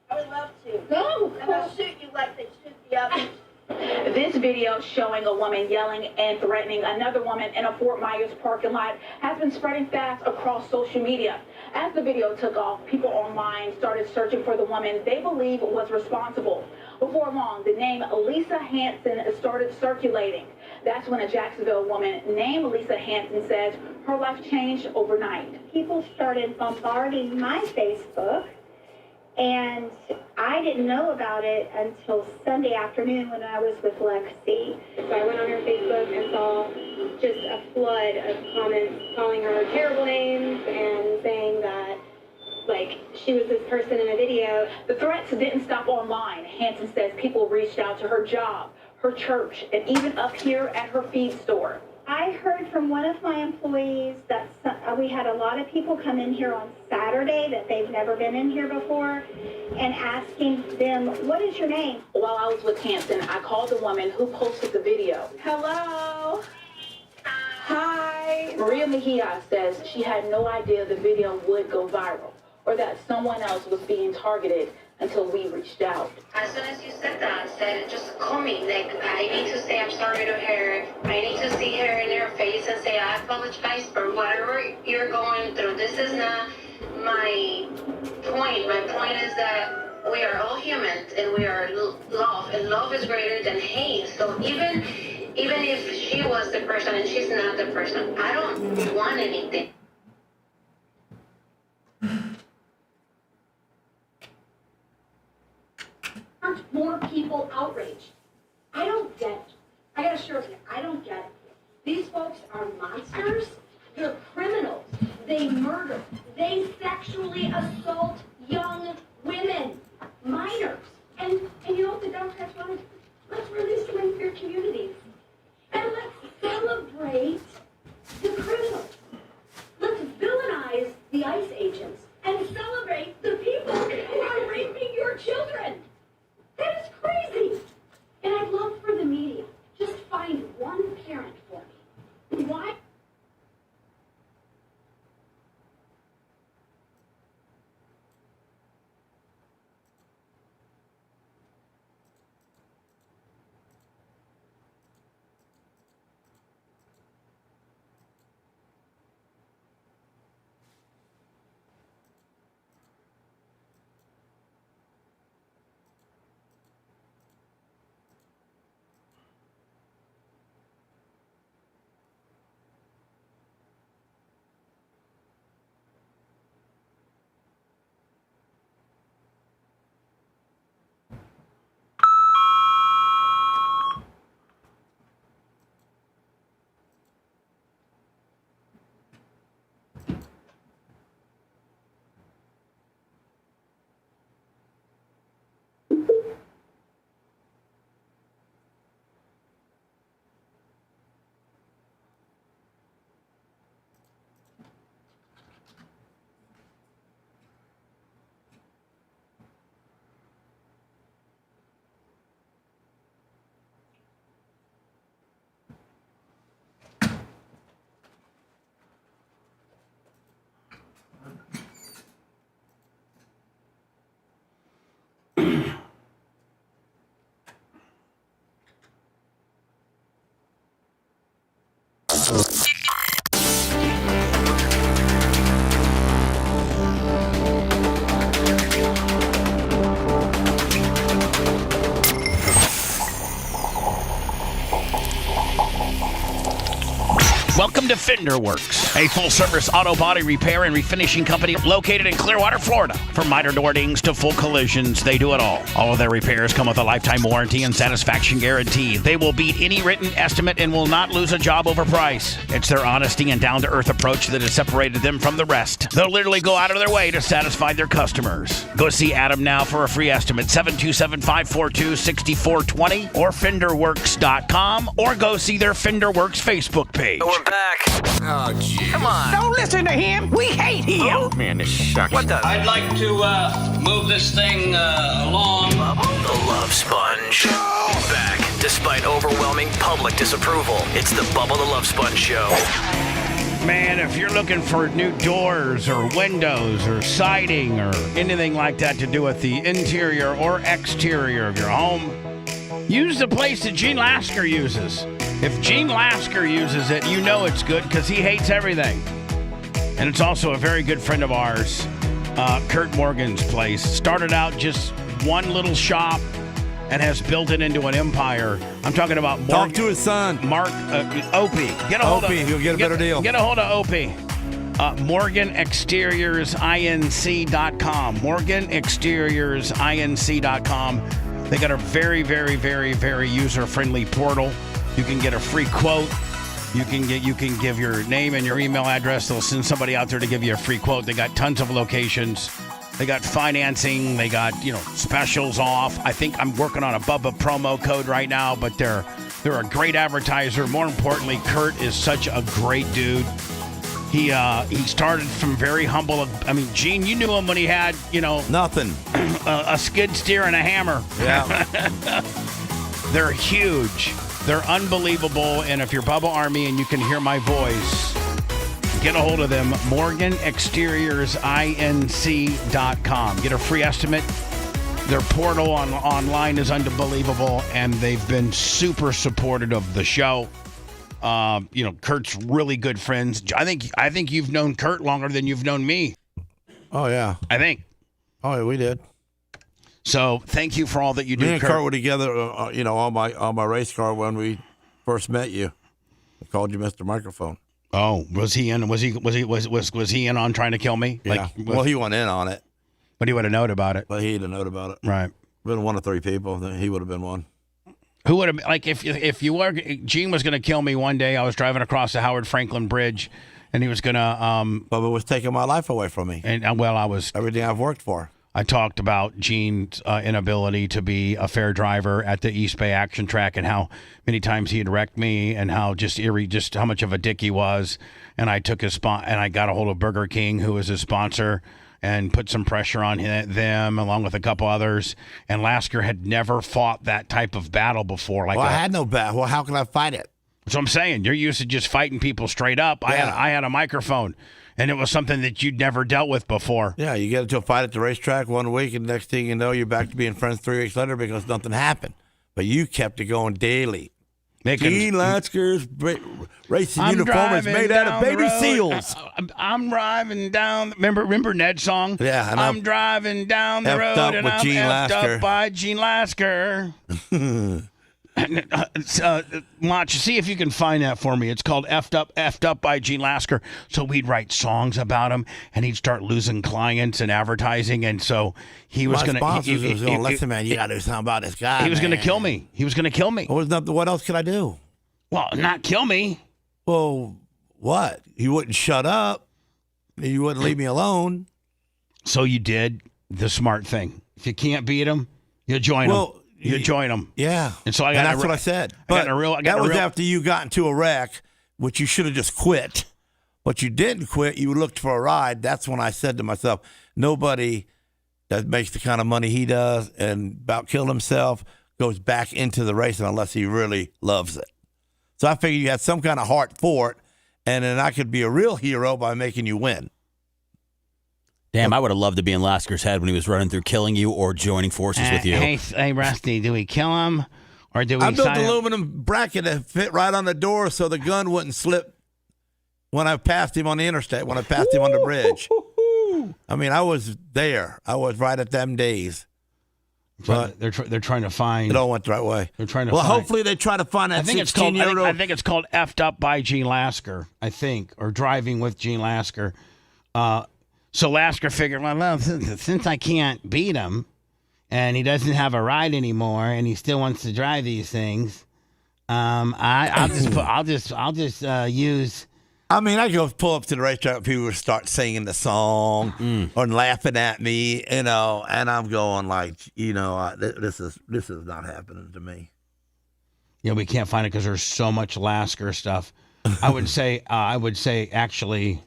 I would love to. Go. And I'll shoot you like they shoot the others. This video showing a woman yelling and threatening another woman in a Fort Myers parking lot has been spreading fast across social media. As the video took off, people online started searching for the woman they believe was responsible. Before long, the name Lisa Hanson started circulating. That's when a Jacksonville woman named Lisa Hanson says her life changed overnight. People started bombarding my Facebook, and I didn't know about it until Sunday afternoon when I was with Lexi. So I went on her Facebook and saw just a flood of comments calling her terrible names and saying that, like, she was this person in a video. The threats didn't stop online. Hanson says people reached out to her job, her church, and even up here at her feed store. I heard from one of my employees that we had a lot of people come in here on Saturday that they've never been in here before and asking them, what is your name? While I was with Hanson, I called the woman who posted the video. Hello. Hi. Maria Mejia says she had no idea the video would go viral or that someone else was being targeted until we reached out. As soon as you said that, I said, just call me. Like, I need to say I'm sorry to her. I need to see her in her face and say, I apologize for whatever you're going through. This is not my point. My point is that we are all humans and we are love, and love is greater than hate. So even if she was the person and she's not the person, I don't want anything. Aren't more people outraged? I don't get it. I gotta assure you, I don't get it. These folks are monsters. They're criminals. They murder. They sexually assault young women, minors. And you know what the Democrats want to do? Let's release them into their communities. And let's celebrate the criminals. Let's villainize the ICE agents and celebrate the people who are raping your children. That is crazy. And I'd love for the media, just find one parent for me. Why? Welcome to Fender Works, a full-service auto body repair and refinishing company located in Clearwater, Florida. From minor door dings to full collisions, they do it all. All of their repairs come with a lifetime warranty and satisfaction guarantee. They will beat any written estimate and will not lose a job over price. It's their honesty and down-to-earth approach that has separated them from the rest. They'll literally go out of their way to satisfy their customers. Go see Adam now for a free estimate, 727-542-6420 or FenderWorks.com, or go see their Fender Works Facebook page. We're back. Oh, gee. Come on. Don't listen to him. We hate him. Oh, man, this sucks. What the? I'd like to move this thing along. Bubba the Love Sponge. Back, despite overwhelming public disapproval. It's the Bubba the Love Sponge Show. Man, if you're looking for new doors or windows or siding or anything like that to do with the interior or exterior of your home, use the place that Gene Lasker uses. If Gene Lasker uses it, you know it's good because he hates everything. And it's also a very good friend of ours, Kurt Morgan's place. Started out just one little shop and has built it into an empire. I'm talking about Talk to his son. Mark Opie. Get a hold Opie, of he'll get a better deal. Get a hold of Opie. MorganExteriorsINC.com. MorganExteriorsINC.com. They got a very, very, very, very user-friendly portal. You can get a free quote. You can give your name and your email address. They'll send somebody out there to give you a free quote. They got tons of locations. They got financing. They got, specials off. I think I'm working on a Bubba promo code right now, but they're a great advertiser. More importantly, Kurt is such a great dude. He started from very humble. I mean, Gene, you knew him when he had, nothing. A skid steer and a hammer. Yeah. They're huge. They're unbelievable. And if you're Bubba Army and you can hear my voice, get a hold of them. MorganExteriorsINC.com. Get a free estimate. Their portal online is unbelievable, and they've been super supportive of the show. Kurt's really good friends. I think you've known Kurt longer than you've known me. Oh yeah, I think. Oh yeah, we did. So thank you for all that you do. Me and Kurt were together, on my race car when we first met you. I called you Mr. Microphone. Oh, was he in? Was he in on trying to kill me? Yeah. Well, he went in on it, but he would have known about it. But he'd have known about it. Right. Been one of three people. Then he would have been one. Who would have, if you were, Gene was going to kill me one day. I was driving across the Howard Franklin Bridge, and he was going to. Bubba was taking my life away from me. And I was. Everything I've worked for. I talked about Gene's inability to be a fair driver at the East Bay Action Track and how many times he had wrecked me and how just how much of a dick he was. And I took his spot and I got a hold of Burger King, who was his sponsor, and put some pressure on them along with a couple others. And Lasker had never fought that type of battle before. I had no battle. Well, how can I fight it? So I'm saying you're used to just fighting people straight up. Yeah. I had a microphone. And it was something that you'd never dealt with before. Yeah, you get into a fight at the racetrack one week, and next thing you know, you're back to being friends 3 weeks later because nothing happened. But you kept it going daily. Gene Lasker's racing uniform is made out of baby seals. I'm driving down. Remember Ned's song? Yeah, and I'm driving down the road and I'm effed up by Gene Lasker. Watch, see if you can find that for me. It's called Effed Up by Gene Lasker. So we'd write songs about him, and he'd start losing clients and advertising, and so he was going to. Listen, man, you got to do something about this guy. He was going to kill me. He was going to kill me. What else could I do? Well, not kill me. Well, what? You wouldn't shut up. You wouldn't leave me alone. So you did the smart thing. If you can't beat him, you join him. You join them. Yeah. And so that's what I said. But that was after you got into a wreck, which you should have just quit. But you didn't quit. You looked for a ride. That's when I said to myself, nobody that makes the kind of money he does and about killed himself goes back into the racing unless he really loves it. So I figured you had some kind of heart for it, and then I could be a real hero by making you win. Damn, I would have loved to be in Lasker's head when he was running through killing you or joining forces with you. Hey, Rusty, do we kill him or do we? I built an aluminum bracket that fit right on the door so the gun wouldn't slip when I passed him on the interstate, when I passed him on the bridge. I mean, I was there. I was right at them days. But they're trying to find. It all went the right way. They're trying to. Well, find, hopefully they try to find that 16-year-old. I think it's called "Effed Up" by Gene Lasker. I think, or "Driving with Gene Lasker." So Lasker figured, well, since I can't beat him, and he doesn't have a ride anymore, and he still wants to drive these things, I'll just use. I mean, I go pull up to the racetrack, people would start singing the song or laughing at me, and I'm going like, this is not happening to me. Yeah, we can't find it because there's so much Lasker stuff. I would say actually.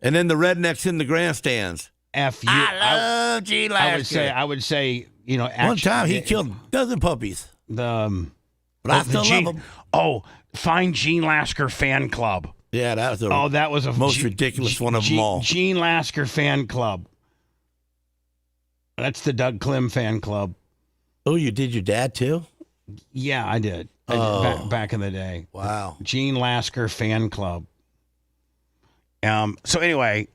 And then the rednecks in the grandstands. I love Gene Lasker. I would say, actually, one time he killed a dozen puppies. But I still love them. Oh, find Gene Lasker fan club. Yeah, that was a most ridiculous one of them all. Gene Lasker fan club. That's the Doug Klim fan club. Oh, you did your dad too? Yeah, I did. Back in the day. Wow. Gene Lasker fan club. So anyway,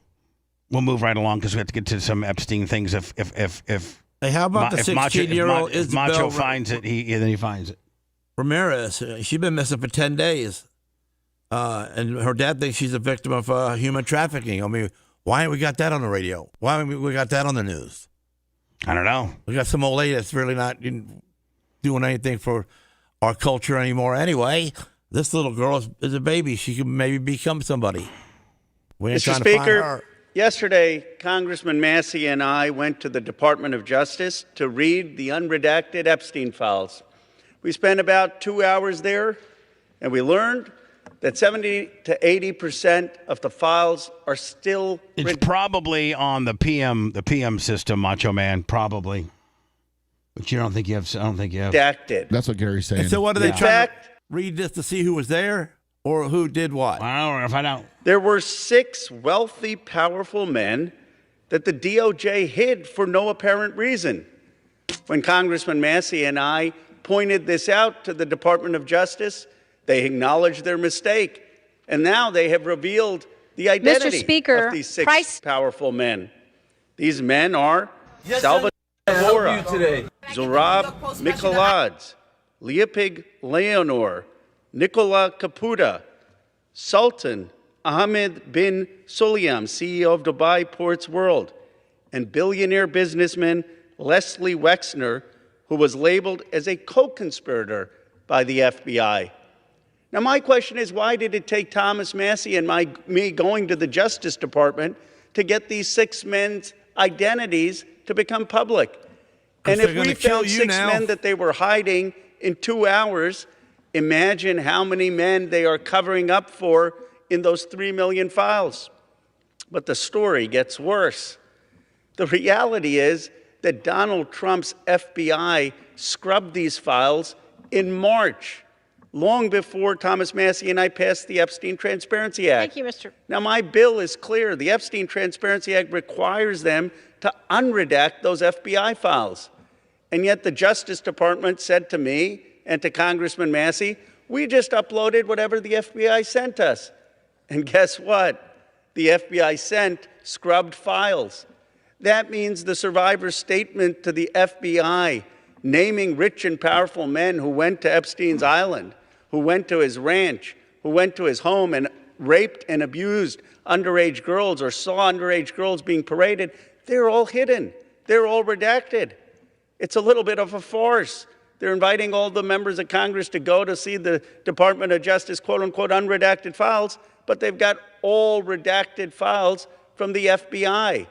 we'll move right along because we have to get to some Epstein things. If hey, how about the 16-year-old if Macho finds it, then he finds it. Ramirez, she's been missing for 10 days. And her dad thinks she's a victim of human trafficking. I mean, why haven't we got that on the radio? Why haven't we got that on the news? I don't know. We got some old lady that's really not doing anything for our culture anymore. Anyway, this little girl is a baby. She could maybe become somebody. We ain't Mr. trying to find Speaker, her. yesterday, Congressman Massey and I went to the Department of Justice to read the unredacted Epstein files. We spent about 2 hours there, and we learned that 70 to 80% of the files are still. It's probably on the PM system, Macho Man, probably. But I don't think you have. Redacted. That's what Gary's saying. And so what are they trying to read this to see who was there or who did what? I don't know if I don't. There were 6 wealthy, powerful men that the DOJ hid for no apparent reason. When Congressman Massey and I pointed this out to the Department of Justice, they acknowledged their mistake, and now they have revealed the identity of these 6 powerful men. These men are Salvatore Zorab Mikoladze, Leopig Leonor, Nicola Caputa, Sultan Ahmed bin Sulayem, CEO of Dubai Ports World, and billionaire businessman Leslie Wexner, who was labeled as a co-conspirator by the FBI. Now, my question is, why did it take Thomas Massey and me going to the Justice Department to get these 6 men's identities to become public? And if we found 6 men that they were hiding in 2 hours, imagine how many men they are covering up for in those 3 million files. But the story gets worse. The reality is that Donald Trump's FBI scrubbed these files in March, long before Thomas Massey and I passed the Epstein Transparency Act. Thank you, Mr. Now, my bill is clear. The Epstein Transparency Act requires them to unredact those FBI files. And yet the Justice Department said to me and to Congressman Massey, we just uploaded whatever the FBI sent us. And guess what? The FBI sent scrubbed files. That means the survivor's statement to the FBI naming rich and powerful men who went to Epstein's island, who went to his ranch, who went to his home and raped and abused underage girls or saw underage girls being paraded, they're all hidden. They're all redacted. It's a little bit of a farce. They're inviting all the members of Congress to go to see the Department of Justice, quote-unquote, unredacted files, but they've got all redacted files from the FBI.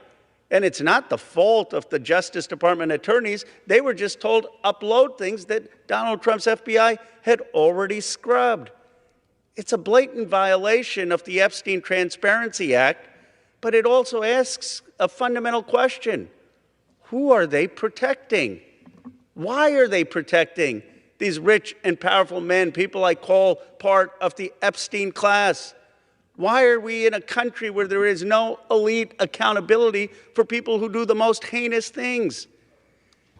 And it's not the fault of the Justice Department attorneys. They were just told upload things that Donald Trump's FBI had already scrubbed. It's a blatant violation of the Epstein Transparency Act, but it also asks a fundamental question. Who are they protecting? Why are they protecting these rich and powerful men, people I call part of the Epstein class? Why are we in a country where there is no elite accountability for people who do the most heinous things?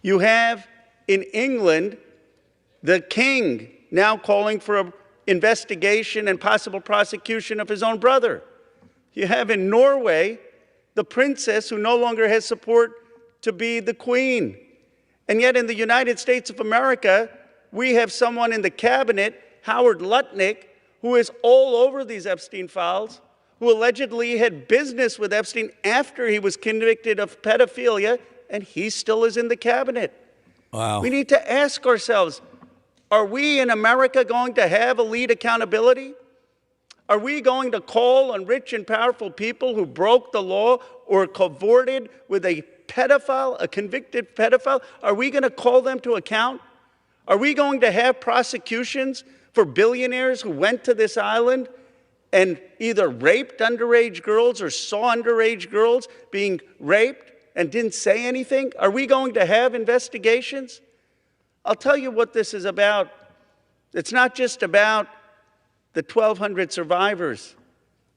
You have in England the king now calling for an investigation and possible prosecution of his own brother. You have in Norway the princess who no longer has support to be the queen. And yet in the United States of America, we have someone in the cabinet, Howard Lutnick, who is all over these Epstein files, who allegedly had business with Epstein after he was convicted of pedophilia, and he still is in the cabinet. Wow. We need to ask ourselves, are we in America going to have elite accountability? Are we going to call on rich and powerful people who broke the law or cavorted with a pedophile, a convicted pedophile? Are we going to call them to account? Are we going to have prosecutions for billionaires who went to this island and either raped underage girls or saw underage girls being raped and didn't say anything? Are we going to have investigations? I'll tell you what this is about. It's not just about the 1,200 survivors.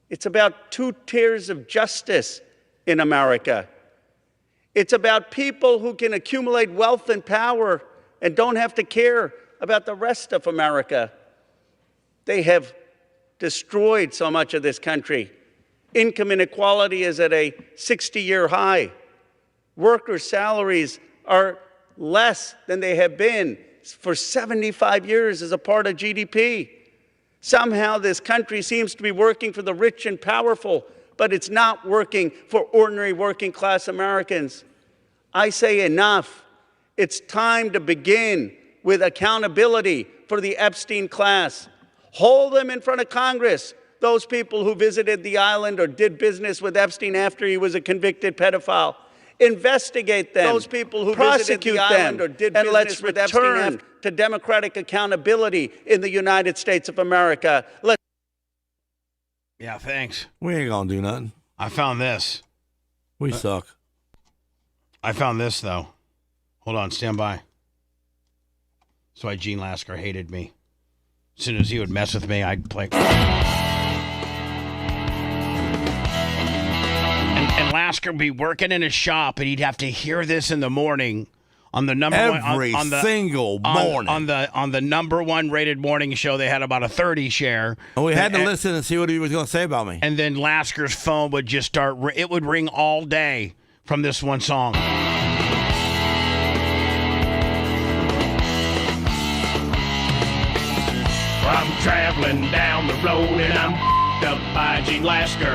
It's about 2 tiers of justice in America. It's about people who can accumulate wealth and power and don't have to care about the rest of America. They have destroyed so much of this country. Income inequality is at a 60-year high. Workers' salaries are less than they have been for 75 years as a part of GDP. Somehow this country seems to be working for the rich and powerful, but it's not working for ordinary working class Americans. I say enough. It's time to begin with accountability for the Epstein class. Hold them in front of Congress, those people who visited the island or did business with Epstein after he was a convicted pedophile. Investigate them. Those people who visited the island or did business with Epstein to democratic accountability in the United States of America. Yeah, thanks. We ain't gonna do nothing. I found this. We suck. I found this, though. Hold on, stand by. That's why Gene Lasker hated me. As soon as he would mess with me, I'd play. And Lasker would be working in his shop, and he'd have to hear this in the morning on the number Every one single morning on the number 1 rated morning show. They had about a 30 share. And we had to listen and see what he was going to say about me. And then Lasker's phone would just start. It would ring all day from this one song. I'm traveling down the road and I'm up by Gene Lasker.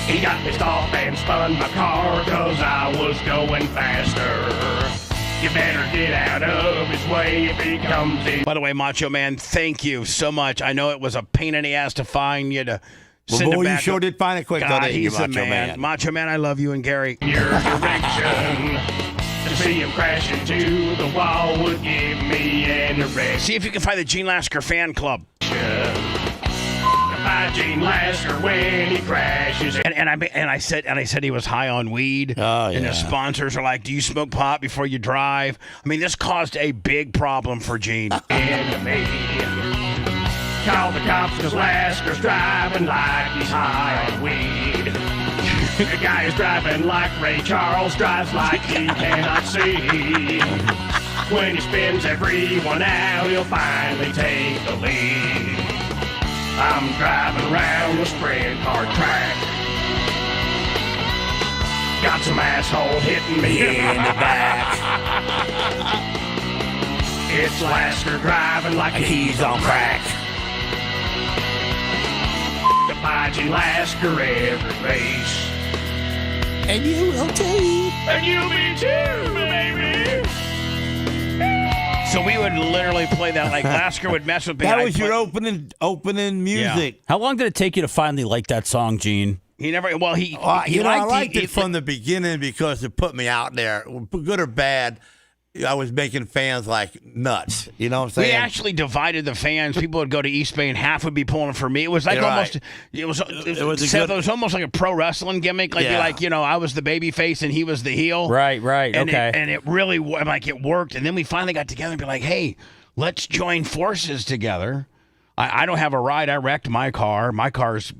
He got pissed off and spun my car cause I was going faster. You better get out of his way if he comes in. By the way, Macho Man, thank you so much. I know it was a pain in the ass to find you to send it back. You sure did find it quick, God, though, didn't you, he's a man. Macho Man, I love you, and Gary. Your direction. To see him crash into the wall would give me an erection. See if you can find the Gene Lasker fan club. By Gene Lasker when he crashes. And I said he was high on weed. Oh, and the sponsors are like, "Do you smoke pot before you drive?" I mean, this caused a big problem for Gene. Enemy. Call the cops because Lasker's driving like he's high on weed. The guy is driving like Ray Charles drives like he cannot see. When he spins everyone out, he'll finally take the lead. I'm driving around the sprint car track. Got some asshole hitting me in the back. It's Lasker driving like he's on crack. Goodbye, Gene Lasker, every race. And you will too. And you'll be too, baby. So we would literally play that like Lasker would mess with me. That was your opening music. Yeah. How long did it take you to finally like that song, Gene? He never. Well, he I liked it from the beginning because it put me out there, good or bad. I was making fans like nuts. You know what I'm saying? We actually divided the fans. People would go to East Bay, and half would be pulling for me. It was like almost. It was almost like a pro wrestling gimmick. Like, I was the baby face and he was the heel. Right. And Okay. It really it worked. And then we finally got together and be like, hey, let's join forces together. I don't have a ride. I wrecked my car. My car's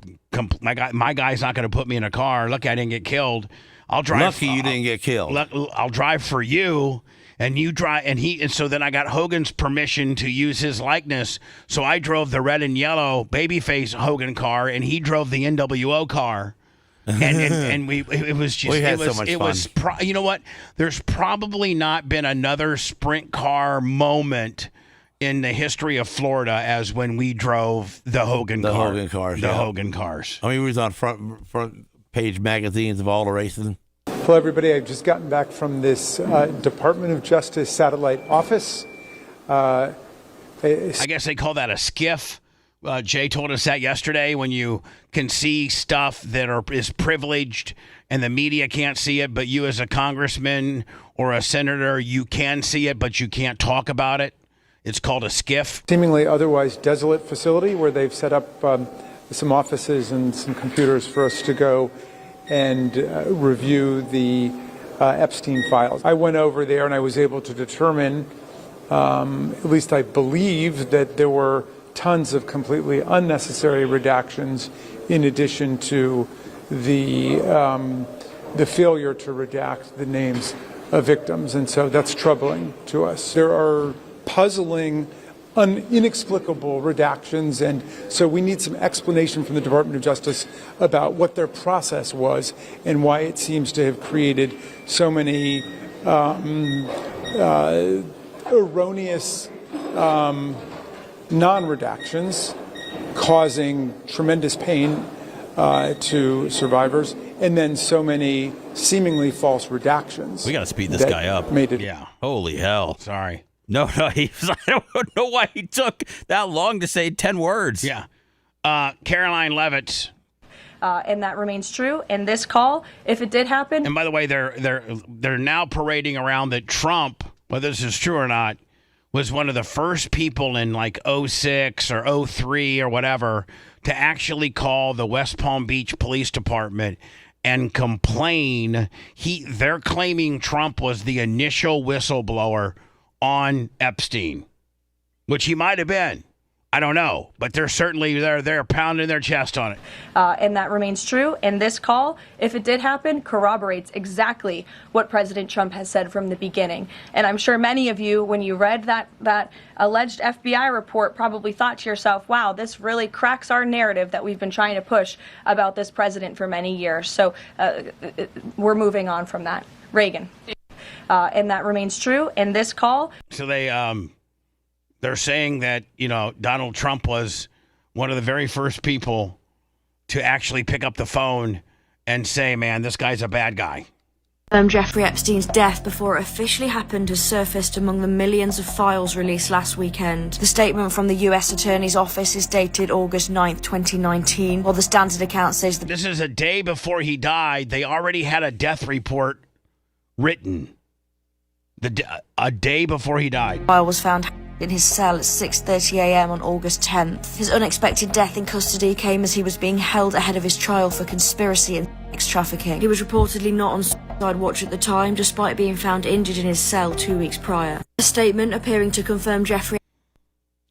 my guy's not going to put me in a car. Lucky I didn't get killed. I'll drive. Lucky you didn't get killed. I'll drive for you. And you drive, and so then I got Hogan's permission to use his likeness. So I drove the red and yellow babyface Hogan car, and he drove the NWO car. and it was just We had it was so much it fun. was you know what? There's probably not been another sprint car moment in the history of Florida as when we drove the Hogan car. Hogan cars. The yeah. Hogan cars. I mean, we was on front page magazines of all the races. Hello, everybody. I've just gotten back from this Department of Justice satellite office. I guess they call that a skiff. Jay told us that yesterday, when you can see stuff that is privileged and the media can't see it, but you as a congressman or a senator, you can see it, but you can't talk about it. It's called a skiff. Seemingly otherwise desolate facility where they've set up some offices and some computers for us to go and review the Epstein files. I went over there and I was able to determine, at least I believe, that there were tons of completely unnecessary redactions in addition to the failure to redact the names of victims. And so that's troubling to us. There are puzzling, inexplicable redactions, and so we need some explanation from the Department of Justice about what their process was and why it seems to have created so many erroneous non-redactions, causing tremendous pain to survivors, and then so many seemingly false redactions. We got to speed this guy up. Made it. Yeah. Holy hell. Sorry. No, I don't know why he took that long to say 10 words. Yeah. Caroline Levitt. And that remains true. And this call, if it did happen. And by the way, they're now parading around that Trump, whether this is true or not, was one of the first people in like 06 or 03 or whatever to actually call the West Palm Beach Police Department and complain. They're claiming Trump was the initial whistleblower on Epstein, which he might have been. I don't know, but they're certainly they're pounding their chest on it. And that remains true. And this call, if it did happen, corroborates exactly what President Trump has said from the beginning. And I'm sure many of you, when you read that alleged FBI report, probably thought to yourself, wow, this really cracks our narrative that we've been trying to push about this president for many years. So we're moving on from that. Reagan. And that remains true. And this call. So they're saying that, Donald Trump was one of the very first people to actually pick up the phone and say, man, this guy's a bad guy. Jeffrey Epstein's death before it officially happened has surfaced among the millions of files released last weekend. The statement from the U.S. Attorney's Office is dated August 9th, 2019, while the Standard account says this is a day before he died. They already had a death report written a day before he died. File was found in his cell at 6:30 a.m. on August 10th. His unexpected death in custody came as he was being held ahead of his trial for conspiracy and sex trafficking. He was reportedly not on suicide watch at the time, despite being found injured in his cell 2 weeks prior. A statement appearing to confirm Jeffrey.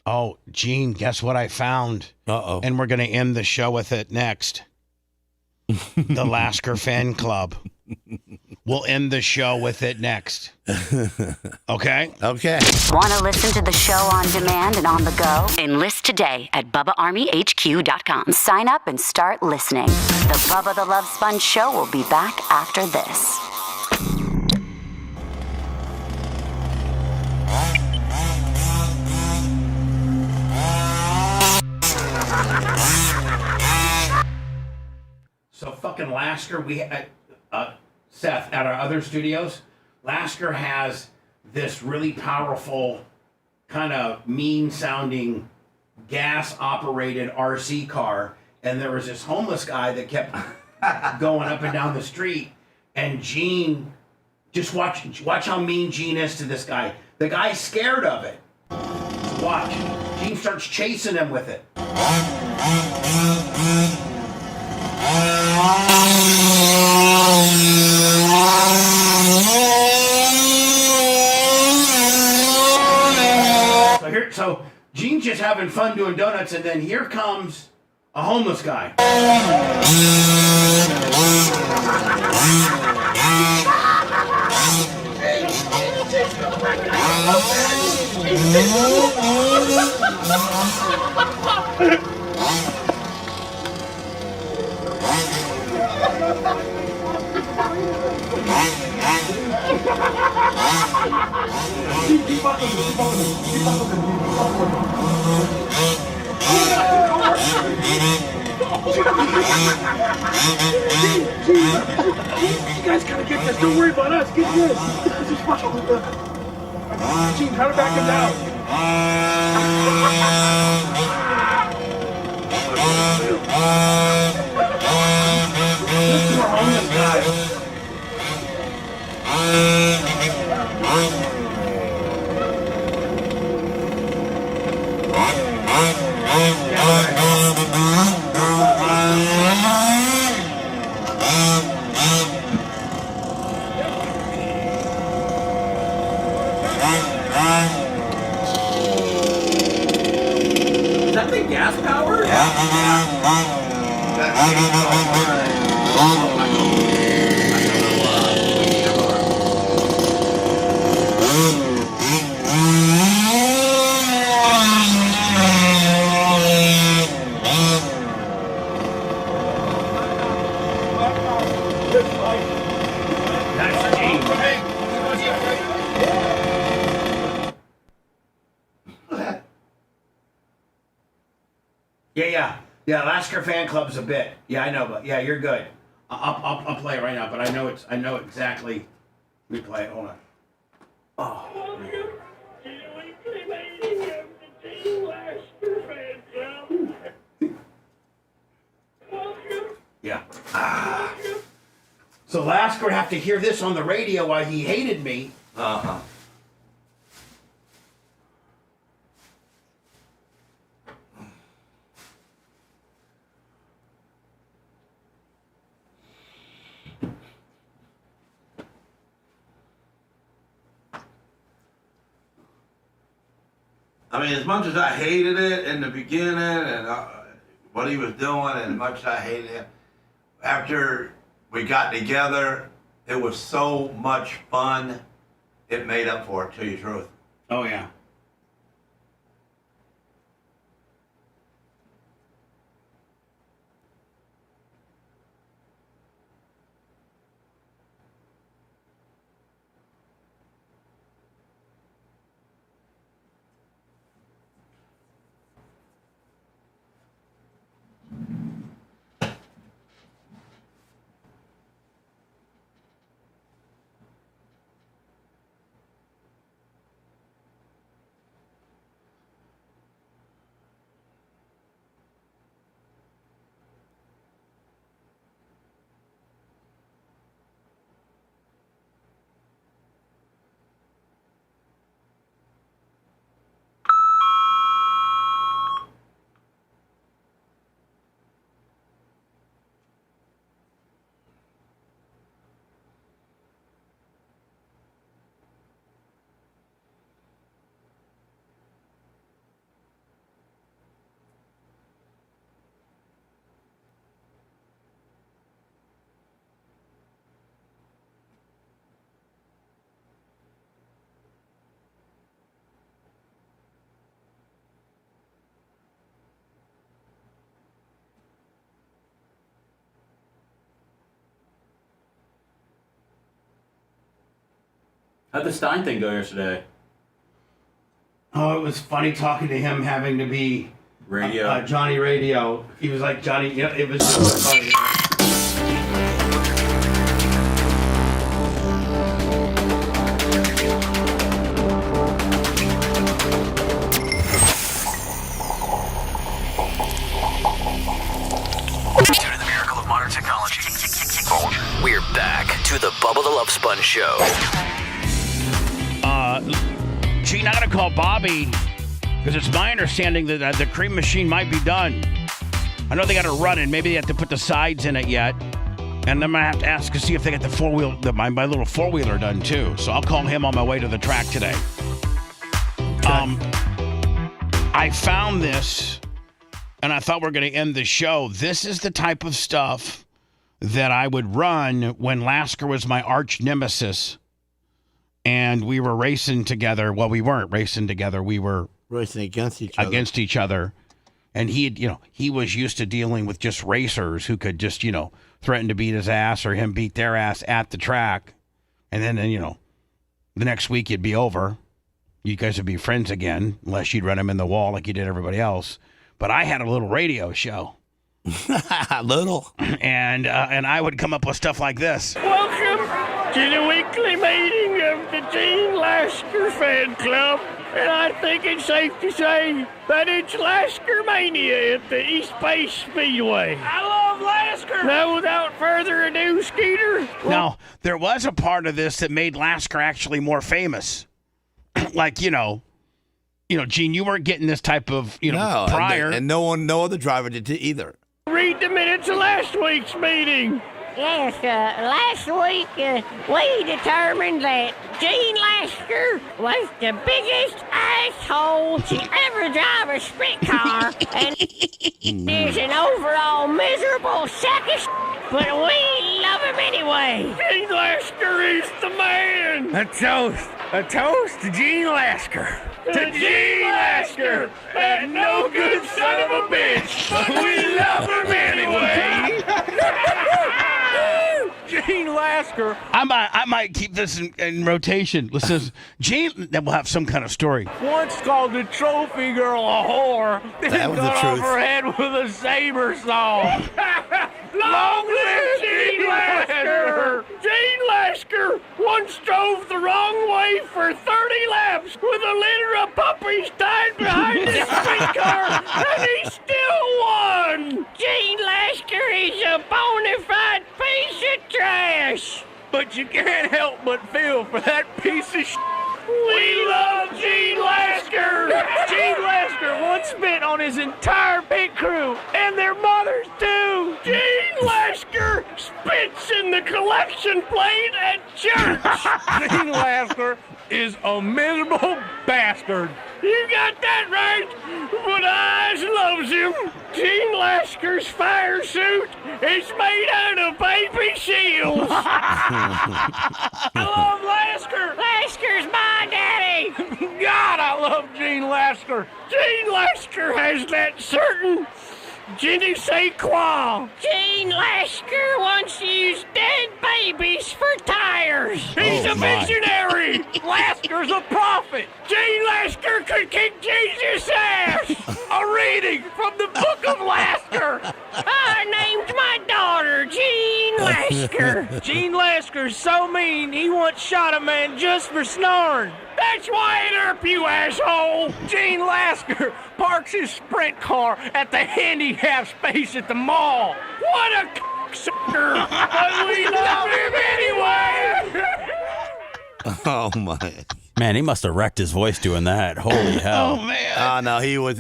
Oh, Gene, guess what I found? Uh-oh. And we're going to end the show with it next. The Lasker Fan Club. We'll end the show with it next. Okay? Okay. Want to listen to the show on demand and on the go? Enlist today at BubbaArmyHQ.com. Sign up and start listening. The Bubba the Love Sponge Show will be back after this. So fucking Lasker, Seth, at our other studios, Lasker has this really powerful, kind of mean-sounding, gas-operated RC car, and there was this homeless guy that kept going up and down the street, and Gene, just watch how mean Gene is to this guy. The guy's scared of it. Watch. Gene starts chasing him with it. So Gene's just having fun doing donuts, and then here comes a homeless guy. You guys gotta get this. Don't worry about us. Get this. Just fucking with them. Gene, how to back him down. Is that thing gas powered? Yeah, Alaska Fan Club's a bit. Yeah, I know, but yeah, you're good. I'll play it right now, but I know exactly. Let me play it. Hold on. Oh. Yeah. So Lasker would have to hear this on the radio while he hated me. Uh-huh. I mean, as much as I hated it in the beginning and what he was doing, and as much as I hated it, after we got together, it was so much fun. It made up for it, to tell you the truth. Oh, yeah. How'd the Stein thing go yesterday? Oh, it was funny talking to him having to be Radio. Johnny Radio. He was like Johnny. You know, it was just funny. Due to the miracle of modern technology, we're back to the Bubba the Love Sponge show. Gene, I'm going to call Bobby because it's my understanding that the cream machine might be done. I know they got to run it. Maybe they have to put the sides in it yet. And then I have to ask to see if they get the my little four-wheeler done too. So I'll call him on my way to the track today. I found this, and I thought we were going to end the show. This is the type of stuff that I would run when Lasker was my arch nemesis. And we were racing together. Well, we weren't racing together. We were racing against each other. And he was used to dealing with just racers who could just, threaten to beat his ass or him beat their ass at the track. And then The next week it'd be over. You guys would be friends again, unless you'd run him in the wall like you did everybody else. But I had a little radio show. Little. And I would come up with stuff like this. Welcome to the weekly meeting of the Gene Lasker fan club. And I think it's safe to say that it's Lasker Mania at the East Bay Speedway. I love Lasker! Now, without further ado, Skeeter. Now, there was a part of this that made Lasker actually more famous. Like, Gene, you weren't getting this type of, prior. And no other driver did either. Read the minutes of last week's meeting. Yes, last week we determined that Gene Lasker was the biggest asshole to ever drive a sprint car and is an overall miserable sack of shit, but we love him anyway. Gene Lasker is the man. A toast to Gene Lasker. To Gene Lasker, that no good son of a bitch, but we love him anyway. Gene Lasker. I might keep this in rotation. Listen, Gene, then we'll have some kind of story. Once called the trophy girl a whore, then That was the cut off truth. her head with a saber saw. Long live Gene Lasker! Gene Lasker once drove the wrong way for 30 laps with a litter of puppies tied behind his sprint car, and he still won! Gene Lasker is a bona fide piece of trash! But you can't help but feel for that piece of shit. We love Gene Lasker! Gene Lasker once spit on his entire pit crew and their mothers too! Gene Lasker spits in the collection plate at church! Gene Lasker is a miserable bastard! You got that right, but Oz loves him! Gene Lasker's fire suit is made out of baby seals! I love Lasker! Lasker's my daddy! God, I love Gene Lasker! Gene Lasker has that certain je ne sais quoi. Gene Lasker once used dead babies for tires. He's a visionary. Lasker's a prophet. Gene Lasker could kick Jesus' ass. A reading from the Book of Lasker. I named my daughter Gene Lasker. Gene Lasker's so mean, he once shot a man just for snoring. That's why it hurt you, asshole! Gene Lasker parks his sprint car at the handicap space at the mall. What a sucker! But we love him anyway! Oh my! Man, he must have wrecked his voice doing that. Holy hell! Oh man! Oh no, he was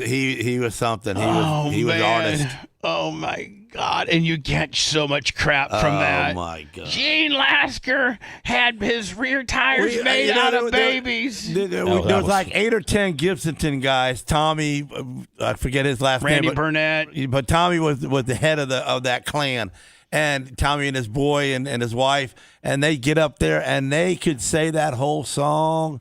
something. He was an artist. Oh my God! And you get so much crap from that. Oh my God! Gene Lasker had his rear tires made out of babies. There was like 8 or 10 Gibsonton guys. Tommy, I forget his last Randy name. Burnett. But Tommy was the head of that clan. And Tommy and his boy and his wife, and they get up there and they could say that whole song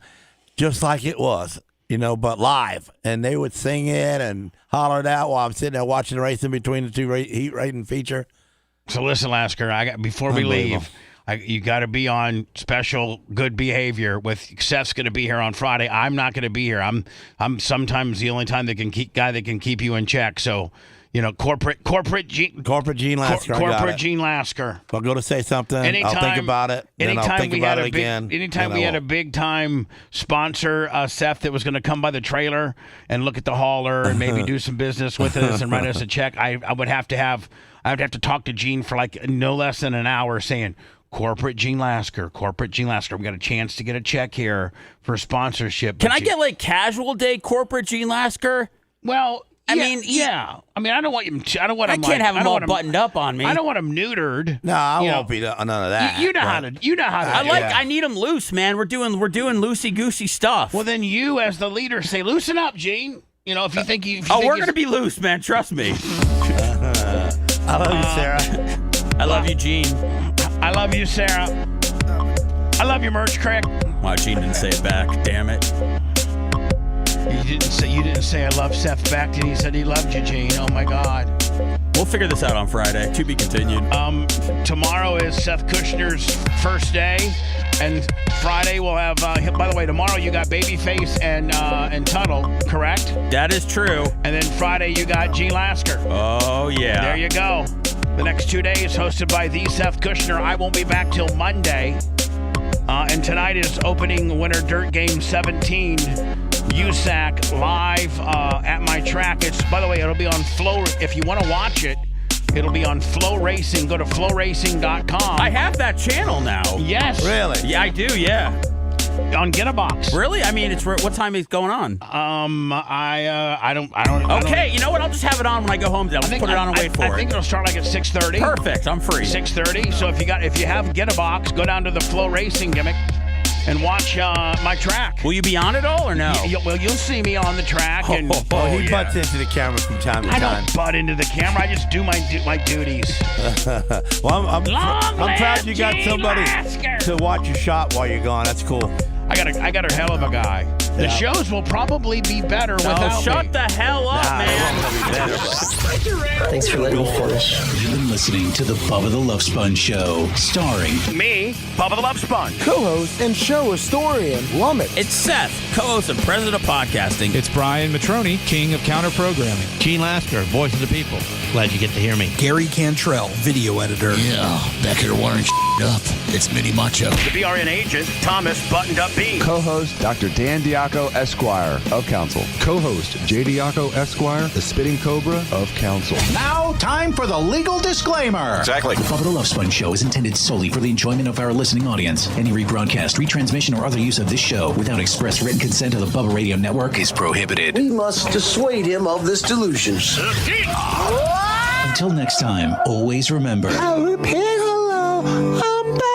just like it was, but live. And they would sing it and holler it out while I'm sitting there watching the race in between the two heat rating feature. So listen, Lasker, before we leave, you got to be on special good behavior. Seth's going to be here on Friday. I'm not going to be here. I'm sometimes the only time guy that can keep you in check. So. Corporate Gene Lasker. Corporate Gene Lasker. If I'll go to say something, I'll think about it. Then I'll think about it again. Anytime we had a big time sponsor, Seth, that was going to come by the trailer and look at the hauler and maybe do some business with us and write us a check, I would have to talk to Gene for like no less than an hour saying, Corporate Gene Lasker. We got a chance to get a check here for sponsorship. Can I get like casual day Corporate Gene Lasker? Well, I mean, I don't want him. I don't want him. I can't have him all buttoned up on me. I don't want him neutered. No, I won't be none of that. You know how to. I need him loose, man. We're doing loosey goosey stuff. Well, then you, as the leader, say, "Loosen up, Gene." If you think you. We're gonna be loose, man. Trust me. I love you, Sarah. I love you, Gene. I love you, Sarah. I love your merch, Craig. Wow, Gene didn't say it back. Damn it. You didn't say I love Seth back, and he said he loved you, Gene. Oh my God. We'll figure this out on Friday. To be continued. Tomorrow is Seth Kushner's first day. And Friday we'll have. By the way, tomorrow you got Babyface and Tuttle, correct? That is true. And then Friday you got G. Lasker. Oh yeah. There you go. The next 2 days hosted by the Seth Kushner. I won't be back till Monday. And tonight is opening winter dirt game 17. USAC live at my track. By the way, it'll be on Flow. If you want to watch it, it'll be on Flow Racing. Go to flowracing.com. I have that channel now. Yes. Really? Yeah, I do. Yeah. On Get a Box. Really? I mean, it's what time is going on? I don't. Okay, you know what? I'll just have it on when I go home. Then I'll just put it on and wait for it. I think it'll start like at 6:30. Perfect. I'm free. 6:30. So if you have Get a Box, go down to the Flow Racing gimmick and watch my track. Will you be on it all or no? You'll see me on the track. He butts into the camera from time to time. I don't butt into the camera. I just do my duties. Well, I'm proud you got somebody to watch your shot while you're gone. That's cool. I got a hell of a guy. The shows will probably be better without shut me. the hell up, man. Thanks for letting me finish. You've been listening to the Bubba the Love Sponge Show, starring me, Bubba the Love Sponge, co-host and show historian, Lummit. It's Seth, co-host and president of podcasting. It's Brian Matroni, king of counter programming. Gene Lasker, voice of the people. Glad you get to hear me. Gary Cantrell, video editor. Yeah, back here wiring up. It's Mini Macho. The BRN agent, Thomas Buttoned Up Bean. Co-host, Dr. Dan Diaco, Esquire of Council. Co-host, J. Diaco, Esquire, the Spitting Cobra of Council. Now, time for the legal disclaimer. Exactly. The Bubba the Love Sponge Show is intended solely for the enjoyment of our listening audience. Any rebroadcast, retransmission, or other use of this show without express written consent of the Bubba Radio Network is prohibited. We must dissuade him of this delusion. Until next time, always remember. I'll repeat hello. I'm back.